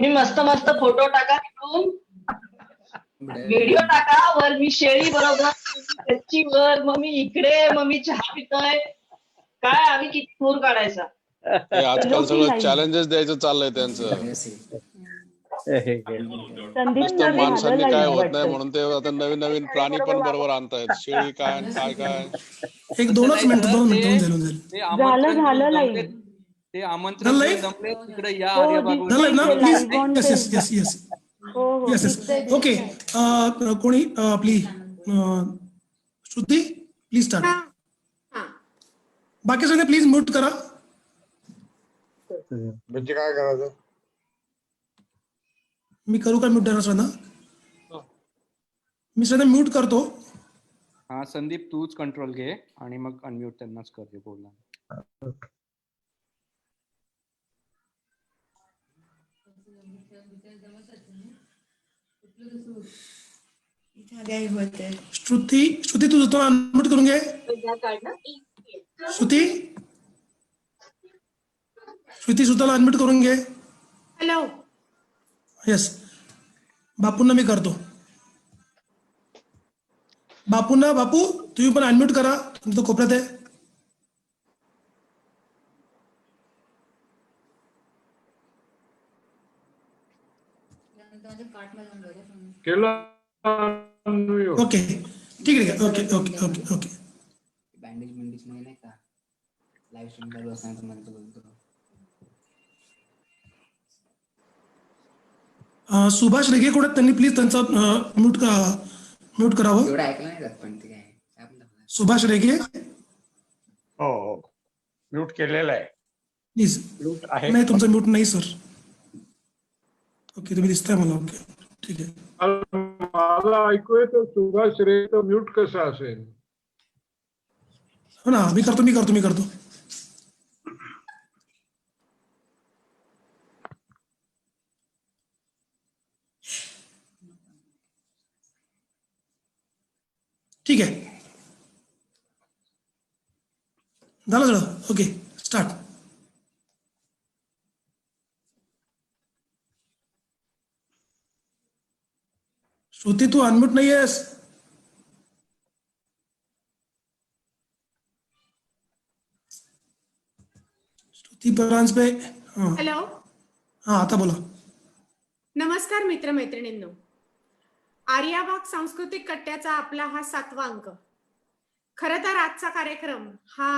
मी मस्त मस्त फोटो टाका तिथून, व्हिडिओ टाका. वर मी शेळी बरोबर, कच्ची वर, मग मी इकडे, मग मी चहा पितोय. काय आम्ही किती दूर काढायचा. आजकाल सगळं चॅलेंजेस द्यायचं चाललंय त्यांचं. नुसतं माणसांनी काय होत नाही म्हणून ते आता नवीन नवीन प्राणी पण बरोबर आणतायत. शेळी काय काय काय. एक 2 मिनिटं 2 मिनिटं होऊन जाईल. झालं लाईव्ह. ते आमंत्रण जमले तिकडे या आर्यबाग. झालं ना please. Yes yes yes yes yes yes. Okay कोणी प्लीज श्रुती प्लीज स्टार्ट. बाकी सगळे प्लीज म्यूट करा. म्हणजे काय करायचं? मी करू का म्यूट श्रद्धा? मी श्रद्धा म्यूट करतो. हा संदीप तूच कंट्रोल घे आणि मग अनम्यूट त्यांनाच कर जे बोलला. श्रुती श्रुती तुझं तो अनम्यूट करून घे. श्रुती श्रुती सुद्धा अनम्यूट करून घे. हॅलो. येस बापूंना मी करतो. बापूंना बापू तुम्ही पण अनम्यूट करा. तुमचं कोपऱ्यात आहे. ओके ठीक आहे. Okay okay okay okay. Bandage नाही का लाईव्ह स्ट्रीम चालू असताना सुभाष रेगे कोण त्यांनी प्लीज त्यांचा म्यूट करावं. एवढं ऐकलं नाही जात पण ते काय सुभाष रेगे हो हो म्यूट केलेलं आहे. प्लीज. नाही तुमचं म्यूट नाही सर. ओके तुम्ही दिसताय मला. ओके ठीक आहे. मला ऐकू येतं सुभाष रेचं म्यूट कसं असेल? हो ना मी करतो. ठीक आहे झालं. Okay start. श्रुती तू अनम्यूट नाही आहेस. श्रुती परांजपे. हॅलो. हा आता बोला. नमस्कार मित्रमैत्रिणींनो. आर्याबाग सांस्कृतिक कट्ट्याचा आपला हा 7वा अंक. खरं तर आजचा कार्यक्रम हा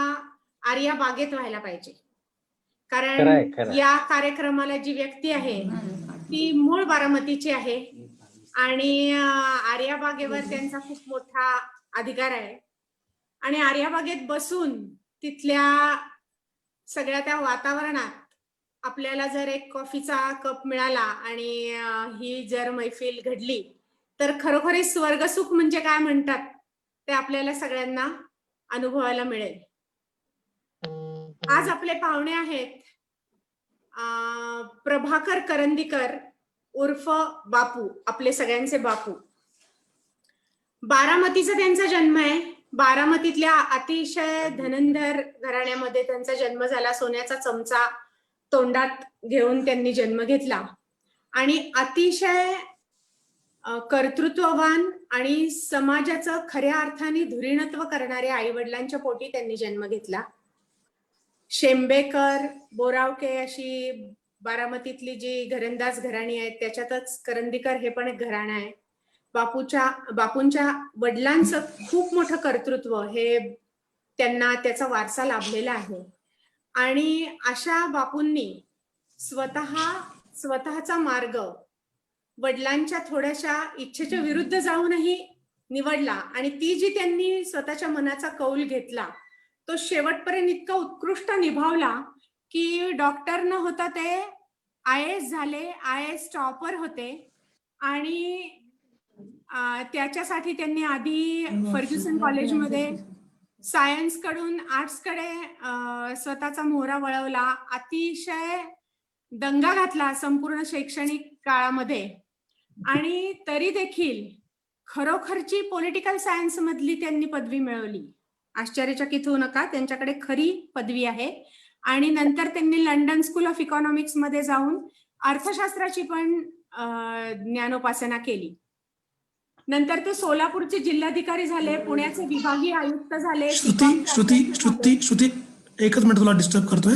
आर्याबागेत व्हायला पाहिजे. कारण या कार्यक्रमाला जी व्यक्ती आहे ती मूळ बारामतीची आहे आणि आर्याबागेवर त्यांचा खूप मोठा अधिकार आहे. आणि आर्याबागेत बसून तिथल्या सगळ्या त्या वातावरणात आपल्याला जर एक कॉफीचा कप मिळाला आणि ही जर मैफिल घडली तर खरोखर स्वर्गसुख म्हणजे काय म्हणतात ते आपल्याला सगळ्यांना अनुभवायला मिळेल. आज आपले पाहुणे आहेत प्रभाकर करंदीकर उर्फ बापू, आपले सगळ्यांचे बापू. बारामतीचा त्यांचा जन्म आहे. बारामतीतल्या अतिशय धनंदर घराण्यामध्ये त्यांचा जन्म झाला. सोन्याचा चमचा तोंडात घेऊन त्यांनी जन्म घेतला आणि अतिशय कर्तृत्ववान आणि समाजाचं खऱ्या अर्थाने धुरीणत्व करणाऱ्या आई वडिलांच्या पोटी त्यांनी जन्म घेतला. शेंबेकर बोरावके अशी बारामतीतली जी घरंदाज घराणी आहेत त्याच्यातच करंदीकर हे पण एक घराणं आहे. बापूंच्या वडिलांचं खूप मोठं कर्तृत्व हे त्यांना त्याचा वारसा लाभलेला आहे. आणि अशा बापूंनी स्वतःचा मार्ग वडिलांच्या थोड्याशा इच्छेच्या विरुद्ध जाऊनही निवडला आणि ती जी त्यांनी स्वतःच्या मनाचा कौल घेतला तो शेवटपर्यंत इतका उत्कृष्ट निभावला की डॉक्टर न होता ते IAS झाले. IAS टॉपर होते आणि त्याच्यासाठी त्यांनी आधी फर्ग्युसन कॉलेजमध्ये सायन्स कडून आर्ट्स कडे स्वतःचा मोहरा वळवला. अतिशय दंगा घातला संपूर्ण शैक्षणिक काळामध्ये आणि तरी देखील खरोखरची पॉलिटिकल सायन्स मधली त्यांनी पदवी मिळवली. आश्चर्यचकित होऊ नका, त्यांच्याकडे खरी पदवी आहे. आणि नंतर त्यांनी लंडन स्कूल ऑफ इकॉनॉमिक्स मध्ये जाऊन अर्थशास्त्राची पण ज्ञानोपासना केली. नंतर ते सोलापूरचे जिल्हाधिकारी झाले, पुण्याचे विभागीय आयुक्त झाले. श्रुती एकच मिनिट तुला डिस्टर्ब करतोय.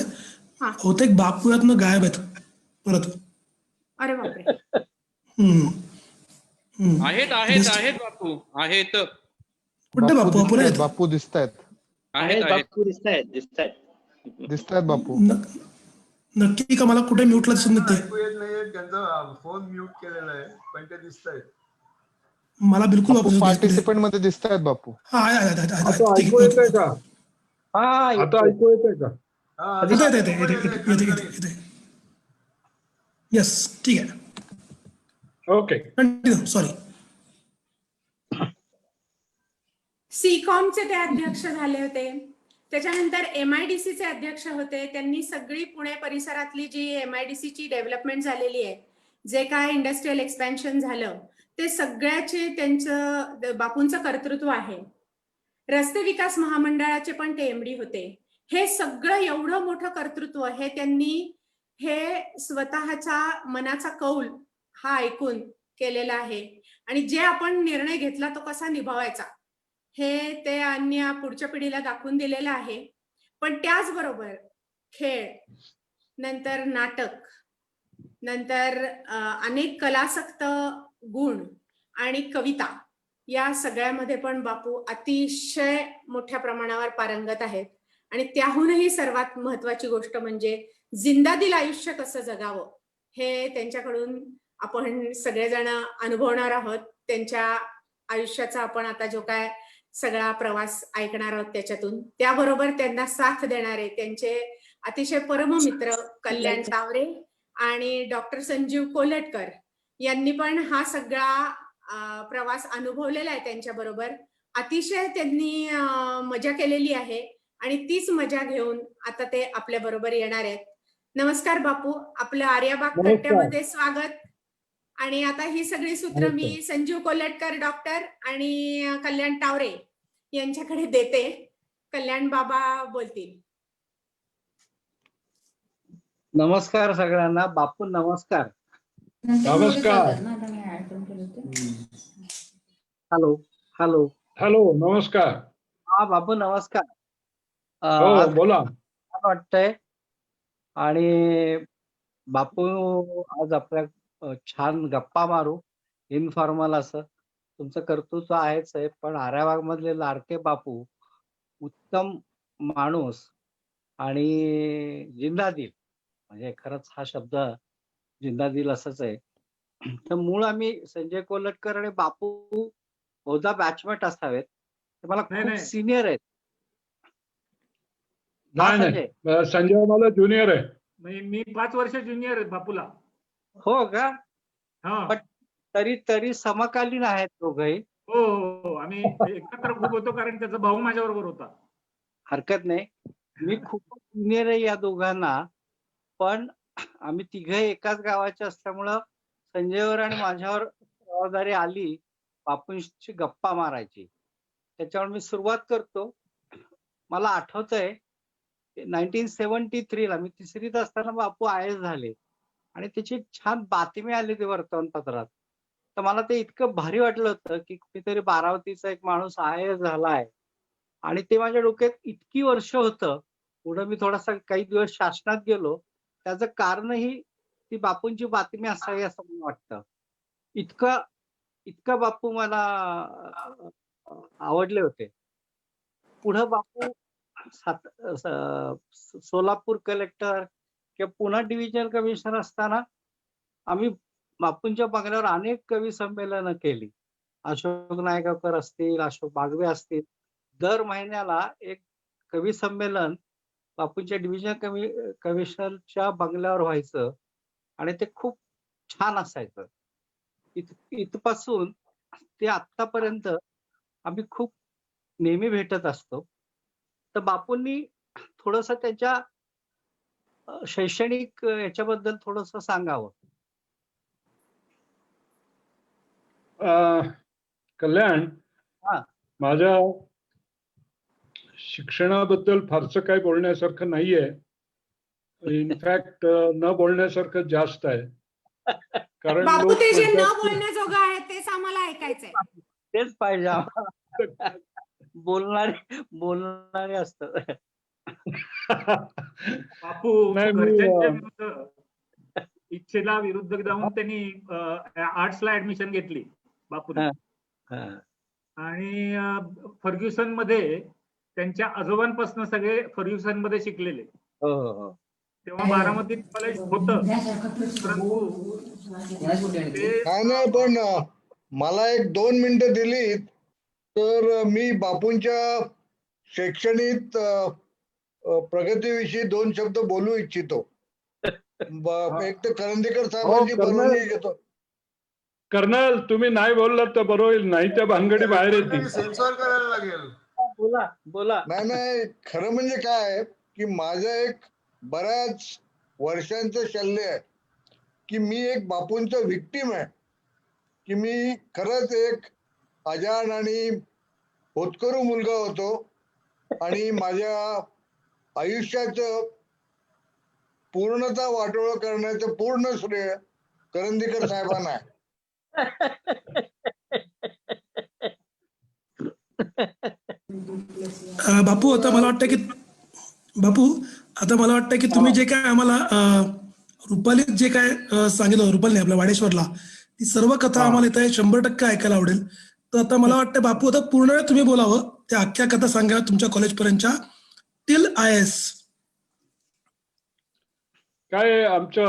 हा. बहुतेक बापू यातनं गायब आहेत परत. अरे बापरे. आहेत बापू आहेत. कुठे बापू? पुढे आहेत. बापू दिसतायत बापू. नक्की का? मला कुठे म्यूटला दिसून येते. त्यांचा फोन म्यूट केलेला आहे पण ते दिसतायत. मला बिलकुल पार्टिसिपंट मध्ये दिसतायत बापू. आता ऐकू येतंय का? आता ऐकू येतंय का? येते. येस, ठीक आहे. Okay, sorry. सीकॉमचे ते अध्यक्ष झाले होते. त्याच्यानंतर MIDC चे अध्यक्ष होते. त्यांनी सगळी पुणे परिसरातली जी MIDC ची डेव्हलपमेंट झालेली आहे, जे काय इंडस्ट्रियल एक्सपॅन्शन झालं, ते सगळ्याचे त्यांचं बापूंचं कर्तृत्व आहे. रस्ते विकास महामंडळाचे पण ते MD होते. हे सगळं एवढं मोठं कर्तृत्व हे त्यांनी हे स्वतःच्या मनाचा कौल हा ऐकून केलेला आहे. आणि जे आपण निर्णय घेतला तो कसा निभावायचा हे ते अन्य पुढच्या पिढीला दाखवून दिलेलं आहे. पण त्याचबरोबर खेळ, नंतर नाटक, नंतर अनेक कलासक्त गुण आणि कविता, या सगळ्यामध्ये पण बापू अतिशय मोठ्या प्रमाणावर पारंगत आहेत. आणि त्याहूनही सर्वात महत्वाची गोष्ट म्हणजे जिंदादिल आयुष्य कसं जगावं हे त्यांच्याकडून आपण सगळेजण अनुभवणार आहोत. त्यांच्या आयुष्याचा आपण आता जो काय सगळा प्रवास ऐकणार आहोत त्याच्यातून. त्याबरोबर त्यांना साथ देणारे त्यांचे अतिशय परममित्र कल्याण तावरे आणि डॉक्टर संजीव कोल्हटकर यांनी पण हा सगळा प्रवास अनुभवलेला आहे त्यांच्या बरोबर. अतिशय त्यांनी मजा केलेली आहे आणि तीच मजा घेऊन आता ते आपल्या बरोबर येणार आहेत. नमस्कार बापू, आपलं आर्याबाग कट्ट्यामध्ये स्वागत. आणि आता ही सगळी सूत्र मी संजीव कोल्हटकर डॉक्टर आणि कल्याण तावरे यांच्याकडे देते. कल्याण बाबा बोलतील. नमस्कार सगळ्यांना. बापू नमस्कार. नमस्कार. हॅलो हॅलो हॅलो, नमस्कार. हा बापू नमस्कार. हो, बोला. वाटतंय. आणि बापू आज आपल्या छान गप्पा मारू, इनफॉर्मल असं. तुमचं कर्तृत्व आहेच आहे, पण आर्याबाग मधले लाडके बापू, उत्तम माणूस आणि जिंदादिल, म्हणजे खरंच हा शब्द जिंदादिल असंच आहे. तर मूळ आम्ही संजय कोल्हटकर आणि बापू बहुधा बॅचमेट असावेत. ते मला खूप सिनियर आहेत. नाही, संजय मला ज्युनियर आहे. मी 5 वर्ष ज्युनियर आहे बापूला. हो का? हा. तरी समकालीन आहेत दोघंही. हो, आम्ही एकत्र खूप होतो कारण त्याचा भाऊ माझ्या बरोबर होता. हरकत नाही. मी खूप सिनियर आहे या दोघांना, पण आम्ही तिघही एकाच गावाचे असल्यामुळं संजयवर आणि माझ्यावर जबाबदारी आली बापूंशी गप्पा मारायची. त्याच्यावर मी सुरुवात करतो. मला आठवतंय 1973 ला मी 3रीत असताना बापू IAS झाले आणि त्याची छान बातमी आली होती वर्तमानपत्रात. तर मला ते इतकं भारी वाटलं होतं की कुठेतरी बारामतीचा एक माणूस IAS झालाय. आणि ते माझ्या डोक्यात इतकी वर्ष होतं. पुढे मी थोडासा काही दिवस शासनात गेलो. त्याचं कारणही ती बापूंची बातमी असावी असं मला वाटतं. इतका बापू मला आवडले होते. पुढं बापू सोलापूर कलेक्टर किंवा पुणे डिव्हिजनल कमिशनर असताना आम्ही बापूंच्या बंगल्यावर अनेक कवी संमेलनं केली. अशोक नायगावकर असतील, अशोक बागवे असतील. दर महिन्याला एक कवी संमेलन बापूंच्या डिव्हिजनल कमिशनरच्या बंगल्यावर व्हायचं आणि ते खूप छान असायचं. इथपासून ते आतापर्यंत आम्ही खूप नेहमी भेटत असतो. तर बापूंनी थोडस त्याच्या शैक्षणिक याच्याबद्दल थोडस सांगावं. कल्याण, माझ्या शिक्षणाबद्दल फारसं काही बोलण्यासारखं नाहीये. इनफॅक्ट न बोलण्यासारखं जास्त आहे. कारण बापू लोक ते जे न म्हणतात की बोलण्याजोगं आहे तेच आम्हाला ऐकायचंय. तेच पाहिजे आम्हाला. बोलणारे असतात. बापू नाही, घरच्यांच्या विरुद्ध इच्छेला विरुद्ध जाऊन त्यांनी आर्ट्सला ऍडमिशन घेतली बापूने. आणि फर्ग्युसन मध्ये त्यांच्या आजोबांपासून सगळे फर्ग्युसन मध्ये शिकलेले. तेव्हा बारामतीत कॉलेज होतं, परंतु ते नाही पण मला 1-2 मिनिटं दिलीत तर मी बापूंच्या शैक्षणिक प्रगतीविषयी 2 शब्द बोलू इच्छितो. एक तर करंदीकर साहेबांची परवानगी घेतो. कर्नल, तुम्ही नाही बोललात तर बरं होईल, नाही त्या भानगडी बाहेर येतील. सेन्सॉर करायला लागेल. बोला. नाही खरं म्हणजे काय की माझं एक बऱ्याच वर्षांचं शल्य आहे की मी एक बापूंचा विक्टीम आहे, की मी खरंच एक अजाण आणि होतकरू मुलगा होतो आणि माझ्या आयुष्याचं पूर्णता वाटोळं करण्याचं पूर्ण श्रेय करंदीकर साहेबांना आहे. बापू आता मला वाटतं की तुम्ही जे काय आम्हाला रुपालीत जे काय सांगितलं, रुपालीने आपल्या वाडेश्वरला, ती सर्व कथा आम्हाला इथे 100% ऐकायला आवडेल. तर आता मला वाटतं बापू आता पूर्ण वेळ तुम्ही बोलावं, त्या अख्ख्या कथा सांगा तुमच्या कॉलेजपर्यंतच्या टिल IS. काय आमच्या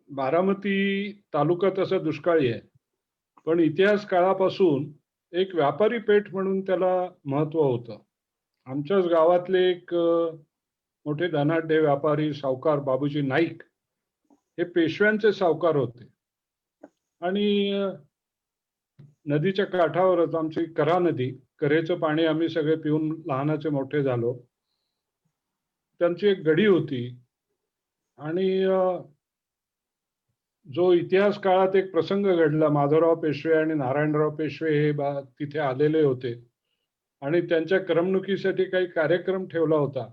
बारामती तालुका तसा दुष्काळी आहे, पण इतिहास काळापासून एक व्यापारी पेठ म्हणून त्याला महत्व होतं. आमच्याच गावातले एक मोठे धनाढ्य व्यापारी सावकार बाबूजी नाईक हे पेशव्यांचे सावकार होते आणि नदीच्या काठावरच आमची कऱ्हा नदी, कऱ्हेचं पाणी आम्ही सगळे पिऊन लहानाचे मोठे झालो. त्यांची एक गडी होती आणि जो इतिहास काळात एक प्रसंग घडला, माधवराव पेशवे आणि नारायणराव पेशवे हे तिथे आलेले होते आणि त्यांच्या करमणुकीसाठी काही कार्यक्रम ठेवला होता.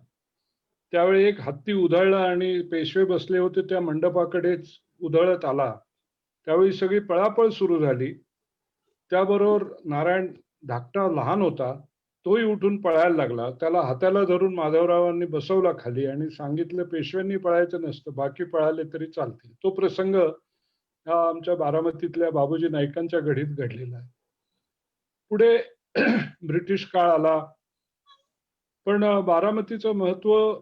त्यावेळी एक हत्ती उधळला आणि पेशवे बसले होते त्या मंडपाकडेच उधळत आला. त्यावेळी सगळी पळापळ सुरू झाली. त्याबरोबर नारायण धाकटा लहान होता, तोही उठून पळायला लागला. त्याला हाताला धरून माधवरावांनी बसवला खाली आणि सांगितलं पेशव्यांनी पळायचं नसतं, बाकी पळाले तरी चालतील. तो प्रसंग हा आमच्या बारामतीतल्या बाबूजी नाईकांच्या घडीत घडलेला आहे. पुढे ब्रिटिश काळ आला, पण बारामतीचं महत्व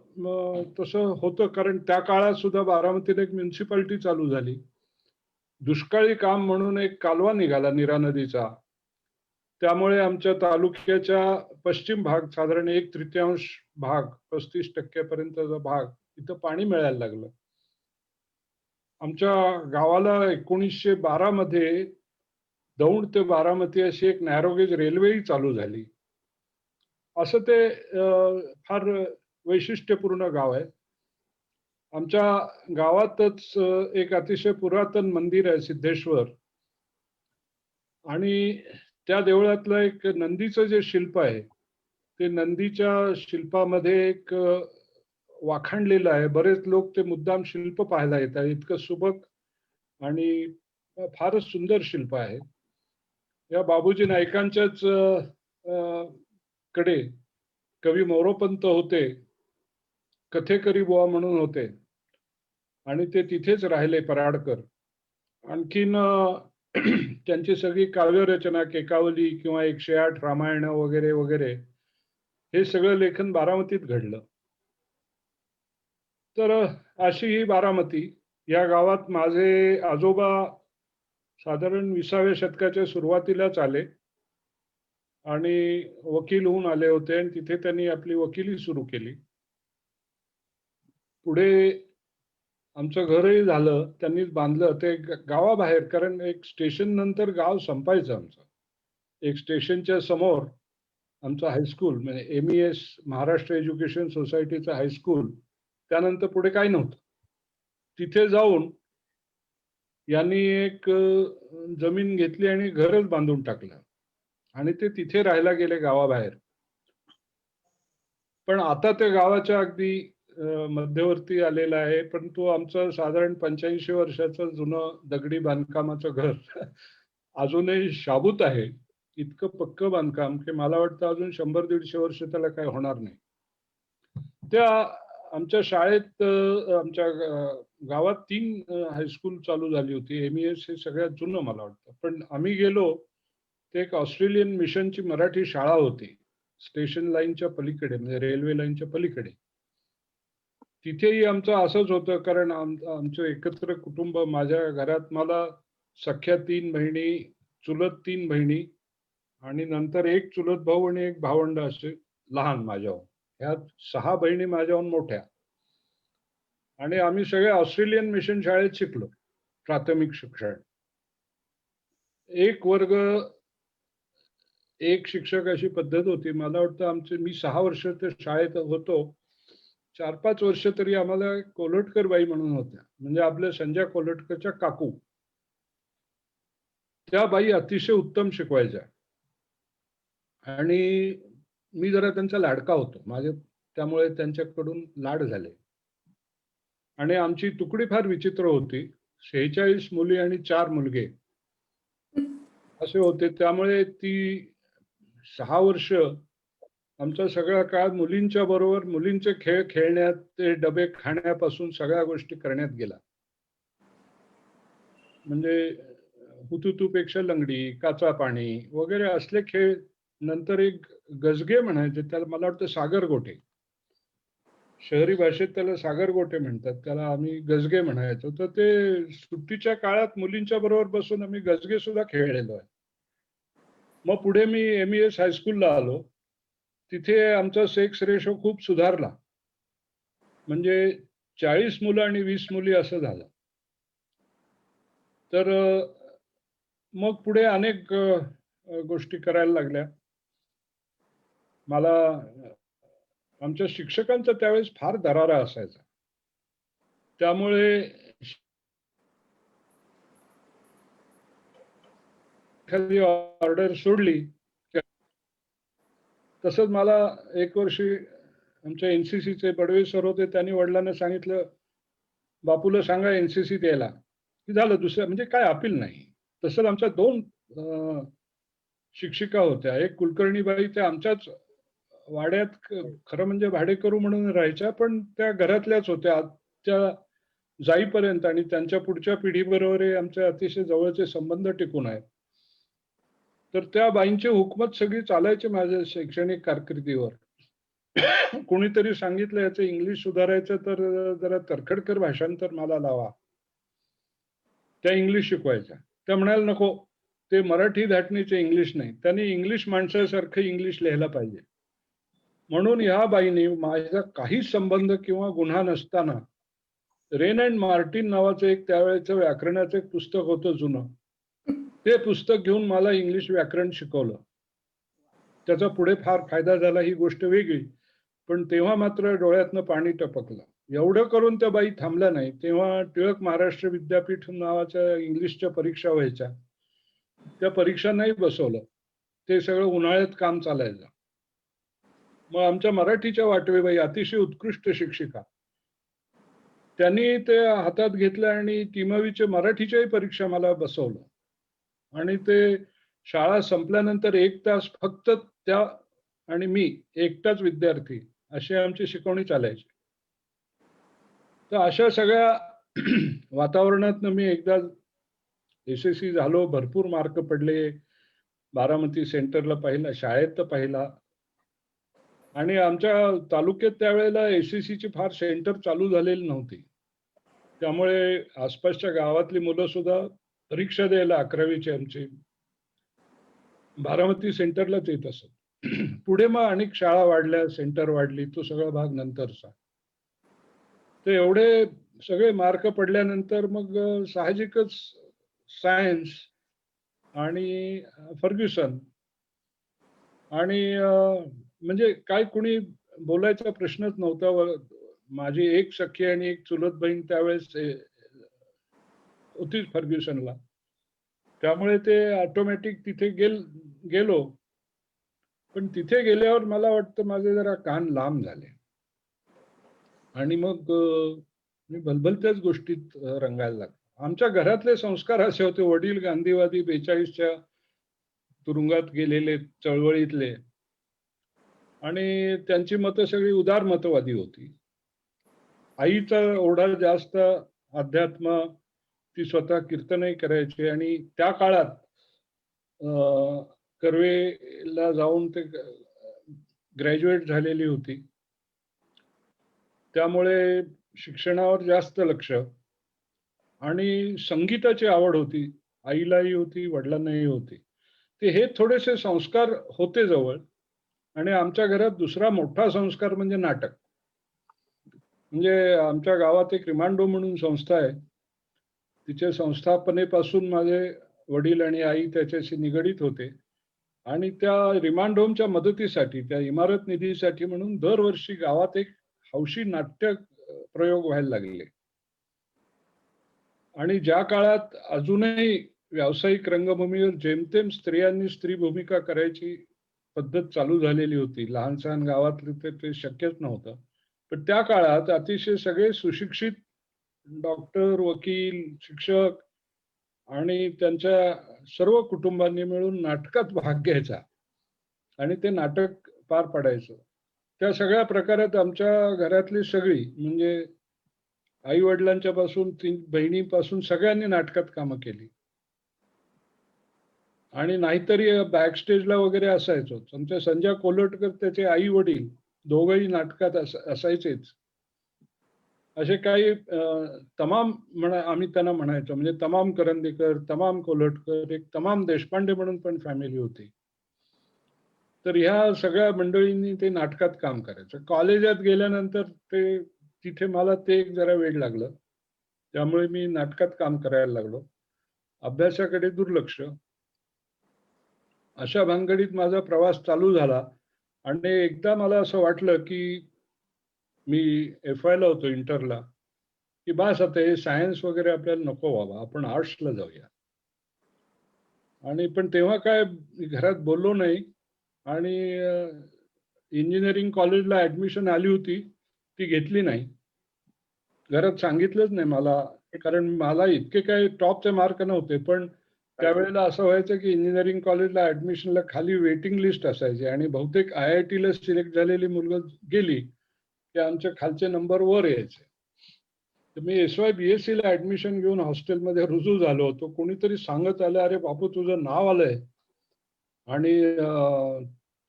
तसं होतं, कारण त्या काळात सुद्धा बारामतीला एक म्युन्सिपाल्टी चालू झाली. दुष्काळी काम म्हणून एक कालवा निघाला नीरा नदीचा. त्यामुळे आमच्या तालुक्याच्या पश्चिम भाग, साधारण 1/3 भाग, 35% पर्यंतचा भाग इथं पाणी मिळायला लागलं. आमच्या गावाला 1912 मध्ये दौंड ते बारामती अशी एक नॅरोगेज रेल्वेही चालू झाली. असं ते फार वैशिष्ट्यपूर्ण गाव आहे. आमच्या गावातच एक अतिशय पुरातन मंदिर आहे सिद्धेश्वर, आणि त्या देवळातलं एक नंदीचं जे शिल्प आहे ते नंदीच्या शिल्पामध्ये एक वाखाणलेलं आहे. बरेच लोक ते मुद्दाम शिल्प पाहायला येतात. इतकं सुबक आणि फारच सुंदर शिल्प आहे. या बाबूजी नाईकांच्याच कडे कवी मोरोपंत होते, कथेकरी बुवा म्हणून होते आणि ते तिथेच राहिले पराडकर. आणखीन त्यांची सगळी काव्यरचना, केकावली किंवा 108 रामायण वगैरे वगैरे हे सगळं लेखन बारामतीत घडलं. तर अशी ही बारामती. या गावात माझे आजोबा साधारण 20व्या शतकाच्या सुरुवातीलाच आले आणि वकील होऊन आले होते आणि तिथे त्यांनी आपली वकिली सुरू केली. पुढे आमचं घरही झालं, त्यांनीच बांधलं ते गावाबाहेर, कारण एक स्टेशन नंतर गाव संपायचं आमचं. एक स्टेशनच्या समोर आमचं हायस्कूल, म्हणजे MES महाराष्ट्र एज्युकेशन सोसायटीचं हायस्कूल, त्यानंतर पुढे काही नव्हतं. तिथे जाऊन यांनी एक जमीन घेतली आणि घरच बांधून टाकलं आणि ते तिथे राहायला गेले गावाबाहेर. पण आता त्या गावाच्या अगदी मध्यवर्ती आलेला आहे, परंतु आमचं साधारण 85 वर्षाचं जुनं दगडी बांधकामाचं घर अजूनही शाबूत आहे. इतकं पक्कं बांधकाम की मला वाटतं अजून 100-150 वर्ष त्याला काय होणार नाही. त्या आमच्या शाळेत आमच्या गावात 3 हायस्कूल चालू झाली होती. MES हे सगळ्यात जुनं मला वाटतं. पण आम्ही गेलो ते एक ऑस्ट्रेलियन मिशनची मराठी शाळा होती. स्टेशन लाईनच्या पलीकडे, म्हणजे रेल्वे लाईनच्या पलीकडे. तिथेही आमचं असंच होतं, कारण आमचं एकत्र कुटुंब. माझ्या घरात मला सख्या 3 बहिणी, चुलत 3 बहिणी आणि नंतर एक चुलत भाऊ आणि एक भावंड असे लहान माझ्याहून. ह्यात 6 बहिणी माझ्याहून मोठ्या. आणि आम्ही सगळे ऑस्ट्रेलियन मिशन शाळेत शिकलो प्राथमिक शिक्षण. एक वर्ग एक शिक्षक अशी पद्धत होती. मला वाटतं मी 6 वर्ष त्या शाळेत होतो. 4-5 वर्ष तरी आम्हाला कोल्हटकर बाई म्हणून होत्या, म्हणजे आपल्या संजय कोल्हटकरच्या काकू. त्या बाई अतिशय उत्तम शिकवायच्या आणि मी जरा त्यांचा लाडका होतो. त्यामुळे त्यांच्याकडून लाड झाले. आणि आमची तुकडी फार विचित्र होती. 46 मुली आणि 4 मुलगे असे होते. त्यामुळे ती 6 वर्ष आमचा सगळा काळ मुलींच्या बरोबर, मुलींचे खेळ खेळण्यात, ते डबे खाण्यापासून सगळ्या गोष्टी करण्यात गेला. म्हणजे हुतुतूपेक्षा लंगडी, काचा पाणी वगैरे असले खेळ. नंतर एक गजगे म्हणायचे, त्याला मला वाटतं सागरगोटे, शहरी भाषेत त्याला सागरगोटे म्हणतात, त्याला आम्ही गजगे म्हणायचो. तर ते सुट्टीच्या काळात मुलींच्या बरोबर बसून आम्ही गजगे सुद्धा खेळलेलो आहे. मग पुढे मी MES हायस्कूलला आलो. तिथे आमचा सेक्स रेशो खूप सुधारला, म्हणजे 40 मुलं आणि 20 मुली असं झालं. तर मग पुढे अनेक गोष्टी करायला लागल्या. मला आमच्या शिक्षकांचा त्यावेळेस फार दरारा असायचा. त्यामुळे एखादी ऑर्डर सोडली. तसंच मला एक वर्षी आमच्या NCCचे बडवे सर होते, त्यांनी वडिलांना सांगितलं, बापूला सांगा NCC द्यायला, की झालं. दुसरं म्हणजे काय अपील नाही. तसंच आमच्या 2 शिक्षिका होत्या. एक कुलकर्णीबाई, त्या आमच्याच वाड्यात खरं म्हणजे भाडेकरू म्हणून राहायच्या, पण त्या घरातल्याच होत्या. त्या जाईपर्यंत आणि त्यांच्या पुढच्या पिढीबरोबर आमचे अतिशय जवळचे संबंध टिकून आहेत. तर त्या बाईंची हुकूमत सगळी चालायची माझ्या शैक्षणिक कारकिर्दीवर. कोणीतरी सांगितलं याचं इंग्लिश सुधारायचं, तर जरा तरखडकर भाषांतर मला लावा. त्या इंग्लिश शिकवायच्या. त्या म्हणाल नको, ते मराठी धाटणीचे इंग्लिश नाही, त्यांनी इंग्लिश माणसासारखं इंग्लिश लिहायला पाहिजे. म्हणून ह्या बाईने माझा काहीच संबंध किंवा गुन्हा नसताना रेन अँड मार्टिन नावाचं एक त्यावेळेचं व्याकरणाचं एक पुस्तक होतं जुनं, ते पुस्तक घेऊन मला इंग्लिश व्याकरण शिकवलं. त्याचा पुढे फार फायदा झाला, ही गोष्ट वेगळी. पण तेव्हा मात्र डोळ्यातनं पाणी टपकलं. एवढं करून त्या बाई थांबल्या नाही. तेव्हा टिळक महाराष्ट्र विद्यापीठ नावाच्या इंग्लिशच्या परीक्षा व्हायच्या, त्या परीक्षा नाही बसवलं. ते सगळं उन्हाळ्यात काम चालायचं. मग आमच्या मराठीच्या वाटवेबाई, अतिशय उत्कृष्ट शिक्षिका, त्यांनी ते हातात घेतलं आणि 3वीच्या मराठीच्याही परीक्षा मला बसवलं. आणि ते शाळा संपल्यानंतर 1 तास फक्त त्या आणि मी एकटाच विद्यार्थी, अशी आमची शिकवणी चालायची. तर अशा सगळ्या वातावरणातनं मी एकदा यशस्वी झालो. भरपूर मार्क पडले. बारामती सेंटरला पहिला, शाळेत तर पहिला. आणि आमच्या तालुक्यात त्यावेळेला SSCची फार सेंटर चालू झालेली नव्हती. त्यामुळे आसपासच्या गावातली मुलं सुद्धा परीक्षा द्यायला 11वीची आमची बारामती सेंटरलाच येत असत. पुढे मग अनेक शाळा वाढल्या, सेंटर वाढली, तो सगळा भाग नंतरचा. तर एवढे सगळे मार्क पडल्यानंतर मग साहजिकच सायन्स आणि फर्ग्युसन आणि म्हणजे काय कुणी बोलायचा प्रश्नच नव्हता. माझी एक सखी आणि एक चुलत बहीण त्यावेळेस होतीच फर्ग्युसनला. त्यामुळे ते ऑटोमॅटिक तिथे गेलो. पण तिथे गेल्यावर मला वाटतं माझे जरा कान लांब झाले. आणि मग मी भलभलत्याच गोष्टीत रंगायला लागलो. आमच्या घरातले संस्कार असे होते, वडील गांधीवादी 42च्या तुरुंगात गेलेले चळवळीतले, आणि त्यांची मतं सगळी उदार मतवादी होती. आईचा ओढा जास्त अध्यात्म, ती स्वतः कीर्तनही करायची आणि त्या काळात कर्वेला जाऊन ते ग्रॅज्युएट झालेली होती. त्यामुळे शिक्षणावर जास्त लक्ष, आणि संगीताची आवड होती, आईलाही होती, वडिलांनाही होती. ते हे थोडेसे संस्कार होते जवळ. आणि आमच्या घरात दुसरा मोठा संस्कार म्हणजे नाटक. म्हणजे आमच्या गावात एक रिमांडो म्हणून संस्था आहे, तिच्या संस्थापनेपासून माझे वडील आणि आई त्याच्याशी निगडीत होते. आणि त्या रिमांडोमच्या मदतीसाठी, त्या इमारत निधीसाठी म्हणून दरवर्षी गावात एक हौशी नाट्य प्रयोग व्हायला लागले. आणि ज्या काळात अजूनही व्यावसायिक रंगभूमीवर जेमतेम स्त्रियांनी स्त्री भूमिका करायची पद्धत चालू झालेली होती, लहान सहान गावातले ते शक्यच नव्हतं. पण त्या काळात अतिशय सगळे सुशिक्षित डॉक्टर, वकील, शिक्षक आणि त्यांच्या सर्व कुटुंबांनी मिळून नाटकात भाग घ्यायचा आणि ते नाटक पार पाडायचं. त्या सगळ्या प्रकारात आमच्या घरातली सगळी, म्हणजे आई वडिलांच्या पासून 3 बहिणीपासून सगळ्यांनी नाटकात कामं केली. आणि नाहीतरी बॅक स्टेजला वगैरे असायचो. आमच्या संजय कोल्हटकर, त्याचे आई वडील दोघंही नाटकात असायचेच. असे काही तमाम आम्ही त्यांना म्हणायचो, म्हणजे तमाम करंदीकर, तमाम कोल्हटकर, एक तमाम देशपांडे म्हणून पण फॅमिली होती. तर ह्या सगळ्या मंडळींनी ते नाटकात काम करायचं. कॉलेजात गेल्यानंतर तिथे मला ते एक जरा वेळ लागलं, त्यामुळे मी नाटकात काम करायला लागलो. अभ्यासाकडे दुर्लक्ष. अशा भानगडीत माझा प्रवास चालू झाला. आणि एकदा मला असं वाटलं की मी FYला होतो, इंटरला, की बस आता हे सायन्स वगैरे आपल्याला नको व्हावं, आपण आर्ट्सला जाऊया. आणि पण तेव्हा काय घरात बोललो नाही. आणि इंजिनिअरिंग कॉलेजला ऍडमिशन आली होती, ती घेतली नाही. घरात सांगितलंच नाही मला, कारण मला इतके काही टॉपचे मार्क नव्हते. पण त्यावेळेला असं व्हायचं की इंजिनिअरिंग कॉलेजला ऍडमिशनला खाली वेटिंग लिस्ट असायची, आणि बहुतेक IITला सिलेक्ट झालेली मुलं गेली की आमचे खालचे नंबर वर यायचे. तर मी SY BScला ऍडमिशन घेऊन हॉस्टेलमध्ये रुजू झालो होतो. कोणीतरी सांगत आलं, अरे बापू तुझं नाव आलंय आणि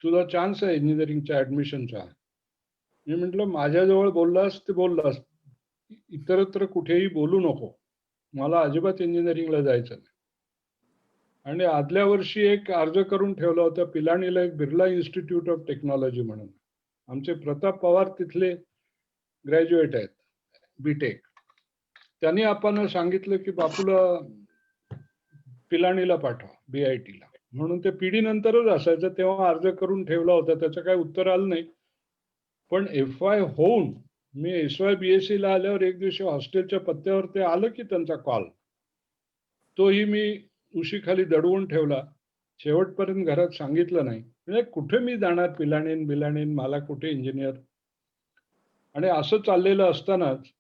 तुझा चान्स आहे इंजिनिअरिंगच्या ऍडमिशनचा. मी म्हटलं, माझ्याजवळ बोललास ते बोललास, इतरत्र कुठेही बोलू नको, मला अजिबात इंजिनिअरिंगला जायचं नाही. आणि आदल्या वर्षी एक अर्ज करून ठेवला होता पिलाणीला, एक बिर्ला इन्स्टिट्यूट ऑफ टेक्नॉलॉजी म्हणून. आमचे प्रताप पवार तिथले ग्रॅज्युएट आहेत, BTech. त्यांनी आपण सांगितलं की बापूला पिलाणीला पाठवा, BITला म्हणून. ते PD नंतरच असायचं, तेव्हा अर्ज करून ठेवला होता, त्याचं काही उत्तर आलं नाही. पण FY होऊन मी SY BScला आल्यावर एक दिवशी हॉस्टेलच्या पत्त्यावर ते आलं की त्यांचा कॉल, तोही मी उशीखाली दडवून ठेवला. शेवटपर्यंत घरात सांगितलं नाही. म्हणजे कुठे मी जाणार, पिलाणीन, मला कुठे इंजिनियर. आणि असं चाललेलं असतानाच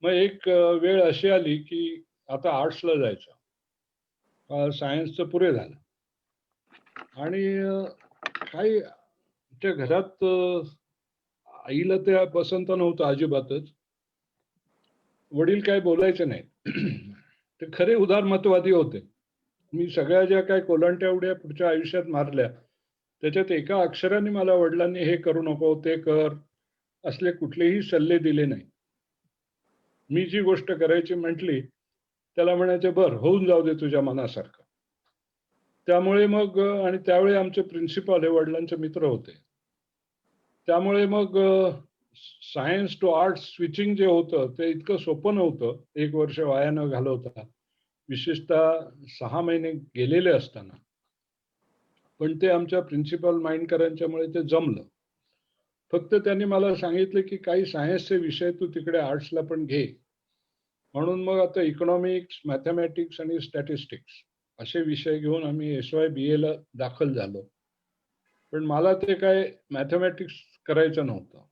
मग एक वेळ अशी आली की आता आर्ट्सला जायचं, सायन्सचं पुरे झालं. आणि काही त्या घरात आईला ते पसंत नव्हतं अजिबातच. वडील काय बोलायचे नाही, ते खरे उदारमतवादी होते. मी सगळ्या ज्या काय कोलांट्या उड्या पुढच्या आयुष्यात मारल्या, त्याच्यात एका अक्षराने मला वडिलांनी हे करू नको, ते कर, असले कुठलेही सल्ले दिले नाही. मी जी गोष्ट करायची म्हटली त्याला म्हणायचे, बर होऊन जाऊ दे तुझ्या मनासारखं. त्यामुळे मग, आणि त्यावेळी आमचे प्रिन्सिपल हे वडिलांचे मित्र होते, त्यामुळे मग सायन्स टू आर्ट्स स्विचिंग जे होतं ते इतकं सोपं नव्हतं 1 वर्ष वाया न घालवता, विशेषतः 6 महिने गेलेले असताना. पण ते आमच्या प्रिन्सिपल माइंडकरांच्यामुळे ते जमलं. फक्त त्यांनी मला सांगितलं की काही सायन्सचे विषय तू तिकडे आर्ट्सला पण घे. म्हणून मग आता इकॉनॉमिक्स, मॅथमॅटिक्स आणि स्टॅटिस्टिक्स असे विषय घेऊन आम्ही SY BAला दाखल झालो. पण मला ते काय मॅथमॅटिक्स करायचं नव्हतं.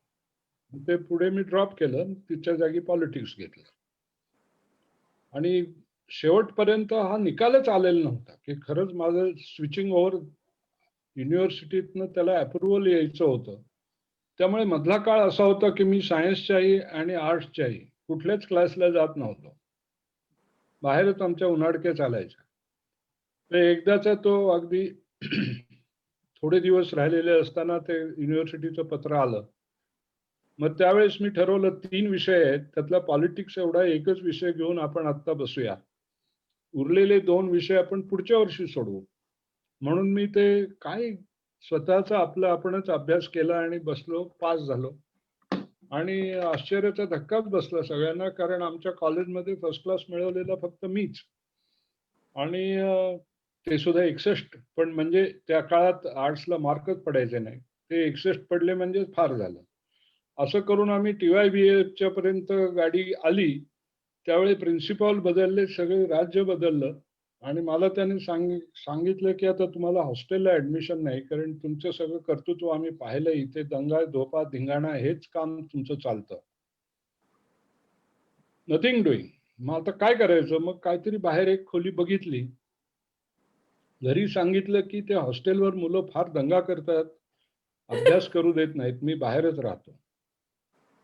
ते पुढे मी ड्रॉप केलं, तिच्या जागी पॉलिटिक्स घेतलं. आणि शेवटपर्यंत हा निकालच आलेला नव्हता की खरंच माझं स्विचिंग ओव्हर युनिव्हर्सिटीतनं त्याला अप्रुव्हल यायचं होतं. त्यामुळे मधला काळ असा होता की मी सायन्सच्याही आणि आर्ट्सच्याही कुठल्याच क्लासला जात नव्हतो. बाहेरच आमच्या उन्हाडक्या चालायच्या. तर एकदाचा तो अगदी थोडे दिवस राहिलेले असताना ते युनिव्हर्सिटीचं पत्र आलं. मग त्यावेळेस मी ठरवलं 3 विषय आहेत, त्यातला पॉलिटिक्स एवढा एकच विषय घेऊन आपण आत्ता बसूया. उरलेले 2 विषय आपण पुढच्या वर्षी सोडवू. म्हणून मी ते काय स्वतःचा आपला आपणच अभ्यास केला आणि बसलो, पास झालो. आणि आश्चर्याचा धक्काच बसला सगळ्यांना, कारण आमच्या कॉलेजमध्ये फर्स्ट क्लास मिळवलेला फक्त मीच. आणि ते सुद्धा 61. पण म्हणजे त्या काळात आर्ट्सला मार्कच पडायचे नाही. ते 61 पडले म्हणजे फार झालं. असं करून आम्ही TYBA पर्यंत गाडी आली. त्यावेळी प्रिन्सिपॉल बदलले, सगळे राज्य बदललं. आणि मला त्यांनी सांगितलं की आता तुम्हाला हॉस्टेलला ऍडमिशन नाही, कारण तुमचं सगळं कर्तृत्व आम्ही पाहिलं, इथे दंगा धोपा धिंगाणा हेच काम तुमचं चालतं. Nothing doing. मग आता काय करायचं? मग काहीतरी बाहेर एक खोली बघितली. घरी सांगितलं की ते हॉस्टेलवर मुलं फार दंगा करतात, अभ्यास करू देत नाहीत, मी बाहेरच राहतो.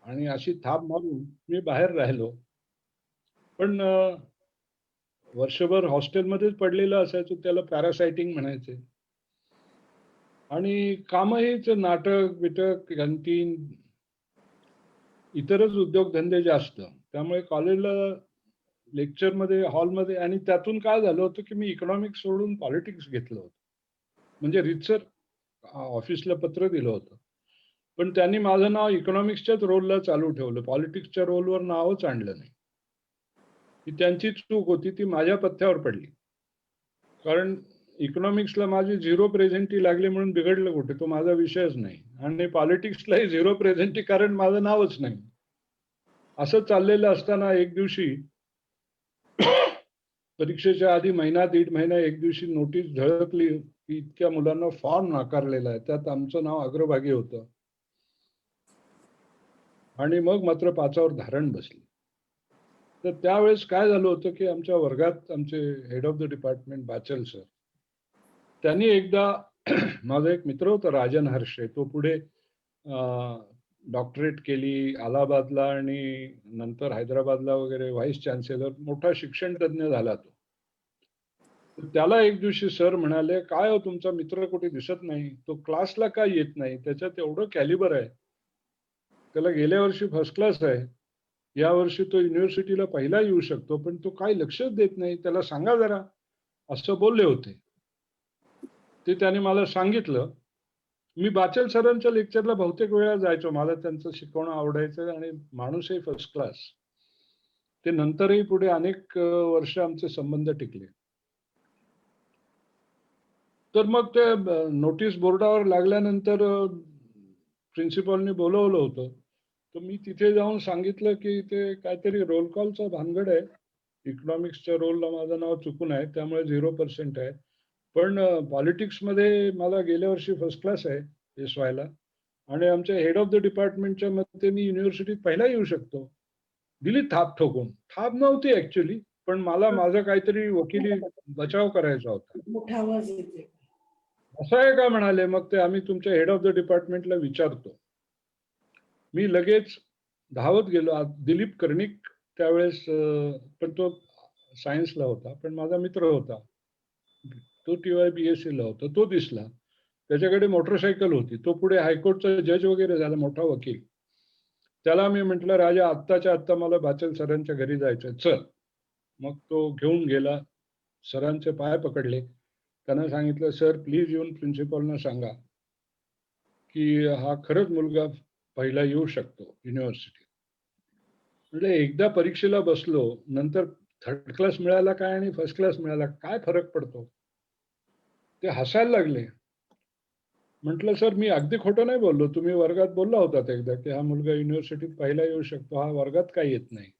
आणि अशी थाप मारून मी बाहेर राहिलो. पण वर्षभर हॉस्टेलमध्येच पडलेलं असायचं, त्याला पॅरासायटिंग म्हणायचे. आणि कामही नाटक बिटक कॅन्टीन इतरच उद्योगधंदे जास्त. त्यामुळे कॉलेजला लेक्चरमध्ये हॉलमध्ये, आणि त्यातून काय झालं होतं की मी इकॉनॉमिक्स सोडून पॉलिटिक्स घेतलं होतं. म्हणजे रितसर ऑफिसला पत्र दिलं होतं. पण त्यांनी माझं नाव इकॉनॉमिक्सच्याच रोलला चालू ठेवलं, पॉलिटिक्सच्या रोलवर नावच आणलं नाही. ही त्यांची चूक होती, ती माझ्या पथ्यावर पडली. कारण इकॉनॉमिक्सला माझी 0 प्रेझेंटी लागली म्हणून बिघडलं कुठे, तो माझा विषयच नाही. आणि पॉलिटिक्सलाही 0 प्रेझेंटी, कारण माझं नावच नाही. असं चाललेलं असताना एक दिवशी परीक्षेच्या आधी महिना दीड महिना एक दिवशी नोटीस झळकली की इतक्या मुलांना फॉर्म नाकारलेला आहे, त्यात आमचं नाव अग्रभागी होतं. आणि मग मात्र पाचावर धारण बसली. तर त्यावेळेस काय झालं होतं की आमच्या वर्गात आमचे हेड ऑफ द डिपार्टमेंट बाचल सर, त्यांनी एकदा माझा एक मित्र होता राजन हर्षे, तो पुढे डॉक्टरेट केली अलाहाबादला आणि नंतर हैदराबादला वगैरे व्हाईस चान्सलर, मोठा शिक्षण तज्ञ झाला तो. त्याला एक दिवशी सर म्हणाले, काय हो तुमचा मित्र कुठे दिसत नाही, तो क्लासला काय येत नाही, त्याच्यात एवढं कॅलिबर आहे, त्याला गेल्या वर्षी फर्स्ट क्लास आहे, या वर्षी तो युनिव्हर्सिटीला पहिला येऊ शकतो, पण तो काही लक्षच देत नाही, त्याला सांगा जरा, असं बोलले होते. ते त्याने मला सांगितलं. मी बाचल सरांच्या लेक्चरला बहुतेक वेळा जायचो, मला त्यांचं शिकवणं आवडायचं आणि माणूसही फर्स्ट क्लास. ते नंतरही पुढे अनेक वर्ष आमचे संबंध टिकले. तर मग ते नोटीस बोर्डावर लागल्यानंतर प्रिन्सिपॉलने बोलवलं होतं. तर मी तिथे जाऊन सांगितलं की ते काहीतरी रोल कॉलचा भानगड आहे, इकॉनॉमिक्सच्या रोलला माझं नाव चुकून आहे, त्यामुळे 0% आहे. पण पॉलिटिक्समध्ये मला गेल्या वर्षी फर्स्ट क्लास आहे SYला, आणि आमच्या हेड ऑफ द डिपार्टमेंटच्या मते मी युनिव्हर्सिटीत पहिला येऊ शकतो. दिली थाप ठोकून. थाप नव्हती ऍक्च्युली, पण मला माझा काहीतरी वकिली बचाव करायचा होता. असं आहे का म्हणाले, मग ते आम्ही तुमच्या हेड ऑफ द डिपार्टमेंटला विचारतो. मी लगेच धावत गेलो. दिलीप कर्णिक त्यावेळेस, पण तो सायन्सला होता, पण माझा मित्र होता, तो TYBSCला होता, तो दिसला. त्याच्याकडे मोटरसायकल होती, तो पुढे हायकोर्टचा जज वगैरे झाला, मोठा वकील. त्याला मी म्हटलं, राजा आत्ताच्या आत्ता मला बाचल सरांच्या घरी जायचं, चल. मग तो घेऊन गेला, सरांचे पाय पकडले, त्यांना सांगितलं, सर प्लीज येऊन प्रिन्सिपॉलना सांगा की हा खरंच मुलगा पहिला येऊ शकतो युनिव्हर्सिटी. म्हणजे एकदा परीक्षेला बसलो, नंतर थर्ड क्लास मिळाला काय आणि फर्स्ट क्लास मिळाला काय फरक पडतो. ते हसायला लागले. म्हटलं, सर मी अगदी खोटं नाही बोललो, तुम्ही वर्गात बोलला होतात एकदा की हा मुलगा युनिव्हर्सिटीत पहिला येऊ शकतो, हा वर्गात काय येत नाही.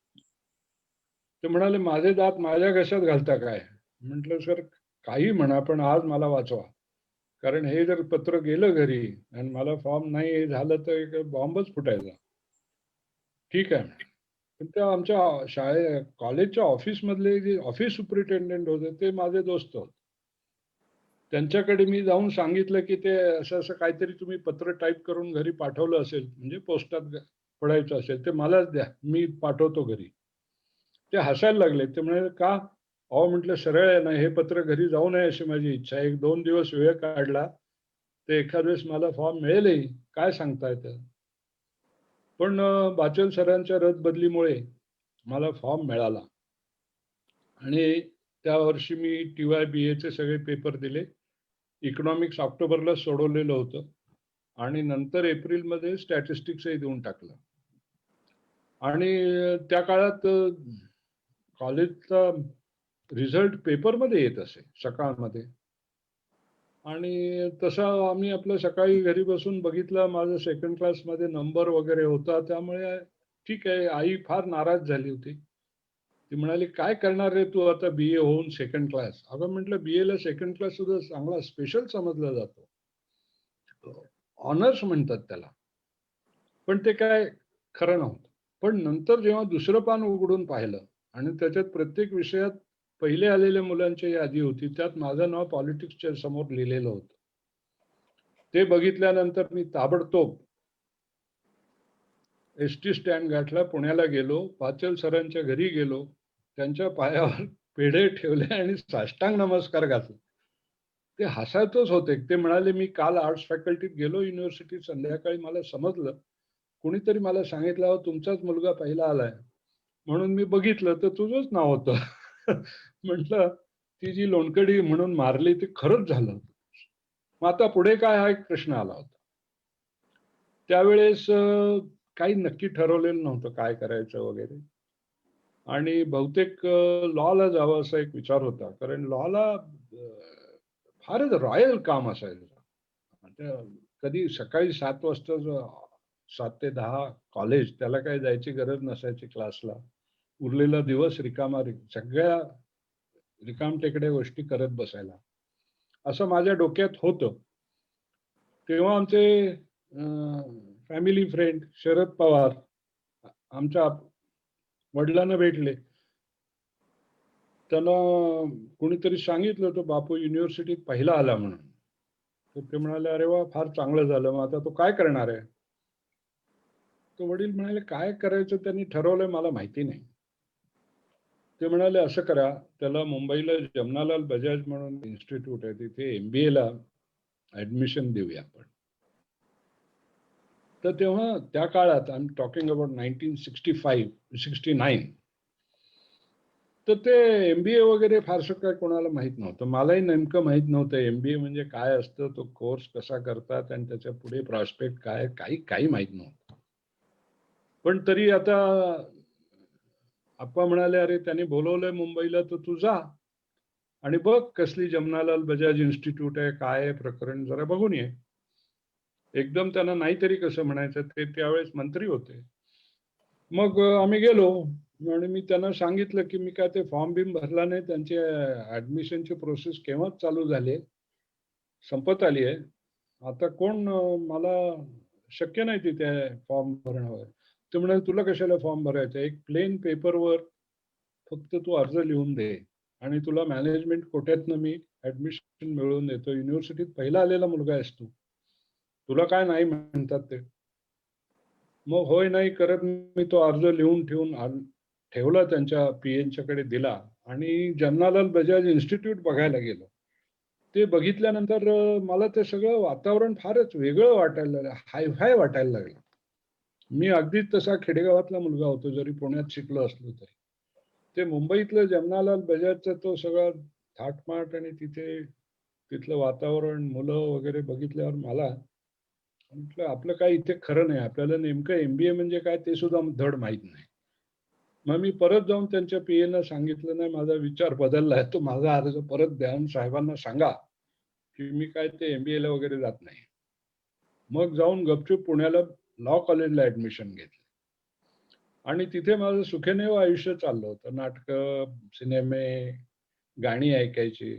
ते म्हणाले, माझे दात माझ्या घशात घालता काय. म्हटलं, सर काही म्हणा, पण आज मला वाचवा, कारण हे जर पत्र गेलं घरी आणि मला फॉर्म नाही झालं तर एक बॉम्बच फुटायचा. ठीक आहे. पण त्या आमच्या कॉलेजच्या ऑफिस मधले जे ऑफिस सुपरिटेंडेंट होते ते माझे दोस्त होते. त्यांच्याकडे मी जाऊन सांगितलं की ते असं असं काहीतरी तुम्ही पत्र टाईप करून घरी पाठवलं असेल, म्हणजे पोस्टात पडायचं असेल ते मलाच द्या, मी पाठवतो घरी. ते हसायला लागले. ते म्हणाले का? अहो म्हटलं सरळ आहे ना, हे पत्र घरी जाऊ नये अशी माझी इच्छा. 1-2 दिवस वेळ काढला ते एखाद वेळेस मला फॉर्म मिळेलही, काय सांगता येतं. पण बाचल सरांच्या रद्दबदलीमुळे मला फॉर्म मिळाला आणि त्या वर्षी मी TYBA चे सगळे पेपर दिले. इकॉनॉमिक्स ऑक्टोबरला सोडवलेलं होतं आणि नंतर एप्रिलमध्ये स्टॅटिस्टिक्सही देऊन टाकलं. आणि त्या काळात कॉलेजचा रिझल्ट पेपरमध्ये येत असे सकाळमध्ये. आणि तसं आम्ही आपलं सकाळी घरी बसून बघितलं, माझं सेकंड क्लासमध्ये नंबर वगैरे होता. त्यामुळे ठीक आहे. आई फार नाराज झाली होती. ती म्हणाली काय करणार रे तू आता BA होऊन सेकंड क्लास? अगं म्हटलं BA ला सेकंड क्लास सुद्धा चांगला स्पेशल समजला जातो, ऑनर्स म्हणतात त्याला. पण ते काय खरं नव्हतं. पण नंतर जेव्हा दुसरं पान उघडून पाहिलं आणि त्याच्यात प्रत्येक विषयात पहिले आलेल्या मुलांची यादी होती, त्यात माझं नाव पॉलिटिक्सच्या समोर लिहिलेलं होतं. ते बघितल्यानंतर मी ताबडतोब ST स्टँड गाठला, पुण्याला गेलो, बाचल सरांच्या घरी गेलो, त्यांच्या पायावर पेढे ठेवले आणि साष्टांग नमस्कार घातला. ते हसायचंच होते. ते म्हणाले मी काल आर्ट्स फॅकल्टीत गेलो युनिव्हर्सिटीत, संध्याकाळी मला समजलं, कुणीतरी मला सांगितलं "अहो, तुमचाच मुलगा पहिला आलाय." म्हणून मी बघितलं तर तुझंच नाव होतं. म्हटलं ती जी लोणकडी म्हणून मारली ते खरंच झालं. मग आता पुढे काय हा एक प्रश्न आला होता. त्यावेळेस काही नक्की ठरवलेलं नव्हतं काय करायचं वगैरे. आणि बहुतेक लॉला जावं असा एक विचार होता. कारण लॉला फारच रॉयल काम असायचं. कधी सकाळी 7 वाजता 7 ते 10 कॉलेज, त्याला काही जायची गरज नसायची क्लासला. उरलेला दिवस रिकामा सगळ्या रिकामटेकड्या गोष्टी करत बसायला, असं माझ्या डोक्यात होतं. तेव्हा आमचे फॅमिली फ्रेंड शरद पवार आमच्या वडिलांना भेटले. त्यांना कोणीतरी सांगितलं होतं बापू युनिव्हर्सिटीत पहिला आला म्हणून. तर ते म्हणाले अरे वा फार चांगलं झालं, मग आता तो काय करणार आहे? तो वडील म्हणाले काय करायचं त्यांनी ठरवलंय मला माहिती नाही. ते म्हणाले असं करा, त्याला मुंबईला जमनालाल बजाज म्हणून इन्स्टिट्यूट आहे, तिथे MBA ला ऍडमिशन देऊया आपण. तर तेव्हा त्या काळात आय एम टॉकिंग अबाउट 1965-69, तर ते MBA वगैरे फारसं काय कोणाला माहित नव्हतं. मलाही नेमकं माहित नव्हतं MBA म्हणजे काय असतं, तो कोर्स कसा करतात आणि त्याच्या पुढे प्रॉस्पेक्ट काय, काही माहित नव्हतं. पण तरी आता आप्पा म्हणाले अरे त्याने बोलवलंय मुंबईला तर तू जा आणि बघ कसली जमनालाल बजाज इन्स्टिट्यूट आहे, काय आहे प्रकरण, जरा बघून ये. एकदम त्यांना नाहीतरी कसं म्हणायचं, ते त्यावेळेस मंत्री होते. मग आम्ही गेलो आणि मी त्यांना सांगितलं की मी काय ते फॉर्म बिम भरला नाही, त्यांचे ऍडमिशनची प्रोसेस केव्हाच चालू झाली, संपत आली आहे. आता कोण मला शक्य नाही तिथे फॉर्म भरणं. ते म्हणाले तुला कशाला फॉर्म भरायचा, एक प्लेन पेपरवर फक्त तू अर्ज लिहून दे आणि तुला मॅनेजमेंट कोट्यातनं मी ऍडमिशन मिळवून देतो. युनिव्हर्सिटीत पहिला आलेला मुलगा आहेस तू, तुला काय नाही म्हणतात ते. मग होय नाही करत मी तो अर्ज लिहून ठेवला, त्यांच्या PNच्याकडे दिला आणि जमनालाल बजाज इन्स्टिट्यूट बघायला गेलो. ते बघितल्यानंतर मला ते सगळं वातावरण फारच वेगळं वाटायला लागलं, हायफाय वाटायला लागलं. मी अगदीच तसा खेडेगावातला मुलगा होतो, जरी पुण्यात शिकलो असलो तरी. ते मुंबईतलं जमनालाल बजाजचं तो सगळं थाटमाट आणि तिथलं वातावरण, मुलं वगैरे बघितल्यावर मला म्हटलं आपलं काय इथे खरं नाही, आपल्याला नेमकं MBA म्हणजे काय ते सुद्धा धड माहित नाही. मग मी परत जाऊन त्यांच्या PAला सांगितलं नाही माझा विचार बदललाय, तो माझा अर्ज परत द्या आणि साहेबांना सांगा की मी काय ते MBA ला वगैरे जात नाही. मग जाऊन गपचूप पुण्याला लॉ कॉलेजला ऍडमिशन घेतलं आणि तिथे माझं सुखेनेव आयुष्य चाललं होतं. नाटकं, सिनेमे, गाणी ऐकायची.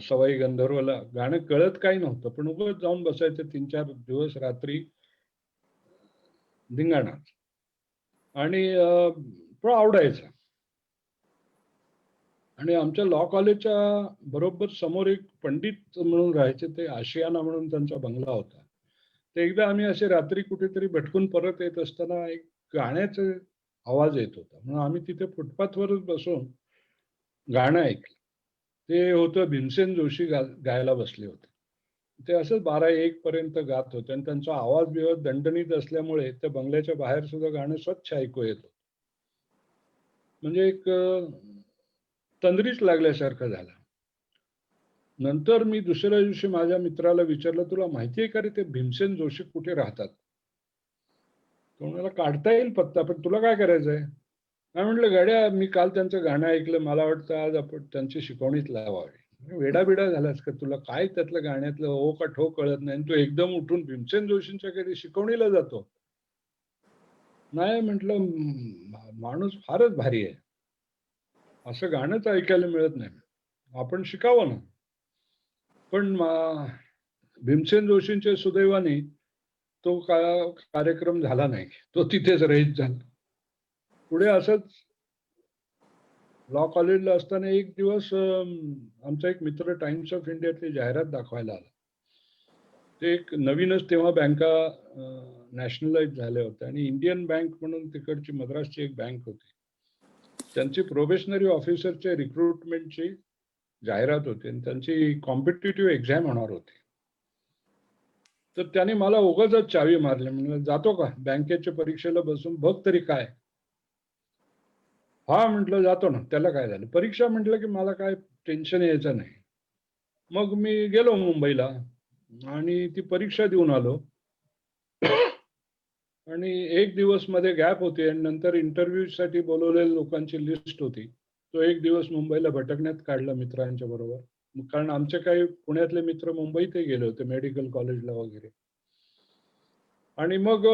सवाई गंधर्वला गाणं कळत काही नव्हतं, पण उगाच जाऊन बसायचं 3-4 दिवस रात्री धिंगाणा. आणि तो आवडायचा. आणि आमच्या लॉ कॉलेजच्या बरोबर समोर एक पंडित म्हणून राहायचे, ते आशियाना म्हणून त्यांचा बंगला होता. ते एकदा आम्ही असे रात्री कुठेतरी भटकून परत येत असताना एक गाण्याचा आवाज येत होता, म्हणून आम्ही तिथे फुटपाथवरच बसून गाणं ऐकलं. ते होतं भीमसेन जोशी गायला बसले होते. ते असंच 12-1 पर्यंत गात होते आणि त्यांचा आवाज बिवाज दणदणीत असल्यामुळे त्या बंगल्याच्या बाहेर सुद्धा गाणं स्वच्छ ऐकू येत होतं. म्हणजे एक तंद्रीच लागल्यासारखं झालं. नंतर मी दुसऱ्या दिवशी माझ्या मित्राला विचारलं, तुला माहितीये का रे ते भीमसेन जोशी कुठे राहतात? तो म्हणाला, काढता येईल पत्ता, पण तुला काय करायचंय? काय म्हटलं, गड्या मी काल त्यांचं गाणं ऐकलं, मला वाटतं आज आपण त्यांची शिकवणीत लावावी. वेडाबिडा झालास का? तुला काय त्यातलं गाण्यातलं ओ का ठो कळत नाही, तू एकदम उठून भीमसेन जोशींच्या कधी शिकवणीला जातो? नाही म्हटलं, माणूस फारच भारी आहे, असं गाणंच ऐकायला मिळत नाही, आपण शिकावं ना. पण भीमसेन जोशींच्या सुदैवाने तो कार्यक्रम झाला नाही, तो तिथेच रहित झाला. पुढे असंच लॉ कॉलेजला असताना एक दिवस आमचा एक मित्र टाइम्स ऑफ इंडियातली जाहिरात दाखवायला आला. ते एक नवीनच तेव्हा बँका नॅशनलाइज झाल्या होत्या आणि इंडियन बँक म्हणून तिकडची मद्रासची एक बँक होती, त्यांची प्रोबेशनरी ऑफिसरच्या रिक्रुटमेंटची जाहिरात होती आणि त्यांची कॉम्पिटिटिव्ह एक्झाम होणार होती. तर त्याने मला उगाचच चावी मारली, म्हणजे जातो का बँकेच्या परीक्षेला बसून बघ तरी काय. हा म्हटलं जातो ना, त्याला काय झालं, परीक्षा म्हटलं की मला काय टेन्शन यायचं नाही. मग मी गेलो मुंबईला आणि ती परीक्षा देऊन आलो. आणि एक दिवस मध्ये गॅप होती आणि नंतर इंटरव्ह्यू साठी बोलवलेल्या लोकांची लिस्ट होती. तो एक दिवस मुंबईला भटकण्यात काढला मित्रांच्या बरोबर, कारण आमचे काही पुण्यातले मित्र मुंबईतही गेले होते मेडिकल कॉलेजला वगैरे. आणि मग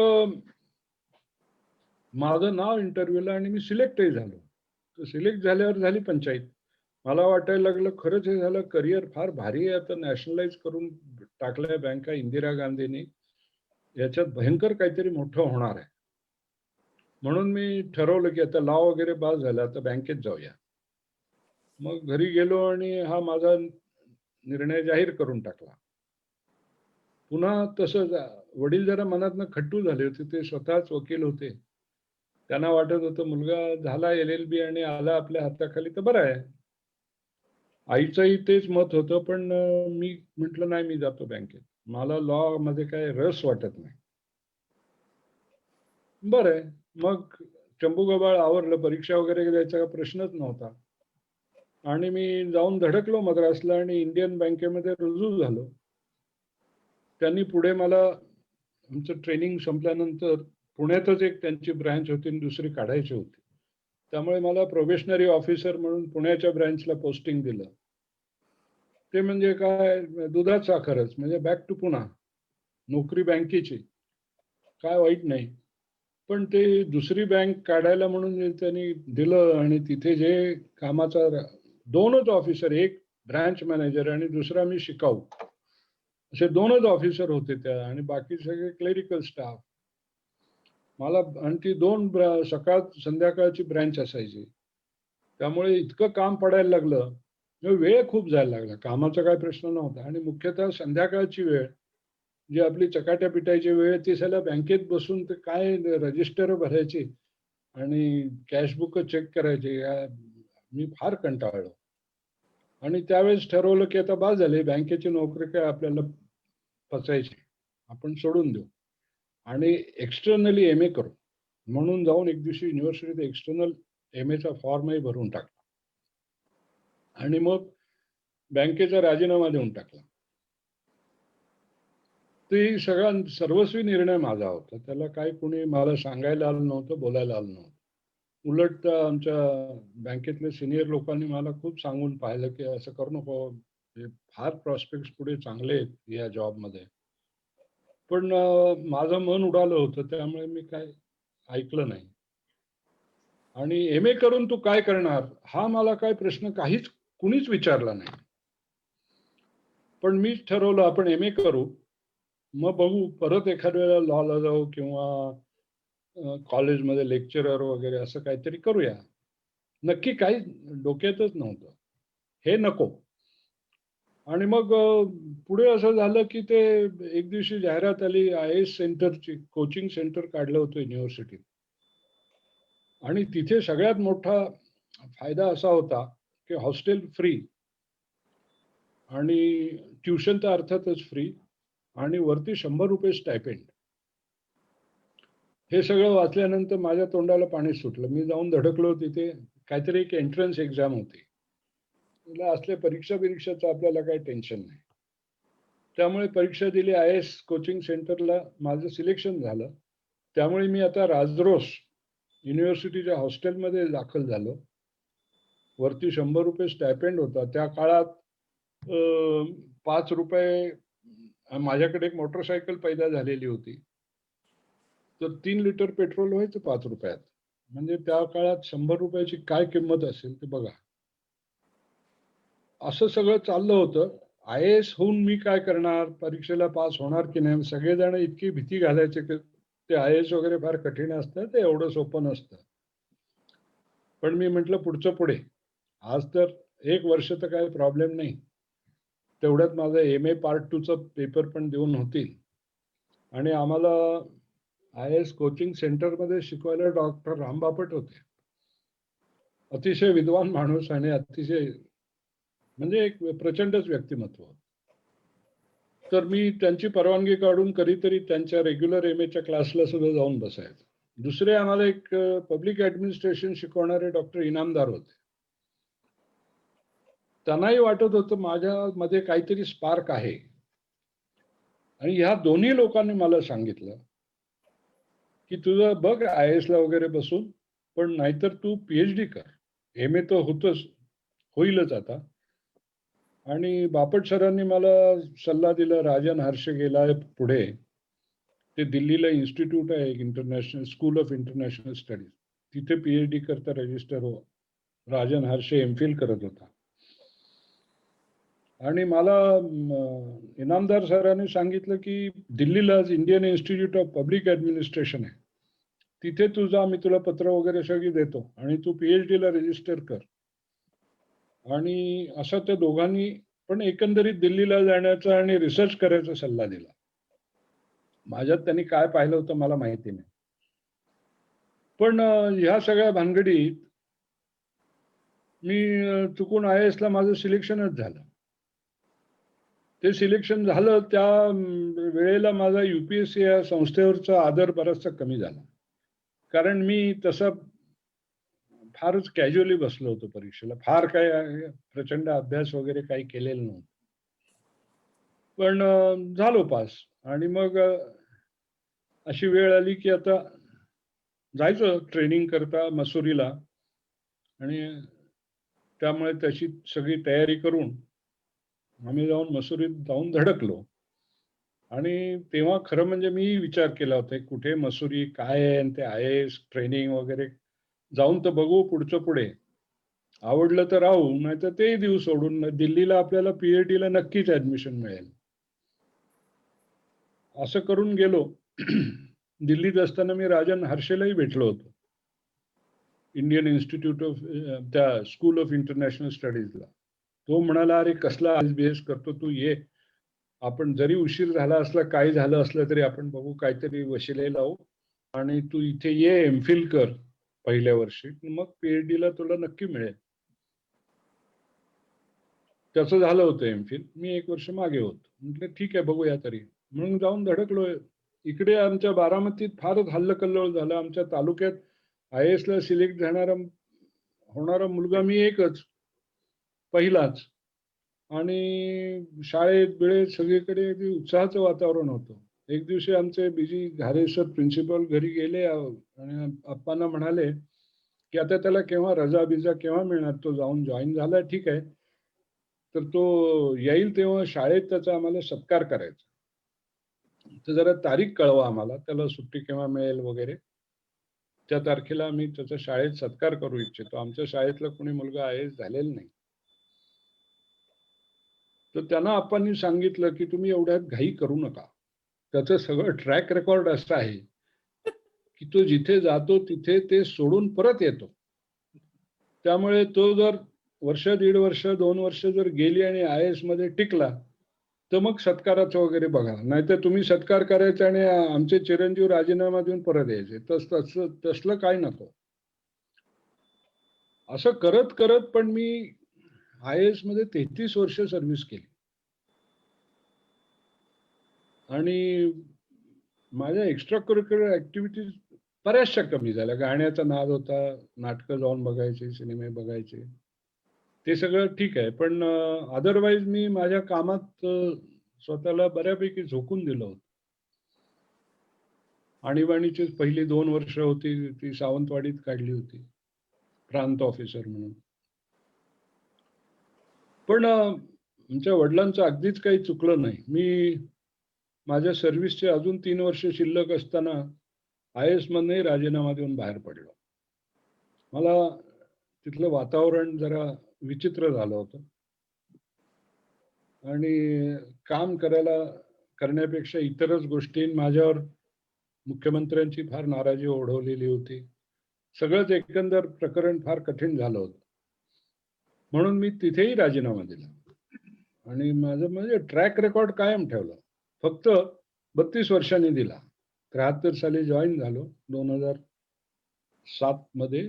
माझं नाव इंटरव्ह्यूला आणि मी सिलेक्टही झालो. तर सिलेक्ट झाल्यावर झाली पंचायत. मला वाटायला लागलं खरंच हे झालं, करिअर फार भारी आहे, आता नॅशनलाइज करून टाकलंय बँका इंदिरा गांधींनी, याच्यात भयंकर काहीतरी मोठं होणार आहे. म्हणून मी ठरवलं की आता लॉ वगैरे पास झाला, आता बँकेत जाऊया. मग घरी गेलो आणि हा माझा निर्णय जाहीर करून टाकला. पुन्हा तसं वडील जरा मनातनं खट्टू झाले होते, ते स्वतःच वकील होते. त्यांना वाटत होतं मुलगा झाला LLB आणि आला आपल्या हाताखाली तर बरं आहे. आईचंही तेच मत होतं, पण मी म्हटलं नाही, मी जातो बँकेत, मला लॉ मध्ये काय रस वाटत नाही. बरं आहे, मग चंबूगबाळ आवरलं, परीक्षा वगैरे द्यायचा प्रश्नच नव्हता आणि मी जाऊन धडकलो मद्रासला आणि इंडियन बँकेमध्ये रुजू झालो. त्यांनी पुढे मला, आमचं ट्रेनिंग संपल्यानंतर पुण्यातच एक त्यांची ब्रँच होती आणि दुसरी काढायची होती, त्यामुळे मला प्रोबेशनरी ऑफिसर म्हणून पुण्याच्या ब्रँचला पोस्टिंग दिलं. ते म्हणजे काय दुधात साखरच, म्हणजे बॅक टू पुणा, नोकरी बँकेची, काय वाईट नाही. पण ते दुसरी बँक काढायला म्हणून त्यांनी दिलं आणि तिथे जे कामाचा 2च ऑफिसर, एक ब्रँच मॅनेजर आणि दुसरा मी शिकाऊ, असे 2च ऑफिसर होते त्या आणि बाकी सगळे क्लेरिकल स्टाफ. मला आणि ती 2 सकाळ संध्याकाळची ब्रँच असायची, त्यामुळे इतकं काम पडायला लागलं, वेळ खूप जायला लागला. कामाचा काय प्रश्न नव्हता आणि मुख्यतः संध्याकाळची वेळ जी आपली चकाट्या पिटायची वेळ, ती सगळ्या बँकेत बसून ते काय रजिस्टर भरायची आणि कॅशबुक चेक करायचे, मी फार कंटाळलो. आणि त्यावेळेस ठरवलं की आता बास झाले, बँकेची नोकरी काय आपल्याला फसायची, आपण सोडून देऊ आणि एक्सटर्नली MA करू. म्हणून जाऊन एक दिवशी युनिव्हर्सिटीत एक्सटर्नल MAचा फॉर्मही भरून टाकला आणि मग बँकेचा राजीनामा देऊन टाकला. ते सगळा सर्वस्वी निर्णय माझा होता, त्याला काय कोणी मला सांगायला आलं नव्हतं, बोलायला आलं नव्हतं. उलट आमच्या बँकेतल्या सिनियर लोकांनी मला खूप सांगून पाहिलं की असं करू नको, फार प्रॉस्पेक्ट पुढे चांगले आहेत या जॉबमध्ये. पण माझं मन उडालं होतं, त्यामुळे मी काय ऐकलं नाही. आणि MA करून तू काय करणार हा मला काय प्रश्न काहीच कुणीच विचारला नाही. पण मीच ठरवलं आपण MA करू, मग बघू परत एखाद्या वेळेला लॉला जाऊ किंवा कॉलेजमध्ये लेक्चरर वगैरे असं काहीतरी करूया. नक्की काही डोक्यातच नव्हतं, हे नको. आणि मग पुढे असं झालं की ते एक दिवशी जाहिरात आली IAS सेंटरची, कोचिंग सेंटर काढलं होतं युनिव्हर्सिटीत. आणि तिथे सगळ्यात मोठा फायदा असा होता की हॉस्टेल फ्री आणि ट्युशन तर अर्थातच फ्री आणि वरती 100 रुपये स्टायपेंड. हे सगळं वाचल्यानंतर माझ्या तोंडाला पाणी सुटलं. मी जाऊन धडकलो तिथे. काहीतरी एक एंट्रन्स एक्झाम होती. मला असल्या परीक्षाचं आपल्याला काही टेन्शन नाही. त्यामुळे परीक्षा दिली. IAS कोचिंग सेंटरला माझं सिलेक्शन झालं. त्यामुळे मी आता राजरोस युनिव्हर्सिटीच्या हॉस्टेलमध्ये दाखल झालो. वरती 100 रुपये स्टायपेंड होता. त्या काळात 5 रुपये, माझ्याकडे एक मोटरसायकल पैदा झालेली होती, तर 3 लिटर पेट्रोल व्हायचं 5 रुपयात. म्हणजे त्या काळात 100 रुपयाची काय किंमत असेल ते बघा. असं सगळं चाललं होतं. IAS होऊन मी काय करणार, परीक्षेला पास होणार की नाही. सगळेजण इतकी भीती घालायचे की ते IAS वगैरे फार कठीण असतं, ते एवढं सोपं नसतं. पण मी म्हटलं पुढचं पुढे. आज तर 1 वर्ष तर काही प्रॉब्लेम नाही. तेवढ्यात माझा MA पार्ट 2चा पेपर पण देऊन होतील. आणि आम्हाला IAS कोचिंग सेंटरमध्ये शिकवायला डॉक्टर राम बापट होते. अतिशय विद्वान माणूस आणि अतिशय म्हणजे एक प्रचंडच व्यक्तिमत्व. तर मी त्यांची परवानगी काढून कधीतरी त्यांच्या रेग्युलर MAच्या क्लासला सुद्धा जाऊन बसायचो. दुसरे आम्हाला एक पब्लिक ऍडमिनिस्ट्रेशन शिकवणारे डॉक्टर इनामदार होते. त्यांनाही वाटत होतं माझ्यामध्ये काहीतरी स्पार्क आहे. आणि ह्या दोन्ही लोकांनी मला सांगितलं की तुझं बघ IASला वगैरे बसून, पण नाहीतर तू PhD कर. MA तर होईलच आता. आणि बापट सरांनी मला सल्ला दिला. राजन हर्षे गेला पुढे. ते दिल्लीला इन्स्टिट्यूट आहे international school of international studies, तिथे PhD करता रजिस्टर हो. राजन हर्षे MPhil करत होता. आणि मला इनामदार सरांनी सांगितलं की दिल्लीला Indian institute of public administration आहे, तिथे तू जा, मी तुला पत्र वगैरे सगळी देतो आणि तू PhDला रजिस्टर कर. आणि असं त्या दोघांनी पण एकंदरीत दिल्लीला जाण्याचा आणि रिसर्च करायचा सल्ला दिला. माझ्यात त्यांनी काय पाहिलं होतं मला माहिती नाही. पण ह्या सगळ्या भानगडीत मी चुकून IASला माझं सिलेक्शनच झालं. ते सिलेक्शन झालं त्या वेळेला माझा UPSC या संस्थेवरचा आदर बराचसा कमी झाला. कारण मी तसं फारच कॅज्युअली बसलो होतो परीक्षेला. फार काय प्रचंड अभ्यास वगैरे काही केलेलं नव्हतं. पण झालो पास. आणि मग अशी वेळ आली की आता जायचं ट्रेनिंग करता मसुरीला. आणि त्यामुळे त्याची सगळी तयारी करून आम्ही मसुरीत जाऊन धडकलो. आणि तेव्हा खरं म्हणजे मी विचार केला होता कुठे मसुरी काय आहे, आणि ते IAS ट्रेनिंग वगैरे जाऊन तर बघू पुढचं पुढे. आवडलं तर राहू, नाहीतर ते देऊ सोडून. दिल्लीला आपल्याला PhDला नक्कीच ऍडमिशन मिळेल असं करून गेलो. दिल्लीत असताना मी राजन हर्षेलाही भेटलो होतो, इंडियन इन्स्टिट्यूट ऑफ त्या स्कूल ऑफ इंटरनॅशनल स्टडीजला. तो म्हणाला, अरे कसला IAS करतो तू, ये, आपण जरी उशीर झाला असला, काही झालं असलं तरी आपण बघू, काहीतरी वशिले लावू आणि तू इथे ये, MPhil कर पहिल्या वर्षी, मग PhDला तुला नक्की मिळेल. त्याचं झालं होतं MPhil. मी 1 वर्ष मागे होतो. म्हटलं ठीक आहे बघूया तरी. म्हणून जाऊन धडकलोय. इकडे आमच्या बारामतीत फारच हल्लकल्लोळ झालं. आमच्या तालुक्यात IASला सिलेक्ट होणारा मुलगा मी एकच, पहिलाच. आणि शाळेत बिळेत सगळीकडे उत्साहाचं वातावरण होतं. एक दिवशी आमचे BG घारे सर प्रिन्सिपल घरी गेले आणि अप्पांना म्हणाले की आता त्याला केव्हा रजा बिजा केव्हा मिळणार, तो जाऊन जॉईन झाला ठीक आहे, तर तो येईल तेव्हा शाळेत त्याचा आम्हाला सत्कार करायचा, तर जरा तारीख कळवा आम्हाला, त्याला सुट्टी केव्हा मिळेल वगैरे. त्या तारखेला आम्ही त्याचा शाळेत सत्कार करू इच्छितो. आमच्या शाळेतला कोणी मुलगा IAS झालेला नाही. तर त्यांना आपण सांगितलं की तुम्ही एवढ्यात घाई करू नका. त्याचं सगळं ट्रॅक रेकॉर्ड असं आहे की तो जिथे जातो तिथे ते सोडून परत येतो. त्यामुळे तो जर वर्ष, 1.5 वर्ष, 2 वर्ष जर गेली आणि IAS मध्ये टिकला तर मग सत्काराचं वगैरे बघा. नाहीतर तुम्ही सत्कार करायचा आणि आमचे चिरंजीव राजीनामा देऊन परत यायचे. तसलं काय नको. असं करत करत पण मी IAS मध्ये 33 वर्ष सर्व्हिस केली. आणि माझ्या एक्स्ट्रा करिक्युलर ऍक्टिव्हिटीज बऱ्याचशा कमी झाल्या. गाण्याचा नाद होता, नाटकं जाऊन बघायचे, सिनेमे बघायचे, ते सगळं ठीक आहे. पण अदरवाईज मी माझ्या कामात स्वतःला बऱ्यापैकी झोकून दिलं होतं. आणीबाणीची पहिली 2 वर्ष होती ती सावंतवाडीत काढली होती, प्रांत ऑफिसर म्हणून. पण आमच्या वडिलांचं अगदीच काही चुकलं नाही. मी माझ्या सर्व्हिसचे अजून 3 वर्ष शिल्लक असताना IAS मधनंही राजीनामा देऊन बाहेर पडलो. मला तिथलं वातावरण जरा विचित्र झालं होतं आणि काम करण्यापेक्षा इतरच गोष्टी माझ्यावर मुख्यमंत्र्यांची फार नाराजी ओढवलेली होती. सगळंच एकंदर प्रकरण फार कठीण झालं होतं. म्हणून मी तिथेही राजीनामा दिला आणि माझं म्हणजे ट्रॅक रेकॉर्ड कायम ठेवलं. फक्त 32 वर्षांनी दिला. 73 साली जॉईन झालो. 2007 मध्ये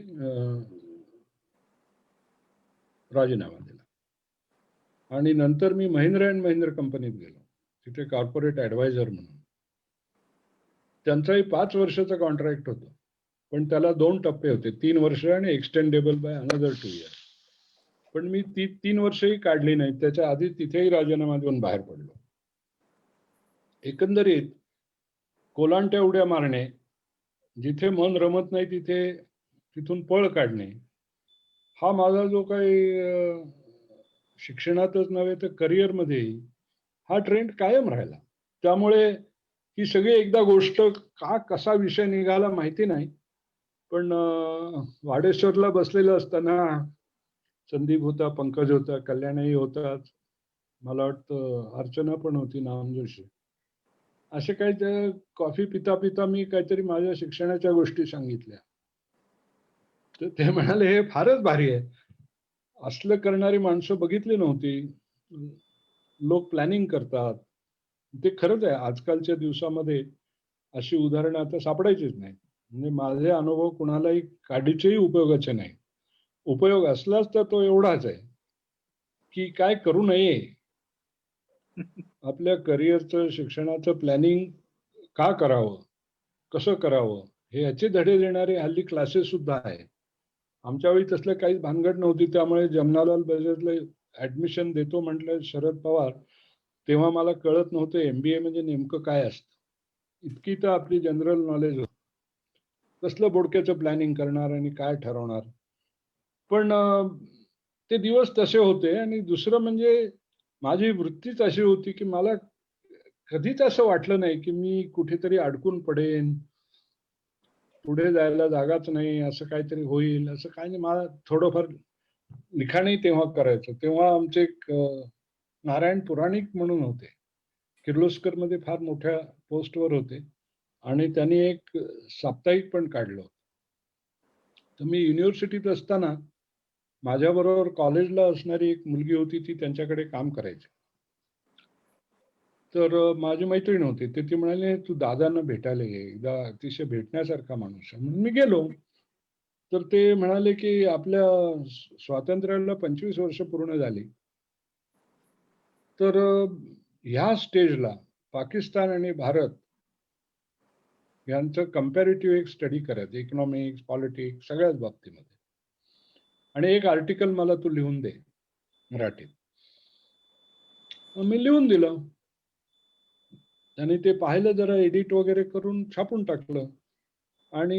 राजीनामा दिला आणि नंतर मी महिंद्रा अँड महिंद्रा कंपनीत गेलो. तिथे कॉर्पोरेट ऍडवायझर म्हणून. त्यांचाही 5 वर्षाचा कॉन्ट्रॅक्ट होता, पण त्याला 2 टप्पे होते, 3 वर्ष आणि एक्सटेंडेबल बाय अनदर 2 इयर्स. पण मी ती 3 वर्षही काढली नाही. त्याच्या आधी तिथेही राजीनामा देऊन बाहेर पडलो. एकंदरीत कोलांट्या उड्या मारणे, जिथे मन रमत नाही तिथून पळ काढणे, हा माझा जो काही शिक्षणातच नव्हे तर करिअरमध्येही हा ट्रेंड कायम राहिला. त्यामुळे ही सगळी एकदा गोष्ट कसा विषय निघाला माहिती नाही. पण वाडेश्वरला बसलेलं असताना संदीप होता, पंकज होता, कल्याणही होताच, मला वाटतं अर्चना पण होती, नामजोशी. असे काही कॉफी पिता पिता मी काहीतरी माझ्या शिक्षणाच्या गोष्टी सांगितल्या. तर ते म्हणाले हे फारच भारी आहे, असलं करणारी माणसं बघितली नव्हती. लोक प्लॅनिंग करतात. ते खरंच आहे. आजकालच्या दिवसामध्ये अशी उदाहरणं आता सापडायचीच नाही. म्हणजे माझे अनुभव कुणालाही काडीचेही उपयोगाचे नाही. उपयोग असलाच तर तो एवढाच आहे की काय करू नये. आपल्या करिअरचं, शिक्षणाचं प्लॅनिंग का करावं, कसं करावं, हे याचे धडे देणारे हल्ली क्लासेस सुद्धा आहे. आमच्या वेळी तसलं काहीच भानगड नव्हती. त्यामुळे जमनालाल बजाजला ऍडमिशन देतो म्हटलं शरद पवार, तेव्हा मला कळत नव्हतं MBA म्हणजे नेमकं काय असतं. इतकी तर आपली जनरल नॉलेज होतं. कसलं बोडक्याचं प्लॅनिंग करणार आणि काय ठरवणार. पण ते दिवस तसे होते. आणि दुसरं म्हणजे माझी वृत्तीच अशी होती की मला कधीच असं वाटलं नाही की मी कुठेतरी अडकून पडेन, पुढे जायला जागाच नाही, असं काहीतरी होईल, असं काही नाही. मला थोडंफार लिखाणही तेव्हा करायचं. तेव्हा आमचे एक नारायण पुराणिक म्हणून होते, किर्लोस्कर मध्ये फार मोठ्या पोस्टवर होते आणि त्यांनी एक साप्ताहिक पण काढलं. तर मी युनिव्हर्सिटीत असताना माझ्याबरोबर कॉलेजला असणारी एक मुलगी होती, ती त्यांच्याकडे काम करायची. तर माझी मैत्रीण होती. ती म्हणाली तू दादांना भेटायला ये, एकदा अतिशय भेटण्यासारखा माणूस आहे. म्हणून मी गेलो. तर ते म्हणाले की आपल्या स्वातंत्र्याला 25 वर्ष पूर्ण झाली, तर ह्या स्टेजला पाकिस्तान आणि भारत यांचं कम्पॅरेटिव्ह एक स्टडी करायचं, इकॉनॉमिक्स, पॉलिटिक्स, सगळ्याच बाबतीमध्ये. आणि एक आर्टिकल मला तू लिहून दे मराठीत. मी लिहून दिलं. त्यांनी ते पाहिलं, जरा एडिट वगैरे करून छापून टाकलं. आणि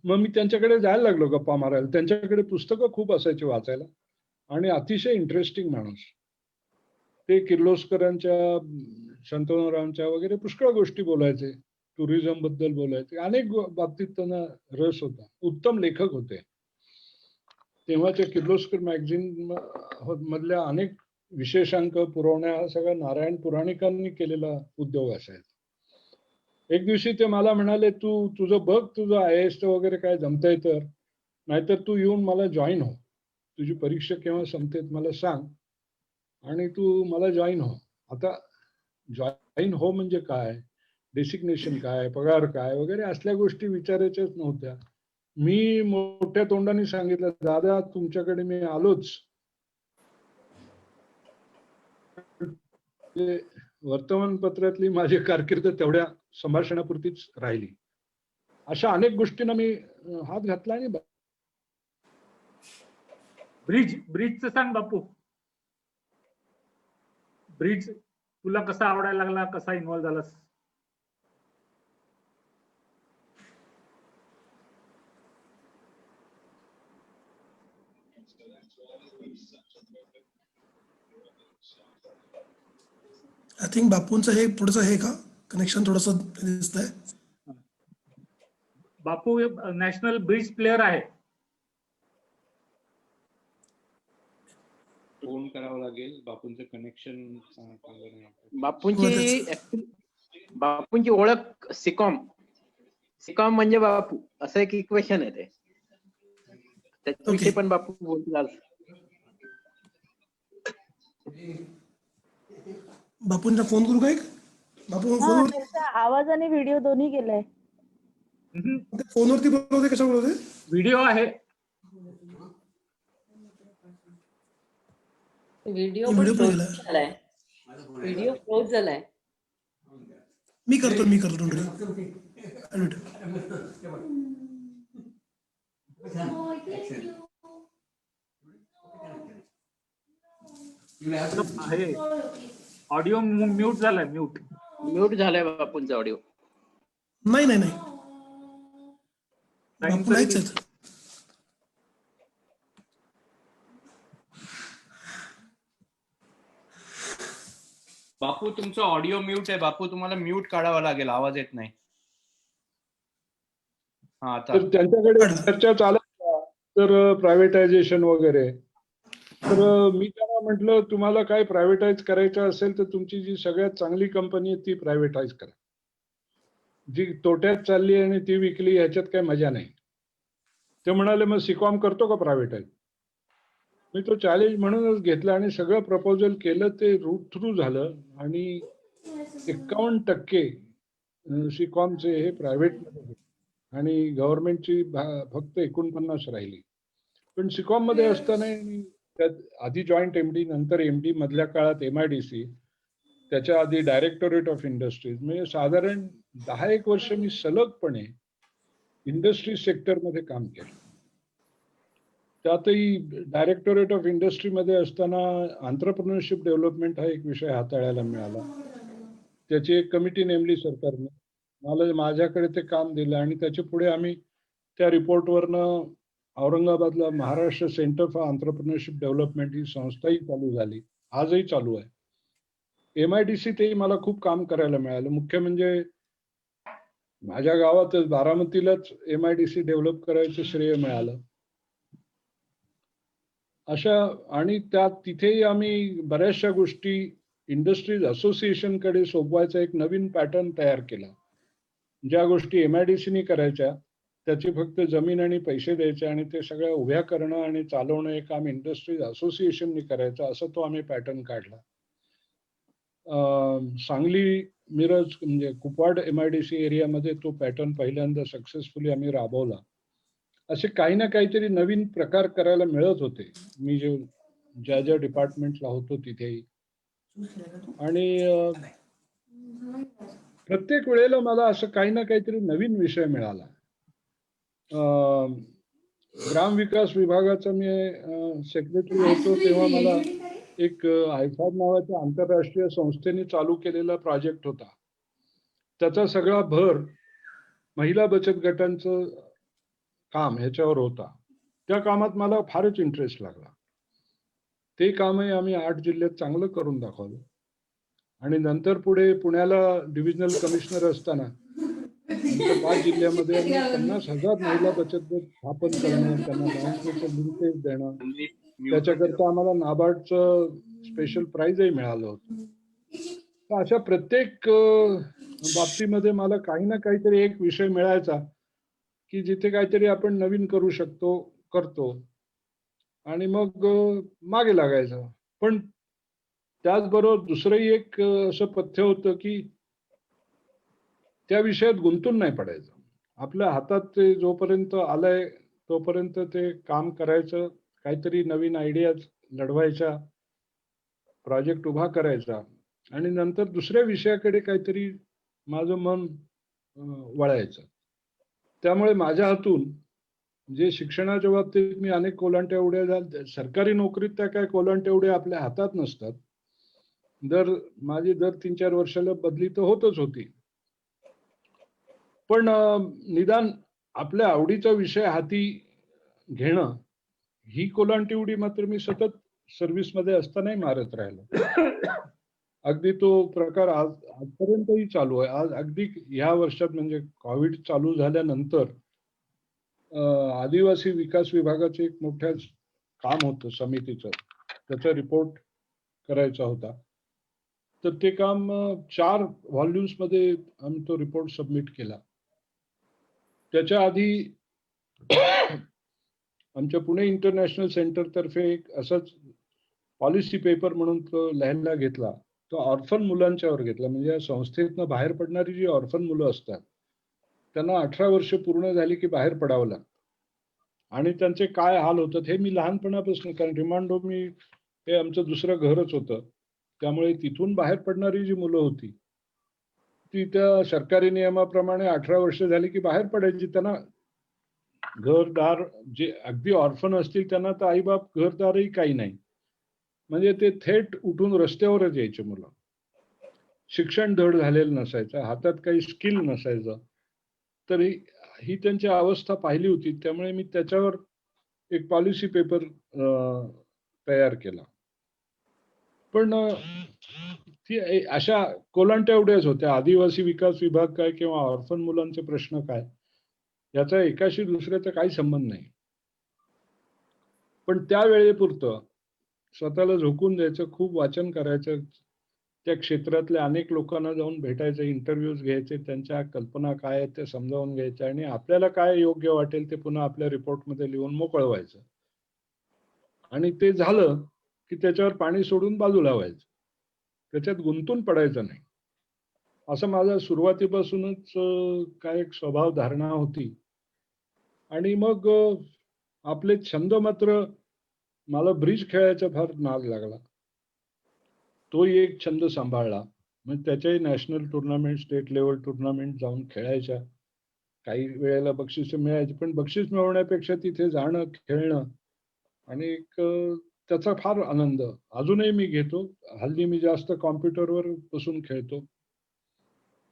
मग मी त्यांच्याकडे जायला लागलो गप्पा मारायला. त्यांच्याकडे पुस्तकं खूप असायची वाचायला आणि अतिशय इंटरेस्टिंग माणूस. ते किर्लोस्करांच्या, शंतनुरावांच्या वगैरे पुष्कळ गोष्टी बोलायचे, टुरिझम बद्दल बोलायचे, अनेक बाबतीत त्यांना रस होता. उत्तम लेखक होते. तेव्हाच्या किर्लोस्कर मॅगझिन मधल्या अनेक विशेषांक पुरवण्या हा सगळा नारायण पुराणिकांनी केलेला उद्योग असायचा. एक दिवशी ते मला म्हणाले, तू तुझं बघ, तुझं IAS वगैरे काय जमतंय तर, नाहीतर तू येऊन मला जॉईन हो. तुझी परीक्षा केव्हा संपते मला सांग आणि तू मला जॉईन हो. आता जॉईन हो म्हणजे काय, डेसिग्नेशन काय, पगार काय वगैरे असल्या गोष्टी विचारायच्याच नव्हत्या. मी मोठ्या तोंडाने सांगितलं, दादा तुमच्याकडे मी आलोच, वर्तमानपत्रातली माझी कारकीर्द तेवढ्या संभाषणापुरतीच राहिली. अशा अनेक गोष्टींना मी हात घातला आणि ब्रिजचं सांग बापू. ब्रिज तुला कसा आवडायला लागला, कसा इन्व्हॉल्व झालास? आय थिंक बापूंचं हे पुढचं हे का कनेक्शन थोडंसं दिसतंय. बापू नॅशनल ब्रिज प्लेअर आहे. फोन करावं लागेल. बापूंचं कनेक्शन बापूंची ओळख सिकॉम म्हणजे बापू असं एक इक्वेशन आहे ते. त्याच्याविषयी पण बापू बोलतात. बापूंचा फोन करू काय? बापू फोनवर आवाज आणि व्हिडिओ दोन्ही केलाय. फोनवरती बोलवते, कशा बोलवते? व्हिडिओ आहे. व्हिडिओ फ्रोज झालाय. व्हिडिओ फ्रोज झालाय. मी करतो ऑडिओ म्यूट झालाय. म्यूट झालाय बापूंचा ऑडिओ. नाही बापू नाहीच आहेत. बापू तुमचं ऑडिओ म्यूट आहे. बापू तुम्हाला म्यूट काढावा लागेल, आवाज येत नाही. हा आता तर त्यांच्याकडे चर्चा चालत तर प्रायव्हेटायझेशन वगैरे. तर मी त्यांना म्हटलं, तुम्हाला काय प्रायव्हेटाईज करायचं असेल तर तुमची जी सगळ्यात चांगली कंपनी आहे ती प्रायव्हेटाईज करा. जी तोट्यात चालली आणि ती विकली ह्याच्यात काही मजा नाही. ते म्हणाले, मग सिकॉम करतो का प्रायव्हेटाईज? मी तो चॅलेंज म्हणूनच घेतला आणि सगळं प्रपोजल केलं. ते रूट थ्रू झालं आणि 51% सिकॉमचे हे प्रायव्हेटमध्ये आणि गव्हर्नमेंटची फक्त 49 राहिली. पण सिकॉम मध्ये असताना त्यात आधी जॉईंट MD, नंतर MD, मधल्या काळात MIDC, त्याच्या आधी डायरेक्टोरेट ऑफ इंडस्ट्रीज, म्हणजे साधारण 10-1 वर्ष मी सलगपणे इंडस्ट्री सेक्टरमध्ये काम केलं. त्यातही डायरेक्टोरेट ऑफ इंडस्ट्रीमध्ये असताना एंटरप्रेन्योरशिप डेव्हलपमेंट हा एक विषय हाताळायला मिळाला. त्याची एक कमिटी नेमली सरकारने, माझ्याकडे ते काम दिलं आणि त्याच्या पुढे आम्ही त्या रिपोर्टवरनं औरंगाबादला Maharashtra centre for entrepreneurship development ही संस्थाही चालू झाली, आजही चालू आहे. MIDC तेही मला खूप काम करायला मिळालं. मुख्य म्हणजे माझ्या गावातच बारामतीलाच MIDC डेव्हलप करायचं श्रेय मिळालं. अशा आणि तिथेही आम्ही बऱ्याचशा गोष्टी इंडस्ट्रीज असोसिएशनकडे सोपवायचा एक नवीन पॅटर्न तयार केला. ज्या गोष्टी MIDCनी करायच्या त्याची फक्त जमीन आणि पैसे द्यायचे आणि ते सगळ्या उभ्या करणं आणि चालवणं हे काम इंडस्ट्रीज असोसिएशननी करायचं, असं तो आम्ही पॅटर्न काढला. सांगली, मिरज म्हणजे कुपवाड MIDC एरियामध्ये तो पॅटर्न पहिल्यांदा सक्सेसफुली आम्ही राबवला. असे काही ना काहीतरी नवीन प्रकार करायला मिळत होते मी ज्या डिपार्टमेंटला होतो तिथेही. आणि प्रत्येक वेळेला मला असं काही ना काहीतरी नवीन विषय मिळाला. ग्रामविकास विभागाचा मी सेक्रेटरी होतो तेव्हा मला एक IFAD नावाच्या आंतरराष्ट्रीय संस्थेने चालू केलेला प्रोजेक्ट होता. त्याचा सगळा भर महिला बचत गटांचं काम ह्याच्यावर होता. त्या कामात मला फारच इंटरेस्ट लागला. ते कामही आम्ही 8 जिल्ह्यात चांगलं करून दाखवलं. आणि नंतर पुढे पुण्याला डिव्हिजनल कमिशनर असताना 5 जिल्ह्यामध्ये 50,000 महिला बचत गट स्थापन करणं, त्यांना बँकेचं लिंकेज देणं, त्याच्याकरता आम्हाला नाबार्डचं स्पेशल प्राइजही मिळालं होतं. तर अशा प्रत्येक बाबतीमध्ये मला काही ना काहीतरी एक विषय मिळायचा की जिथे काहीतरी आपण नवीन करू शकतो, करतो, आणि मग मागे लागायचं. पण त्याचबरोबर दुसरंही एक असं पथ्य होतं की त्या विषयात गुंतून नाही पडायचं. आपल्या हातात ते जोपर्यंत आलंय तोपर्यंत ते काम करायचं, काहीतरी नवीन आयडियाज लढवायच्या, प्रोजेक्ट उभा करायचा, आणि नंतर दुसऱ्या विषयाकडे काहीतरी माझं मन वळायचं. त्यामुळे माझ्या हातून जे शिक्षणाच्या बाबतीत मी अनेक कोलांट्या उड्या सरकारी नोकरीत त्या काय कोलांट्या उड्या आपल्या हातात नसतात. माझी दर 3-4 वर्षाला बदली तर होतच होती. पण निदान आपल्या आवडीचा विषय हाती घेणं ही कोलांटी उडी मात्र मी सतत सर्व्हिसमध्ये असतानाही मारत राहिलो. अगदी तो प्रकार आजपर्यंतही चालू आहे. आज अगदी ह्या वर्षात म्हणजे कोविड चालू झाल्यानंतर आदिवासी विकास विभागाचे एक मोठं काम होतं समितीचं, त्याचा रिपोर्ट करायचा होता. तर ते काम 4 व्हॉल्युम्स मध्ये आम्ही तो रिपोर्ट सबमिट केला. त्याच्या आधी आमच्या पुणे इंटरनॅशनल सेंटर तर्फे एक असंच पॉलिसी पेपर म्हणून तो लिहायला घेतला. तो ऑर्फन मुलांच्यावर घेतला. म्हणजे या संस्थेतनं बाहेर पडणारी जी ऑर्फन मुलं असतात त्यांना 18 वर्ष पूर्ण झाली की बाहेर पडावं लागतं, आणि त्यांचे काय हाल होतात हे मी लहानपणापासून, कारण रिमांड होम हे आमचं दुसरं घरच होतं, त्यामुळे तिथून बाहेर पडणारी जी मुलं होती ती त्या सरकारी नियमाप्रमाणे 18 वर्ष झाली की बाहेर पडायची. त्यांना घरदार, जे अगदी ऑर्फन असतील त्यांना तर आईबाप घरदारही काही नाही, म्हणजे ते थेट उठून रस्त्यावरच यायचे मुलं. शिक्षण धड झालेलं नसायचं, हातात काही स्किल नसायचं. तरी ही त्यांची अवस्था पाहिली होती, त्यामुळे मी त्याच्यावर एक पॉलिसी पेपर तयार केला. पण ती अशा कोलांट्या एवढ्याच होत्या. आदिवासी विकास विभाग काय किंवा ऑर्फन मुलांचे प्रश्न काय, याचा एकाशी दुसऱ्याचा काही संबंध नाही. पण त्या वेळेपुरतं स्वतःला झोकून द्यायचं, खूप वाचन करायचं, त्या क्षेत्रातल्या अनेक लोकांना जाऊन भेटायचं, इंटरव्ह्यूज घ्यायचे, त्यांच्या कल्पना काय आहेत ते समजावून घ्यायच्या, आणि आपल्याला काय योग्य वाटेल ते पुन्हा आपल्या रिपोर्टमध्ये लिहून मोकळं व्हायचं. आणि ते झालं की त्याच्यावर पाणी सोडून बाजूला व्हायचं, त्याच्यात गुंतून पडायचं नाही, असं माझा सुरुवातीपासूनच काय एक स्वभाव धारणा होती. आणि मग आपले छंद मात्र, मला ब्रिज खेळायचा फार नाद लागला, तोही एक छंद सांभाळला. मग त्याच्याही national tournament, state level tournament जाऊन खेळायच्या. काही वेळेला बक्षीस मिळायची, पण बक्षीस मिळवण्यापेक्षा तिथे जाणं, खेळणं, आणि एक त्याचा फार आनंद अजूनही मी घेतो. हल्ली मी जास्त कॉम्प्युटरवर बसून खेळतो,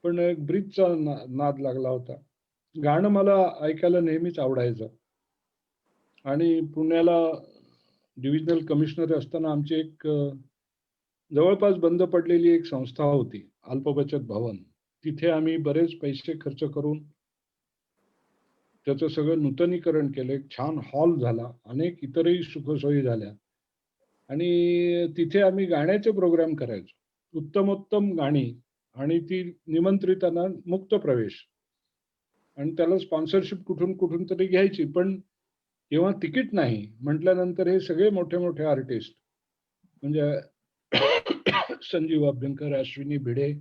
पण एक ब्रिजचा नाद लागला होता. गाणं मला ऐकायला नेहमीच आवडायचं. आणि पुण्याला डिव्हिजनल कमिशनर असताना आमची एक जवळपास बंद पडलेली एक संस्था होती, अल्पबचत भवन. तिथे आम्ही बरेच पैसे खर्च करून त्याचं सगळं नूतनीकरण केलं. एक छान हॉल झाला, अनेक इतरही सुखसोयी झाल्या, आणि तिथे आम्ही गाण्याचे प्रोग्राम करायचो, उत्तमोत्तम गाणी, आणि ती निमंत्रितांना मुक्त प्रवेश, आणि त्याला स्पॉन्सरशिप कुठून तरी घ्यायची. पण तेव्हा तिकीट नाही म्हटल्यानंतर हे सगळे मोठे मोठे आर्टिस्ट, म्हणजे संजीव अभ्यंकर, अश्विनी भिडे,